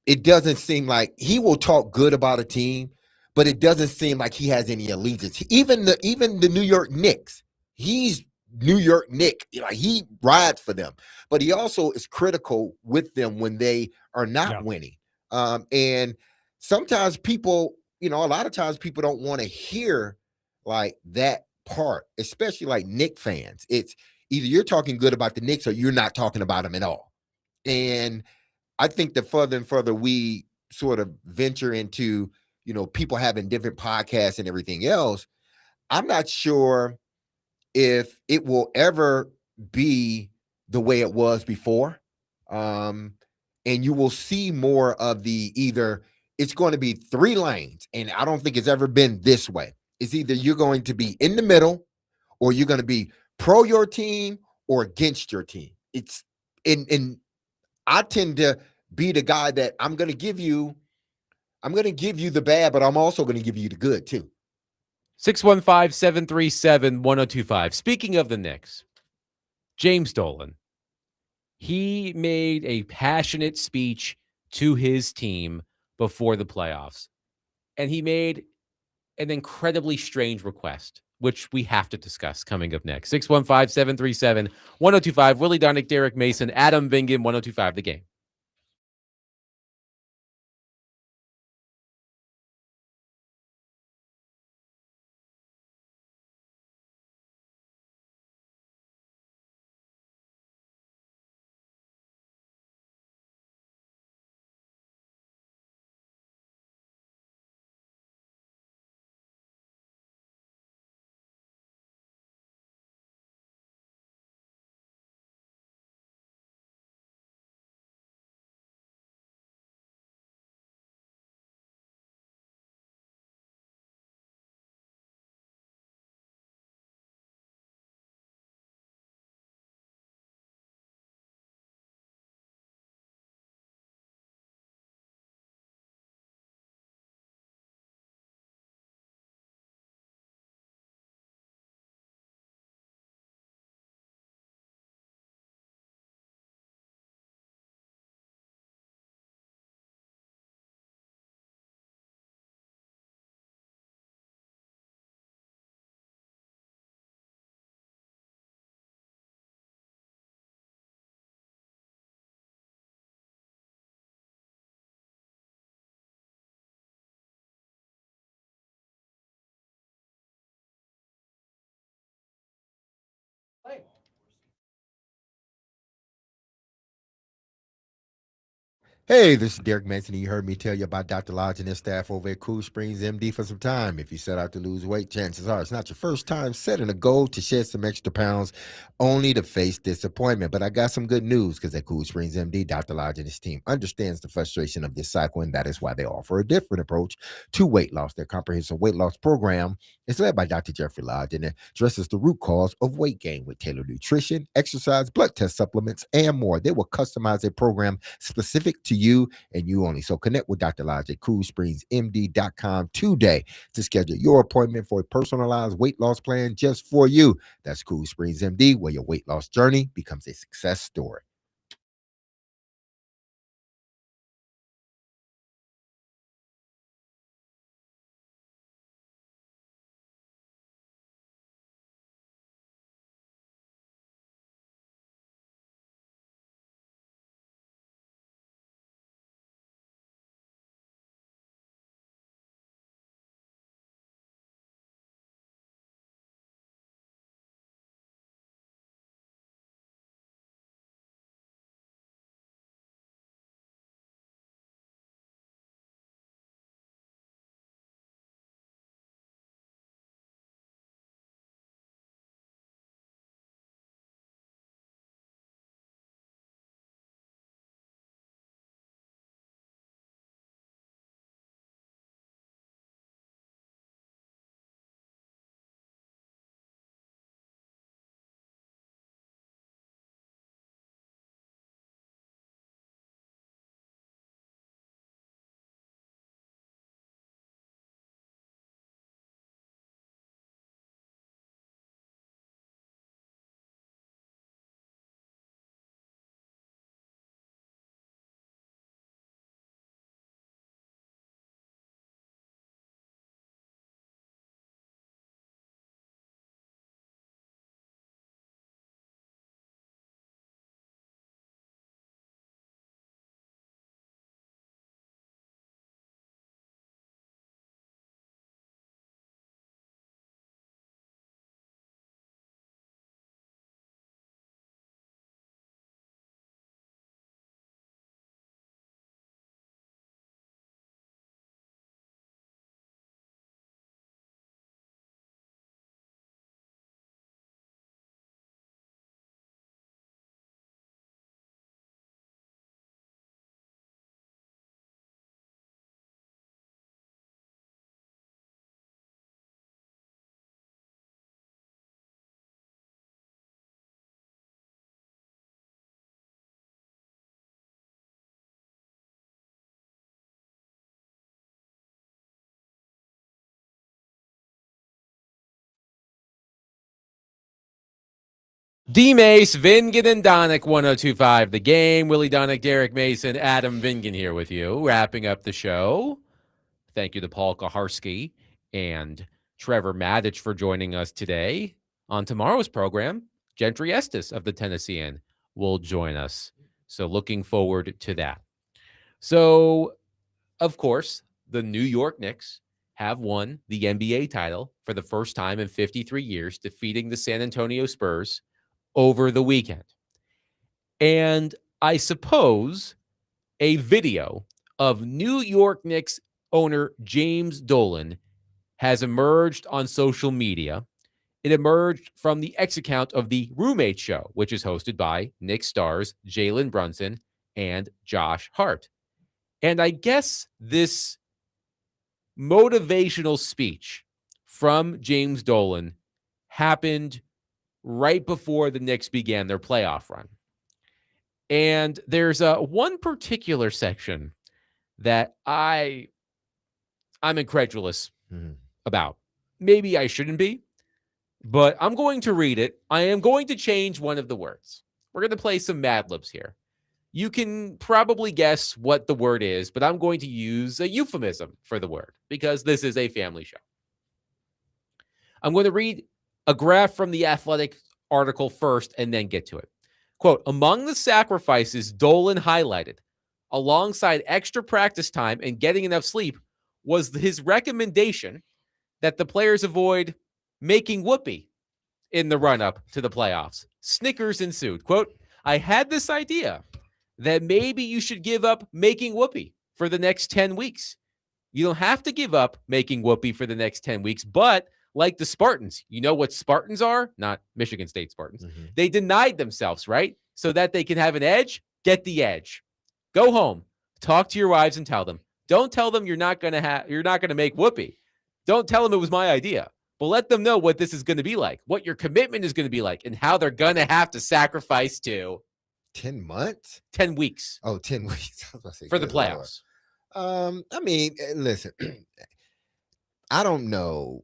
it doesn't seem like he will talk good about a team, but it doesn't seem like he has any allegiance. Even the New York Knicks, he's New York Knick. Like, he rides for them, but he also is critical with them when they are not winning. And sometimes people, a lot of times people don't want to hear like that part, especially like Knick fans. It's either you're talking good about the Knicks or you're not talking about them at all. And I think the further and further we sort of venture into, people having different podcasts and everything else, I'm not sure if it will ever be the way it was before. And you will see more of it's going to be 3 lanes. And I don't think it's ever been this way. It's either you're going to be in the middle or you're going to be pro your team or against your team. It's and I tend to be the guy that I'm going to give you the bad, but I'm also going to give you the good too. 615-737-1025. Speaking of the Knicks, James Dolan, he made a passionate speech to his team before the playoffs, and he made an incredibly strange request, which we have to discuss coming up next. 615-737-1025. Willy Darnick, Derek Mason, Adam Vingan, 1025 The Game. Hey, this is Derek Manson. You heard me tell you about Dr. Lodge and his staff over at Cool Springs MD for some time. If you set out to lose weight, chances are it's not your first time setting a goal to shed some extra pounds only to face disappointment. But I got some good news because at Cool Springs MD, Dr. Lodge and his team understands the frustration of this cycle, and that is why they offer a different approach to weight loss. Their comprehensive weight loss program is led by Dr. Jeffrey Lodge and it addresses the root cause of weight gain with tailored nutrition, exercise, blood test supplements, and more. They will customize a program specific to you and you only. So connect with Dr. Lodge at CoolSpringsMD.com today to schedule your appointment for a personalized weight loss plan just for you. That's Cool Springs MD, where your weight loss journey becomes a success story. DMase, Vingan, and Donick, 1025 The Game. Willie Donick, Derek Mason, Adam Vingan here with you, wrapping up the show. Thank you to Paul Kuharsky and Trevor Matich for joining us today. On tomorrow's program, Gentry Estes of the Tennessean will join us. So looking forward to that. So, of course, the New York Knicks have won the NBA title for the first time in 53 years, defeating the San Antonio Spurs over the weekend. And I suppose a video of New York Knicks owner James Dolan has emerged on social media. It emerged from the X account of the Roommate Show, which is hosted by Knicks stars Jalen Brunson and Josh Hart. And I guess this motivational speech from James Dolan happened right before the Knicks began their playoff run. And there's one particular section that I'm incredulous about. Maybe I shouldn't be, but I'm going to read it. I am going to change one of the words. We're going to play some Mad Libs here. You can probably guess what the word is, but I'm going to use a euphemism for the word because this is a family show. I'm going to read a graph from the Athletic article first and then get to it. Quote, among the sacrifices Dolan highlighted, alongside extra practice time and getting enough sleep, was his recommendation that the players avoid making whoopee in the run-up to the playoffs. Snickers ensued. Quote, I had this idea that maybe you should give up making whoopee for the next 10 weeks. You don't have to give up making whoopee for the next 10 weeks, but like the Spartans, you know what Spartans are? Not Michigan State Spartans. They denied themselves, right? So that they can have an edge, get the edge. Go home, talk to your wives and tell them. Don't tell them you're not going to make whoopee. Don't tell them it was my idea. But let them know what this is going to be like, what your commitment is going to be like, and how they're going to have to sacrifice to 10 months? 10 weeks. Oh, 10 weeks. I was about to say, for the good Lord. playoffs. I mean, listen, I don't know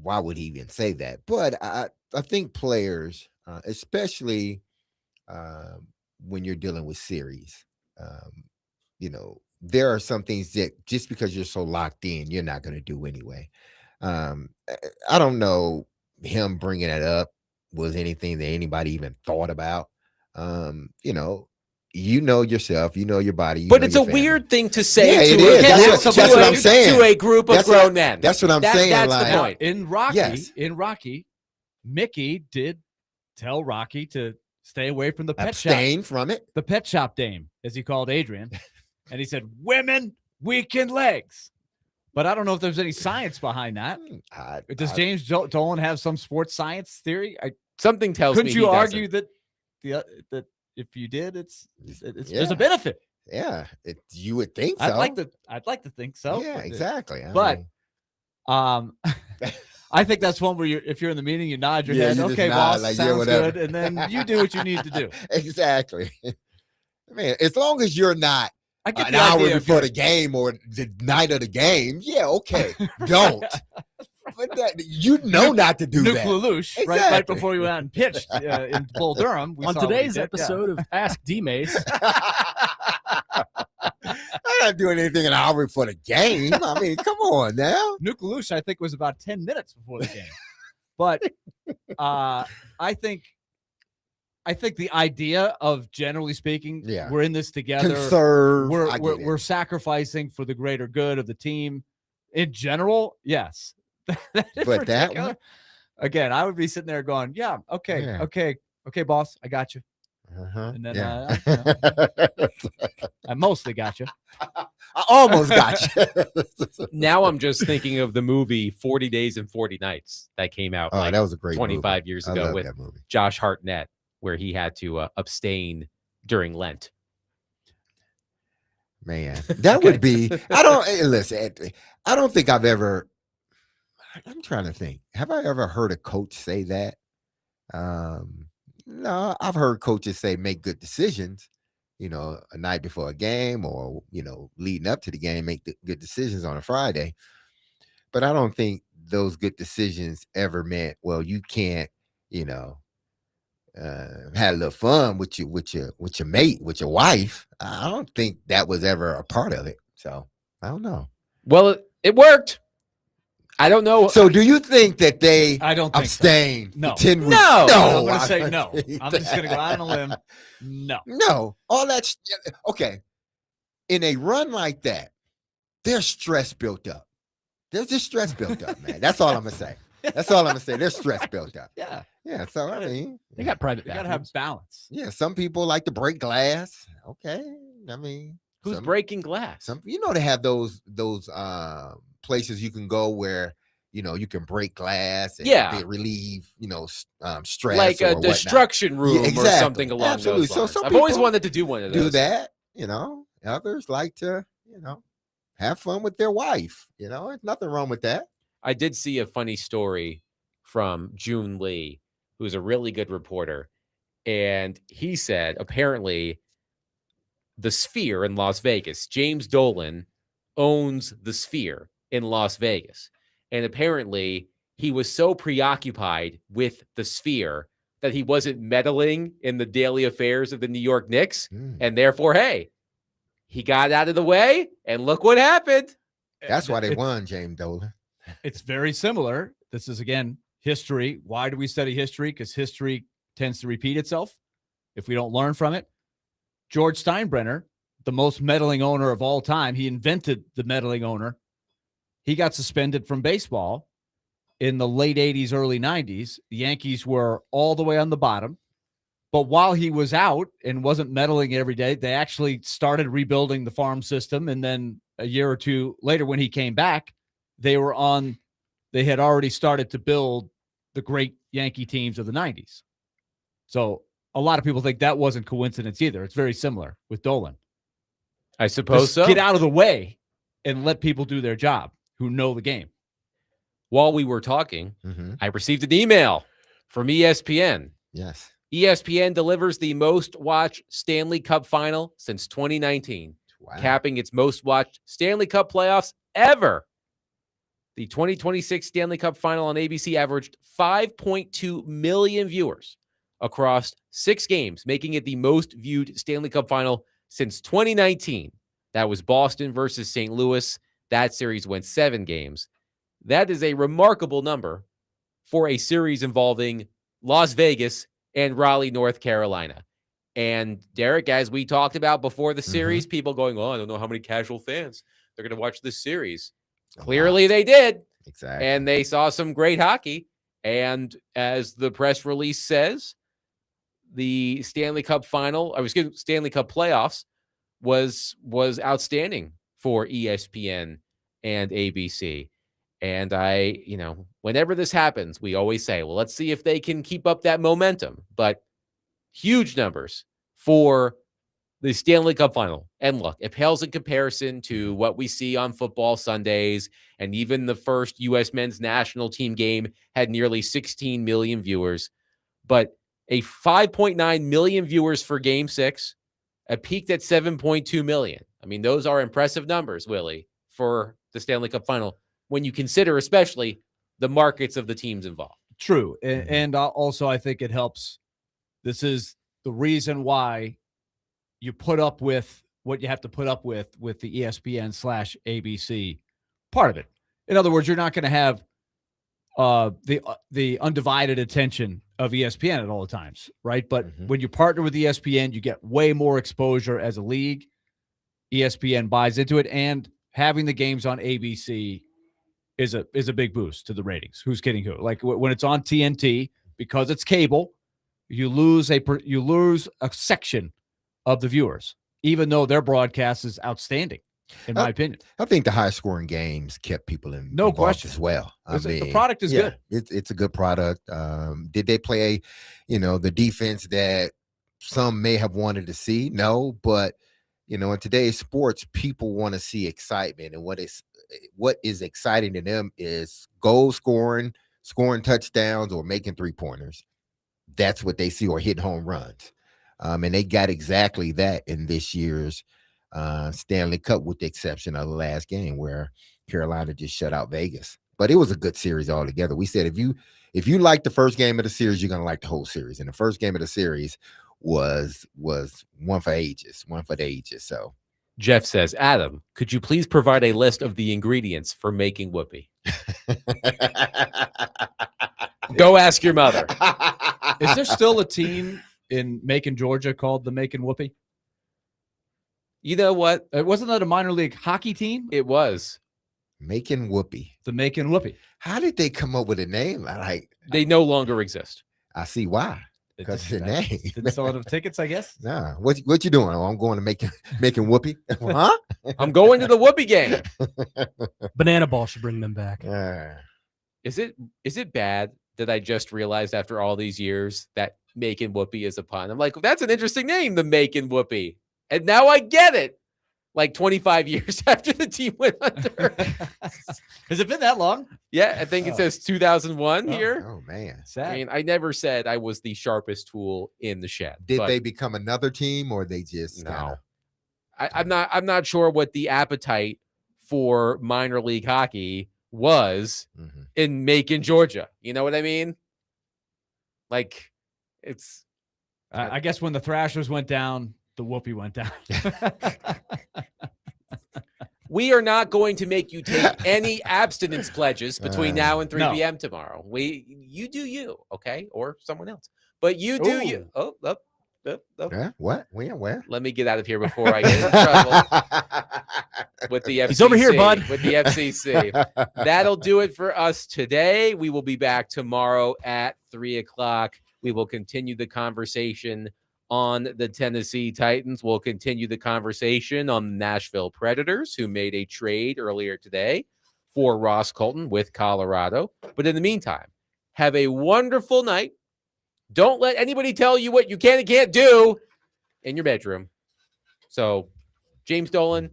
why would he even say that, but I think players, especially when you're dealing with series, you know, there are some things that just because you're so locked in, you're not going to do anyway. I don't know him bringing it up was anything that anybody even thought about. You know yourself, you know your body. But it's a weird thing to say. Yeah, to it is. That's what I'm saying. To a group of grown men. That's what I'm saying. That's like, the point. In Rocky, Mickey did tell Rocky to stay away from the pet shop. Abstain from it. The pet shop dame, as he called Adrian. And he said, women, weaken legs. But I don't know if there's any science behind that. Does James Dolan have some sports science theory? Something tells me. Couldn't you argue that if you did, there's a benefit? Yeah, you would think so. I'd like to think so. Yeah, exactly. I think that's one where if you're in the meeting, you nod your head. You Okay, nod, boss, like, sounds good, and then you do what you need to do. Exactly. Man, as long as you're not an hour before the game or the night of the game, yeah, okay, don't. But not to do that. Lelouch, Exactly. right before we went out and pitched in Bull Durham. On today's episode of Ask DMase. I'm not doing anything an hour before the game. I mean, come on now. Nuke Lelouch, I think, was about 10 minutes before the game. But I think the idea of, generally speaking, we're in this together. Conserve. We're sacrificing for the greater good of the team. In general, yes. But that one? Again, I would be sitting there going, yeah, okay, boss, I got you. And then I mostly got you. I almost got you. Now I'm just thinking of the movie 40 Days and 40 Nights that came out that was a great 25 years ago with Josh Hartnett, where he had to abstain during Lent. Man, that would be. I don't think I've ever. I'm trying to think. Have I ever heard a coach say that? No, I've heard coaches say make good decisions, a night before a game or, leading up to the game, make good decisions on a Friday. But I don't think those good decisions ever meant, well, you can't, have a little fun with your mate, with your wife. I don't think that was ever a part of it. So I don't know. Well, it worked. I don't know. So do you think that they So. abstained? No. 10 weeks? No. No. I'm going to say no. I'm just going to go out on a limb. No. No. All that's okay. In a run like that, there's stress built up. There's just stress built up, man. That's all I'm going to say. That's all I'm going to say. There's stress built up. Yeah. Yeah. So, I mean, they got private. You got to have balance. Yeah. Some people like to break glass. Okay. I mean, who's breaking glass? They have those places you can go where you can break glass and they relieve stress, like a destruction room or something along Absolutely. those lines. So I've always wanted to do one of those. Do that, others like to have fun with their wife. There's nothing wrong with that. I did see a funny story from June Lee, who's a really good reporter, and he said apparently the Sphere in Las Vegas, James Dolan owns the Sphere in Las Vegas. And apparently he was so preoccupied with the Sphere that he wasn't meddling in the daily affairs of the New York Knicks. And therefore, hey, he got out of the way and look what happened. That's why they won, James Dolan. It's very similar. This is, again, history. Why do we study history? Because history tends to repeat itself if we don't learn from it. George Steinbrenner, the most meddling owner of all time, he invented the meddling owner. He got suspended from baseball in the late 80s, early 90s, the Yankees were all the way on the bottom. But while he was out and wasn't meddling every day, they actually started rebuilding the farm system. And then a year or two later, when he came back, they had already started to build the great Yankee teams of the 90s. So a lot of people think that wasn't coincidence either. It's very similar with Dolan. I suppose so. Get out of the way and let people do their job who know the game. While we were talking, I received an email from ESPN. Yes. ESPN delivers the most watched Stanley Cup final since 2019, capping its most watched Stanley Cup playoffs ever. The 2026 Stanley Cup final on ABC averaged 5.2 million viewers across 6 games, making it the most viewed Stanley Cup final since 2019. That was Boston versus St. Louis. That series went 7 games. That is a remarkable number for a series involving Las Vegas and Raleigh, North Carolina. And Derek, as we talked about before the series, people going, I don't know how many casual fans they're going to watch this series. Clearly they did. Exactly. And they saw some great hockey. And as the press release says, the Stanley Cup Stanley Cup playoffs was outstanding for ESPN and ABC. And whenever this happens, we always say, well, let's see if they can keep up that momentum. But huge numbers for the Stanley Cup final. And look, it pales in comparison to what we see on football Sundays. And even the first U.S. men's national team game had nearly 16 million viewers. But a 5.9 million viewers for Game 6, it peaked at 7.2 million. I mean, those are impressive numbers, Willie, for the Stanley Cup final, when you consider especially the markets of the teams involved. True. And also I think it helps. This is the reason why you put up with what you have to put up with the ESPN/ABC part of it. In other words, you're not going to have the undivided attention of ESPN at all times, right? But when you partner with ESPN, you get way more exposure as a league. ESPN buys into it, and having the games on ABC is a big boost to the ratings. Who's kidding who? Like when it's on TNT, because it's cable, you lose a section of the viewers, even though their broadcast is outstanding, in my opinion. I think the high scoring games kept people no question as well. The product is good. It's a good product. Did they play, the defense that some may have wanted to see? No, but in today's sports, people want to see excitement, and what is exciting to them is goal scoring touchdowns, or making 3-pointers. That's what they see, or hit home runs. And they got exactly that in this year's Stanley Cup, with the exception of the last game where Carolina just shut out Vegas. But it was a good series altogether. We said if you like the first game of the series, you're gonna like the whole series. And the first game of the series was one for the ages. So Jeff says, Adam, could you please provide a list of the ingredients for making whoopee? Go ask your mother. Is there still a team in Macon, Georgia called the Macon Whoopee? You know what? Wasn't that a minor league hockey team? It was. Macon Whoopee. The Macon Whoopee. How did they come up with a name? They no longer exist. I see why. Because it's a name. Didn't sell enough tickets, I guess. Nah. What you doing? Oh, I'm going to Macon Whoopee. Huh? I'm going to the Whoopee game. Banana Ball should bring them back. Is it bad that I just realized after all these years that Macon Whoopee is a pun? I'm like, that's an interesting name, the Macon Whoopee. And now I get it. Like 25 years after the team went under. Has it been that long? Yeah, I think it says 2001 here. Oh, man. Sad. I mean, I never said I was the sharpest tool in the shed. Did they become another team, or they just no? I'm not sure what the appetite for minor league hockey was in Macon, Georgia. You know what I mean? Like, it's. I guess when the Thrashers went down, the Whoopee went down. We are not going to make you take any abstinence pledges between now and 3 p.m. tomorrow. You do you, okay? Or someone else. But you do you. Oh, Yeah, what? Where? Let me get out of here before I get in trouble with the FCC. He's over here, bud. With the FCC. That'll do it for us today. We will be back tomorrow at 3:00. We will continue the conversation on the Tennessee Titans. We'll continue the conversation on the Nashville Predators, who made a trade earlier today for Ross Colton with Colorado. But in the meantime, have a wonderful night. Don't let anybody tell you what you can and can't do in your bedroom. So, James Dolan,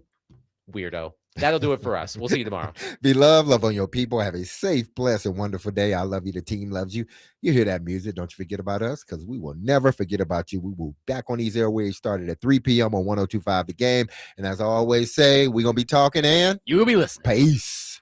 weirdo. That'll do it for us. We'll see you tomorrow. Be loved, love on your people. Have a safe, blessed, and wonderful day. I love you. The team loves you. You hear that music. Don't you forget about us, because we will never forget about you. We will be back on these airways started at 3 p.m. on 102.5 The Game. And as I always say, we're going to be talking and You will be listening. peace.